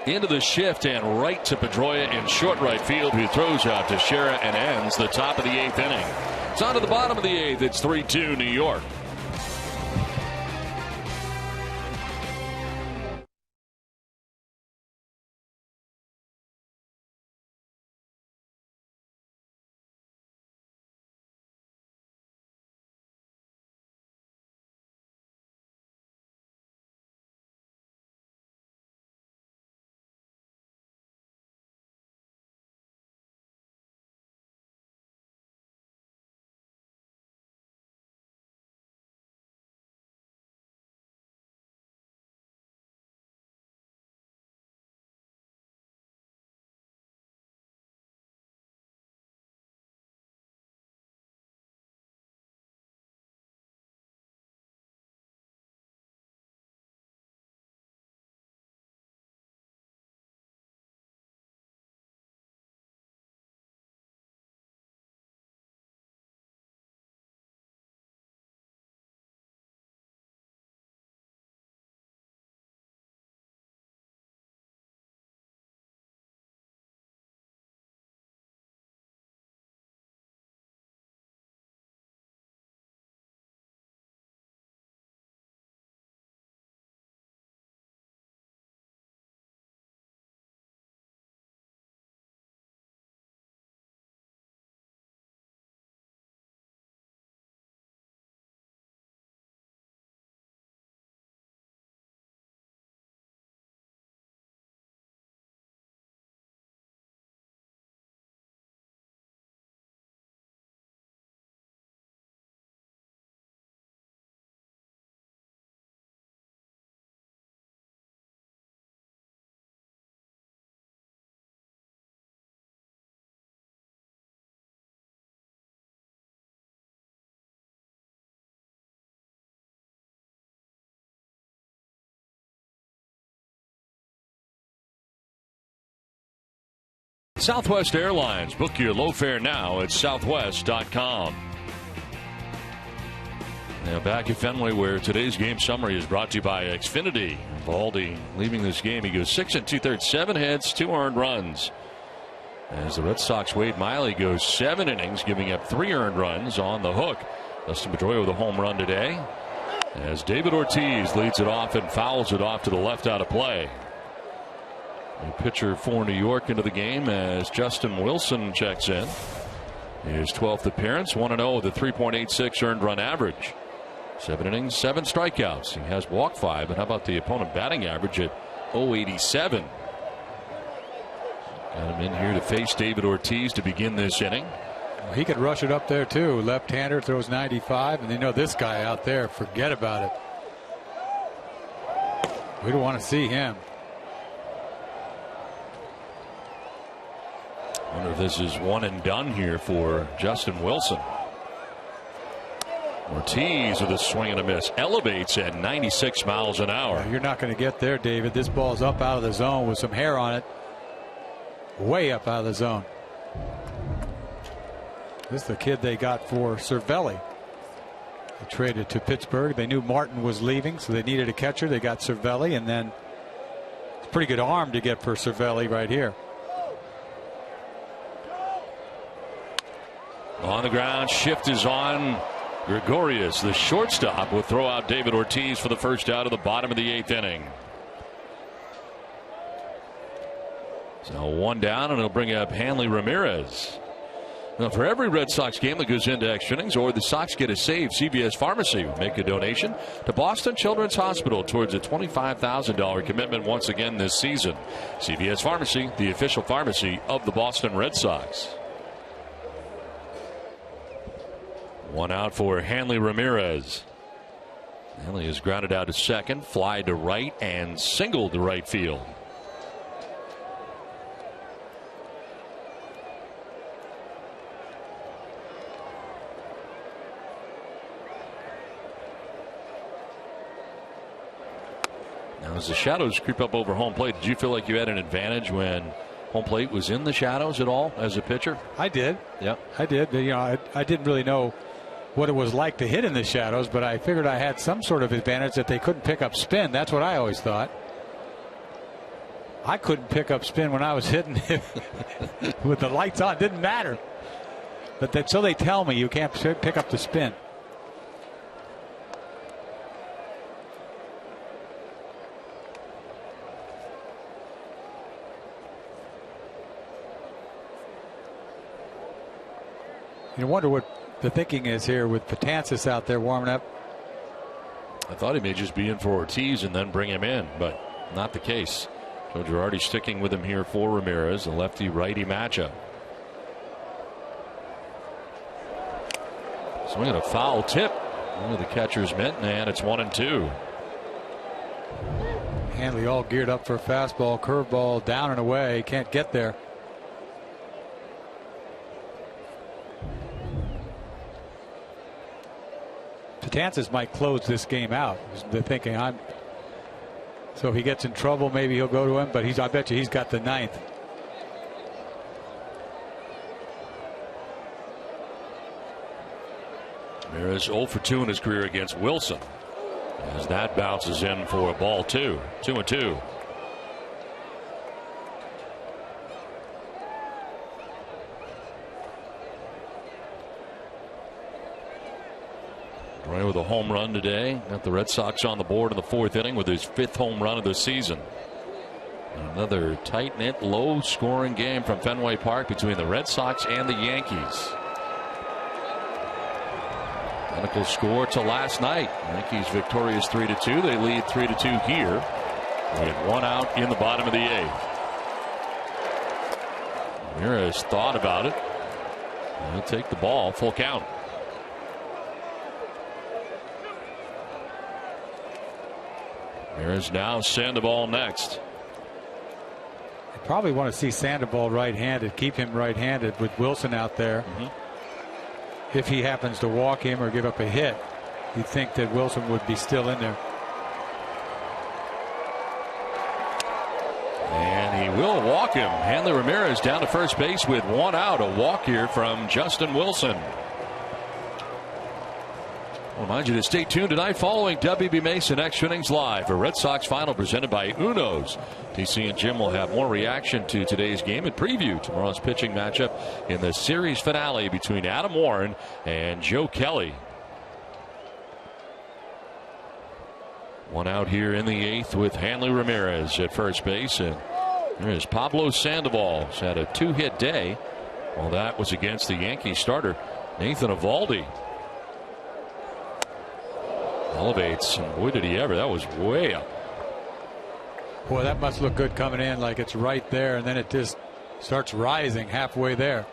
Into the shift and right to Pedroia in short right field, who throws out to Teixeira and ends the top of the 8th inning. It's on to the bottom of the 8th. It's 3-2 New York. Southwest Airlines. Book your low fare now at southwest.com. Now back at Fenway, where today's game summary is brought to you by Xfinity. Valdi leaving this game. He goes 6 2/3, 7 hits, 2 earned runs. As the Red Sox Wade Miley goes 7 innings, giving up 3 earned runs on the hook. Dustin Pedroia with a home run today. As David Ortiz leads it off and fouls it off to the left out of play. A pitcher for New York into the game as Justin Wilson checks in. His 12th appearance, 1-0 with a 3.86 earned run average. 7 innings, 7 strikeouts. He has walked 5. And how about the opponent batting average at .087? Got him in here to face David Ortiz to begin this inning. Well, he could rush it up there too. Left-hander, throws 95, and they know this guy out there, forget about it. We don't want to see him. I wonder if this is one and done here for Justin Wilson. Ortiz with a swing and a miss. Elevates at 96 miles an hour. You're not going to get there, David. This ball's up out of the zone with some hair on it. Way up out of the zone. This is the kid they got for Cervelli. They traded to Pittsburgh. They knew Martin was leaving, so they needed a catcher. They got Cervelli, and then it's a pretty good arm to get for Cervelli right here. On the ground, shift is on. Gregorius, the shortstop, will throw out David Ortiz for the first out of the bottom of the 8th inning. So 1 down, and it'll bring up Hanley Ramirez. Now, for every Red Sox game that goes into extra innings or the Sox get a save, CVS Pharmacy will make a donation to Boston Children's Hospital towards a $25,000 commitment once again this season. CVS Pharmacy, the official pharmacy of the Boston Red Sox. 1 out for Hanley Ramirez. Hanley is grounded out to second, fly to right, and singled to right field. Now, as the shadows creep up over home plate, did you feel like you had an advantage when home plate was in the shadows at all as a pitcher? I did. Yep. I did. You know, I didn't really know what it was like to hit in the shadows, but I figured I had some sort of advantage that they couldn't pick up spin. That's what I always thought. I couldn't pick up spin when I was hitting with the lights on. It didn't matter. But so they tell me you can't pick up the spin. You wonder what the thinking is here with Betances out there warming up. I thought he may just be in for Ortiz and then bring him in, but not the case. So Girardi sticking with him here for Ramirez, a lefty-righty matchup. Swinging a foul tip into the catcher's mitt, and it's 1-2. Hanley all geared up for a fastball, curveball, down and away. Can't get there. Betances might close this game out. They're thinking, so if he gets in trouble, maybe he'll go to him. But I bet you he's got the 9th. Ramirez 0 for 2 in his career against Wilson, as that bounces in for a ball 2. 2-2. Right with a home run today. Got the Red Sox on the board in the 4th inning with his 5th home run of the season. Another tight-knit, low-scoring game from Fenway Park between the Red Sox and the Yankees. Identical score to last night. Yankees victorious 3-2. They lead 3-2 here. With 1 out in the bottom of the 8th. Ramirez thought about it. He'll take the ball. Full count. Ramirez now Sandoval next. I probably want to see Sandoval right-handed, keep him right-handed with Wilson out there. If he happens to walk him or give up a hit, you'd think that Wilson would be still in there. And he will walk him. Hanley Ramirez down to first base with one out. A walk here from Justin Wilson. I'll remind you to stay tuned tonight following WB Mason Extra Innings Live. A Red Sox final presented by Uno's. TC and Jim will have more reaction to today's game and preview tomorrow's pitching matchup in the series finale between Adam Warren and Joe Kelly. One out here in the 8th with Hanley Ramirez at first base. And there's Pablo Sandoval. He's had a 2-hit day. Well, that was against the Yankees starter, Nathan Eovaldi. Elevates, and boy did he ever. That was way up. Boy, that must look good coming in, like it's right there, and then it just starts rising halfway there.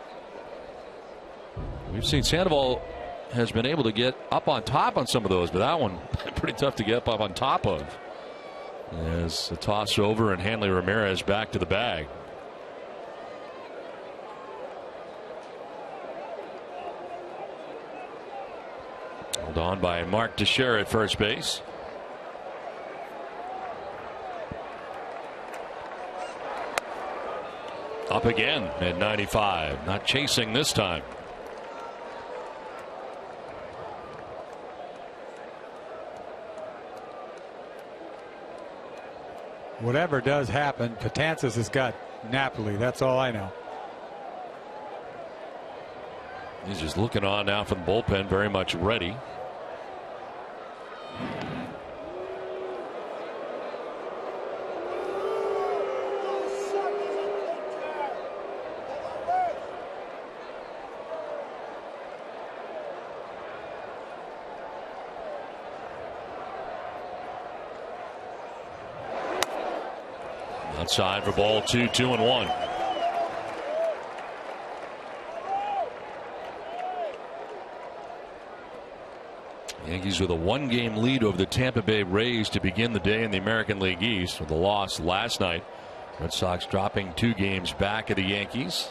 We've seen Sandoval has been able to get up on top on some of those, but that one pretty tough to get up on top of. As the toss over and Hanley Ramirez back to the bag. Held on by Mark Teixeira at first base. Up again at 95. Not chasing this time. Whatever does happen, Betances has got Napoli. That's all I know. He's just looking on now from the bullpen, very much ready. Outside for ball 2, 2-1. Yankees with a 1-game lead over the Tampa Bay Rays to begin the day in the American League East with a loss last night. Red Sox dropping 2 games back of the Yankees.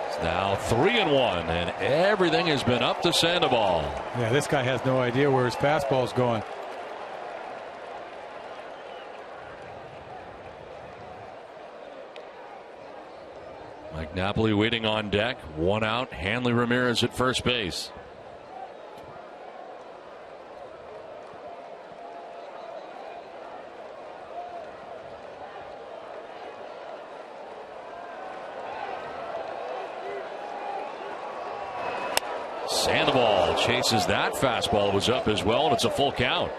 It's now 3-1, and everything has been up to Sandoval. Yeah, this guy has no idea where his fastball's going. Mike Napoli waiting on deck. 1 out. Hanley Ramirez at first base. Sandoval chases that fastball, was up as well, and it's a full count.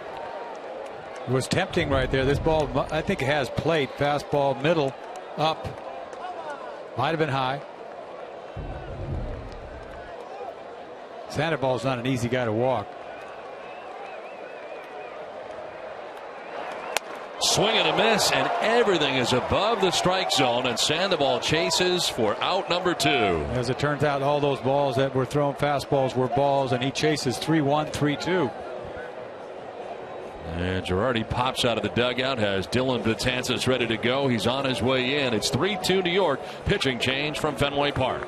It was tempting right there. This ball, I think it has plate. Fastball, middle, up. Might have been high. Sandoval's not an easy guy to walk. Swing and a miss, and everything is above the strike zone, and Sandoval chases for out number 2. As it turns out, all those balls that were thrown fastballs were balls, and he chases 3-1, 3-2. And Girardi pops out of the dugout, has Dylan Betances ready to go. He's on his way in. It's 3-2 New York. Pitching change from Fenway Park.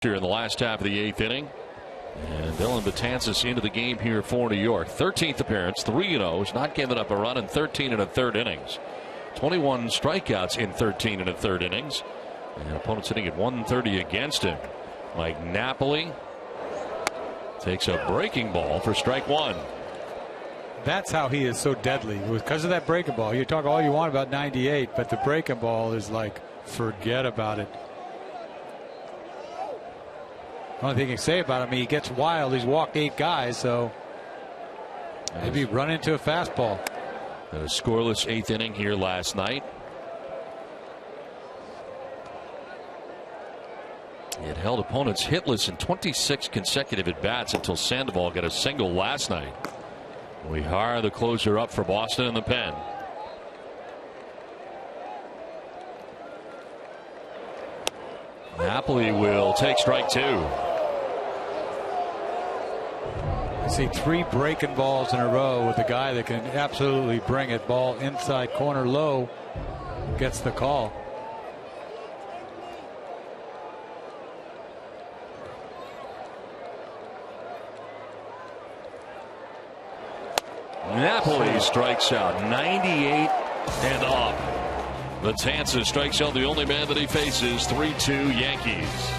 here in the last half of the 8th inning. And Dylan Betances into the game here for New York. 13th appearance, 3-0. He's not given up a run in 13 1/3 innings. 21 strikeouts in 13 1/3 innings. And opponents hitting at 130 against him. Mike Napoli takes a breaking ball for strike one. That's how he is so deadly. Because of that breaking ball. You talk all you want about 98, but the breaking ball is like, forget about it. Only thing you can say about him, he gets wild. He's walked 8 guys, so maybe run into a fastball. A scoreless 8th inning here last night. It held opponents hitless in 26 consecutive at-bats until Sandoval got a single last night. We hire the closer up for Boston in the pen. Napoli will take strike 2. I see 3 breaking balls in a row with a guy that can absolutely bring it. Ball inside corner low, gets the call. Napoli strikes out 98 and up. Betances strikes out the only man that he faces. 3-2 Yankees.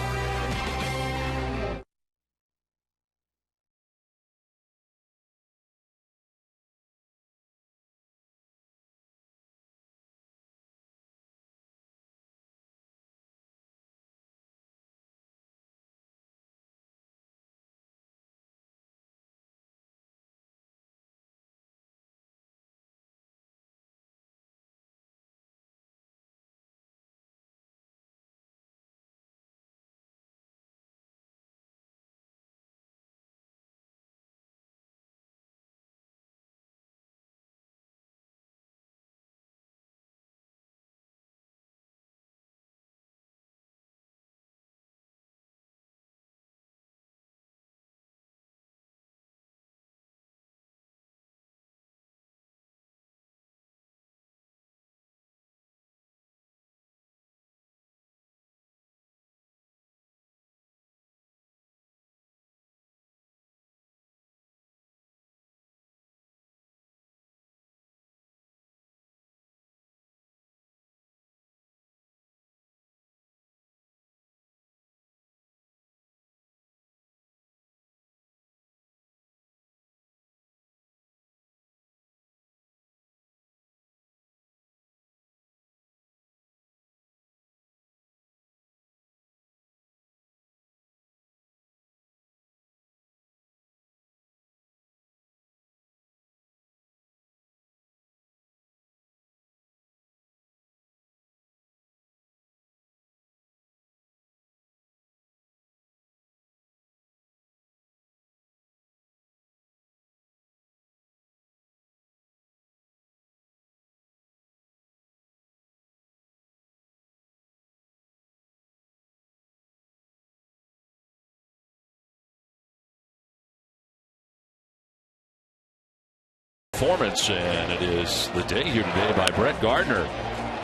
Performance, and it is the day here today by Brett Gardner.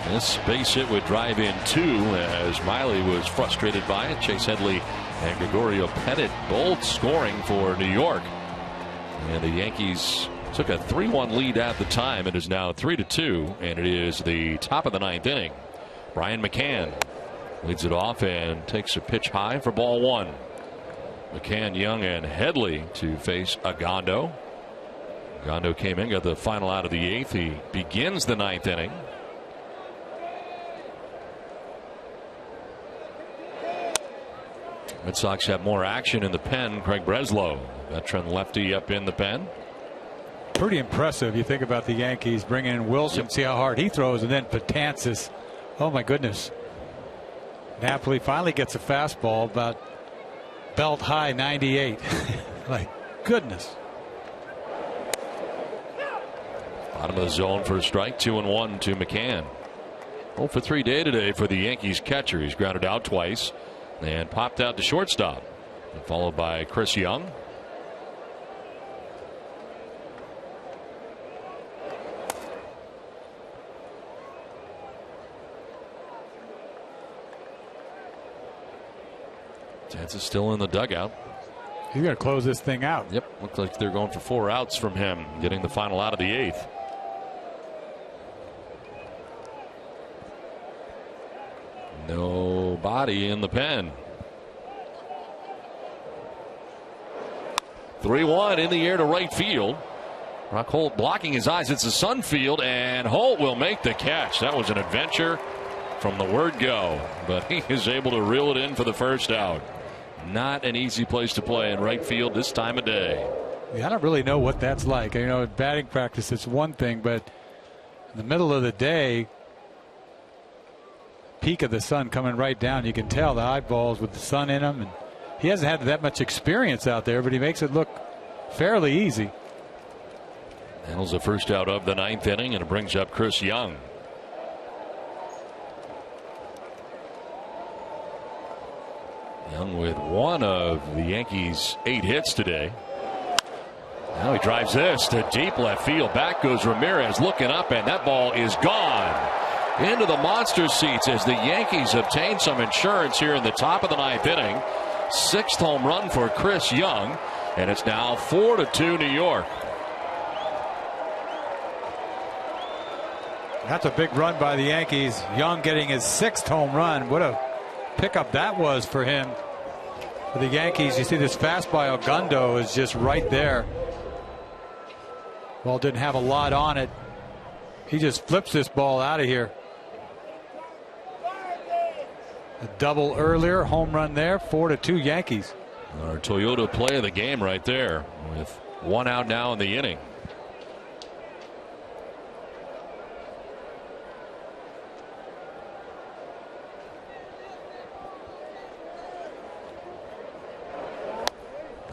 This base hit would drive in 2 as Miley was frustrated by it. Chase Headley and Gregorio Pettit both scoring for New York. And the Yankees took a 3-1 lead at the time. It is now 3-2, and it is the top of the 9th inning. Brian McCann leads it off and takes a pitch high for ball 1. McCann, Young, and Headley to face Agondo. Agondo came in, got the final out of the 8th. He begins the 9th inning. Red Sox have more action in the pen. Craig Breslow, veteran lefty, up in the pen. Pretty impressive. You think about the Yankees bringing in Wilson, see how hard he throws, and then Betances. Oh my goodness. Napoli finally gets a fastball about belt high 98. Like goodness. Bottom of the zone for a strike. 2-1 to McCann. 0 for 3 day today for the Yankees catcher. He's grounded out twice and popped out to shortstop, followed by Chris Young. Chance is still in the dugout. He's going to close this thing out. Yep, looks like they're going for 4 outs from him, getting the final out of the 8th. Nobody in the pen. 3-1 in the air to right field. Rock Holt blocking his eyes. It's a sun field, and Holt will make the catch. That was an adventure from the word go, but he is able to reel it in for the first out. Not an easy place to play in right field this time of day. Yeah, I don't really know what that's like. You know, batting practice, it's one thing, but in the middle of the day, peak of the sun coming right down, you can tell the eyeballs with the sun in them. And he hasn't had that much experience out there, but he makes it look fairly easy. Handles the first out of the 9th inning, and it brings up Chris Young. Young with one of the Yankees' 8 hits today. Now he drives this to deep left field. Back goes Ramirez looking up, and that ball is gone into the monster seats as the Yankees obtain some insurance here in the top of the 9th inning. 6th home run for Chris Young, and it's now 4-2 New York. That's a big run by the Yankees. Young getting his 6th home run. What a pickup that was for him. For the Yankees, you see this fastball, Gundo is just right there. Ball didn't have a lot on it. He just flips this ball out of here. A double earlier, home run there, 4-2 Yankees. Our Toyota play of the game right there, with 1 out now in the inning.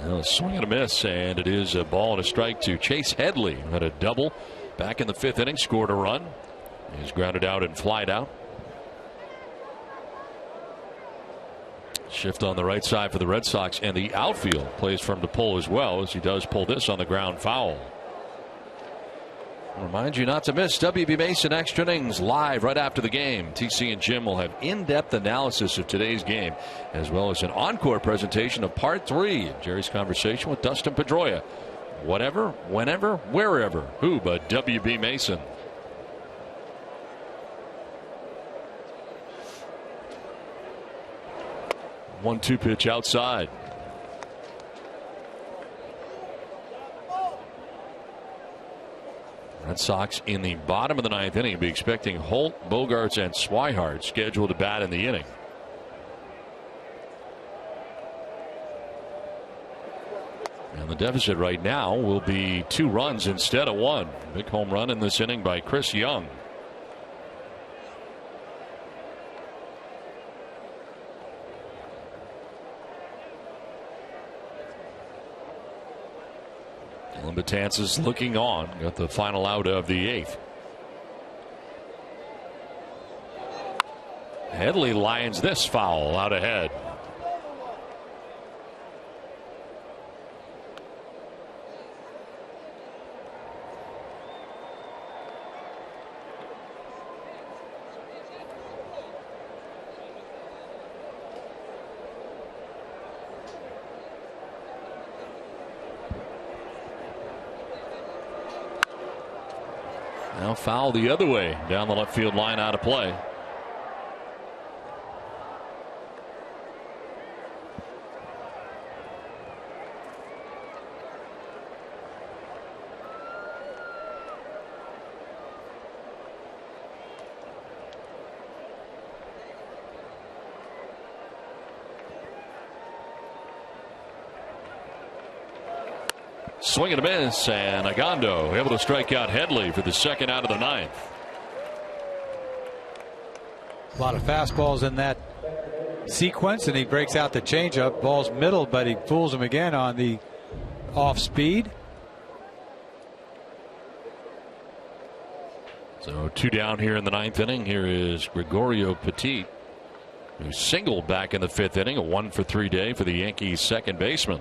Well, a swing and a miss, and it is a ball and a strike to Chase Headley. Had a double back in the 5th inning, scored a run. He's grounded out and flied out. Shift on the right side for the Red Sox, and the outfield plays for him to pull as well, as he does pull this on the ground foul. Remind you not to miss WB Mason Extra Innings live right after the game. TC and Jim will have in-depth analysis of today's game, as well as an encore presentation of Part 3 of Jerry's conversation with Dustin Pedroia. Whatever, whenever, wherever. Who but WB Mason? One-two pitch outside. Red Sox in the bottom of the 9th inning will be expecting Holt, Bogarts, and Swihart scheduled to bat in the inning. And the deficit right now will be 2 runs instead of 1. Big home run in this inning by Chris Young. Betances looking on. Got the final out of the 8th. Headley lines this foul out ahead. Now foul the other way down the left field line, out of play. Swing and a miss, and Agondo able to strike out Headley for the 2nd out of the 9th. A lot of fastballs in that sequence, and he breaks out the changeup. Ball's middle, but he fools him again on the off speed. So 2 down here in the 9th inning. Here is Gregorio Petit, who singled back in the 5th inning. A 1-for-3 day for the Yankees second baseman.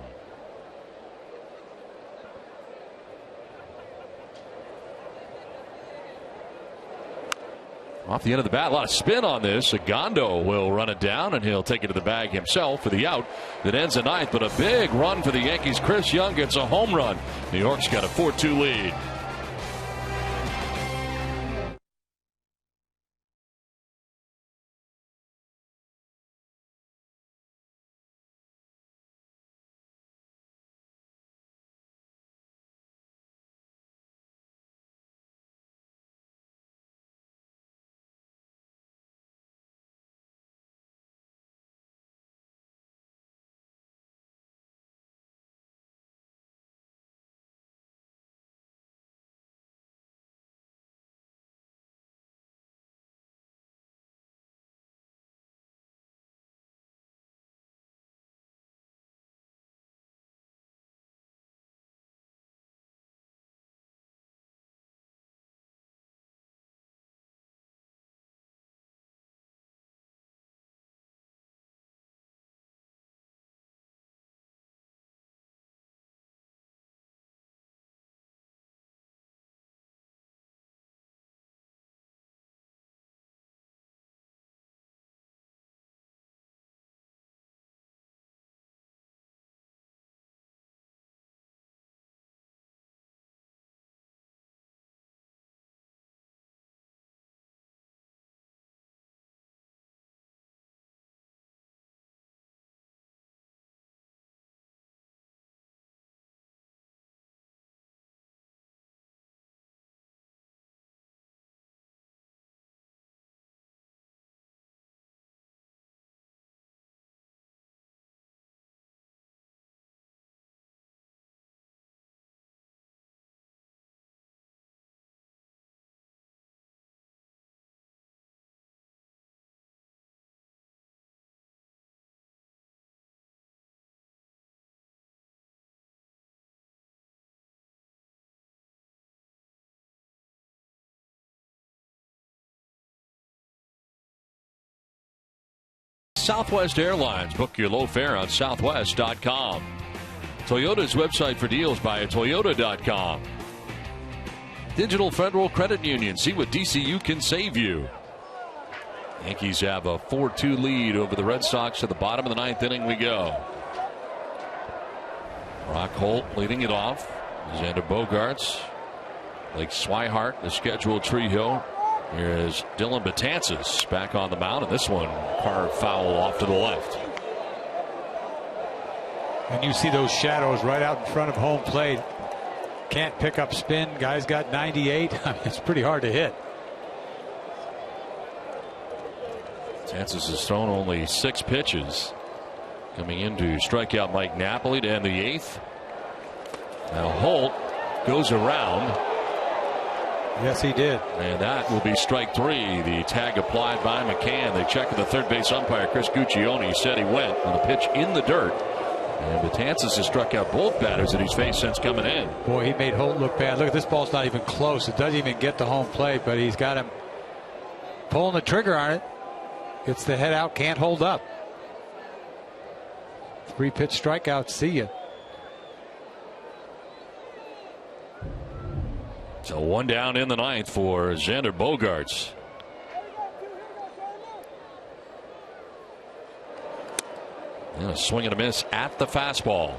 Off the end of the bat, a lot of spin on this. Segundo will run it down, and he'll take it to the bag himself for the out that ends the ninth. But a big run for the Yankees. Chris Young gets a home run. New York's got a 4-2 lead. Southwest Airlines. Book your low fare on southwest.com. Toyota's website for deals by toyota.com. Digital Federal Credit Union. See what DCU can save you. Yankees have a 4-2 lead over the Red Sox. To the bottom of the ninth inning we go. Brock Holt leading it off. Xander Bogaerts. Blake Swihart, the scheduled trio. Here's Dylan Betances back on the mound, and this one carved foul off to the left. And you see those shadows right out in front of home plate. Can't pick up spin. Guy's got 98. It's pretty hard to hit. Betances has thrown only 6 pitches. Coming in to strike out Mike Napoli to end the 8th. Now Holt goes around. Yes, he did. And that will be strike 3. The tag applied by McCann. They checked with the third base umpire, Chris Guccione. He said he went on a pitch in the dirt. And Betances has struck out both batters that he's faced since coming in. Boy, he made Holt look bad. Look at this ball's not even close. It doesn't even get to home plate, but he's got him pulling the trigger on it. Gets the head out, can't hold up. 3-pitch strikeout. See ya. So 1 down in the 9th for Xander Bogaerts. And a swing and a miss at the fastball.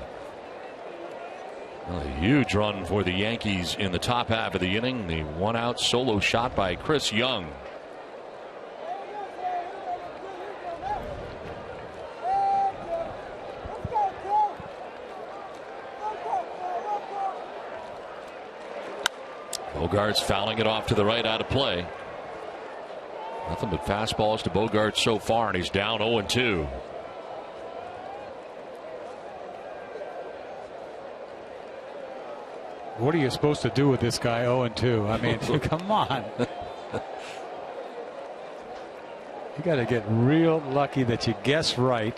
A huge run for the Yankees in the top half of the inning. The 1-out solo shot by Chris Young. Bogaerts fouling it off to the right, out of play. Nothing but fastballs to Bogaerts so far, and he's down 0-2. What are you supposed to do with this guy 0-2? I mean, come on. You got to get real lucky that you guess right.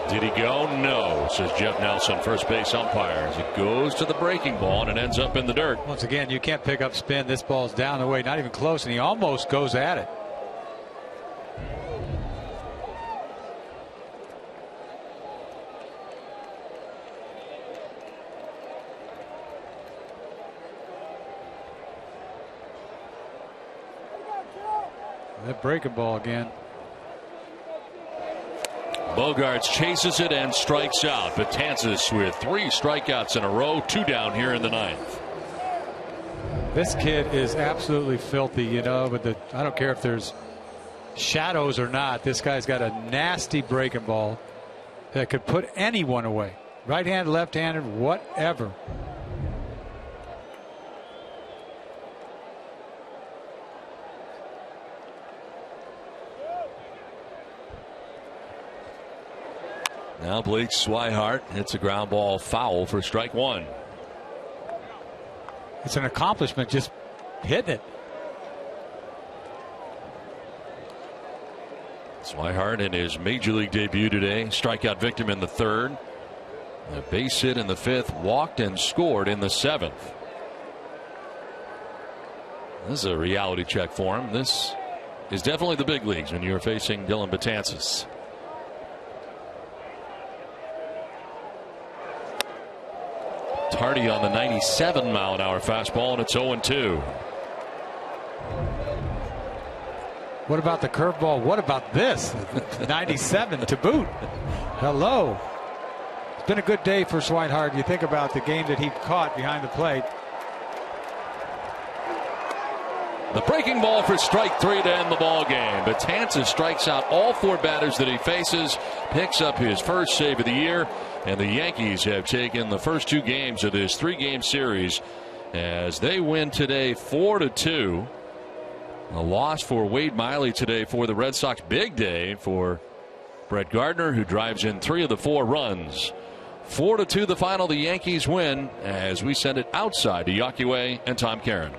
Did he go? No, says Jeff Nelson, first base umpire, as it goes to the breaking ball and it ends up in the dirt. Once again, you can't pick up spin. This ball's down the way, not even close, and he almost goes at it. that breaking ball again. Bogaerts chases it and strikes out. Betances with 3 strikeouts in a row, 2 down here in the 9th. This kid is absolutely filthy, you know, but I don't care if there's shadows or not. This guy's got a nasty breaking ball that could put anyone away. Right-handed, left-handed, whatever. Now Blake Swihart hits a ground ball foul for strike 1. It's an accomplishment just hitting it. Swihart in his major league debut today. Strikeout victim in the 3rd. A base hit in the 5th. Walked and scored in the 7th. This is a reality check for him. This is definitely the big leagues when you're facing Dylan Betances. Tardy on the 97-mile-an-hour fastball, and it's 0-2. What about the curveball? What about this? 97 to boot. Hello. It's been a good day for Swihart. You think about the game that he caught behind the plate. The breaking ball for strike 3 to end the ball game. Betances strikes out all 4 batters that he faces, picks up his first save of the year, and the Yankees have taken the first 2 games of this 3-game series as they win today 4-2. A loss for Wade Miley today for the Red Sox. Big day for Brett Gardner, who drives in 3 of the 4 runs. 4-2 the final. The Yankees win as we send it outside to Yawkey Way and Tom Caron.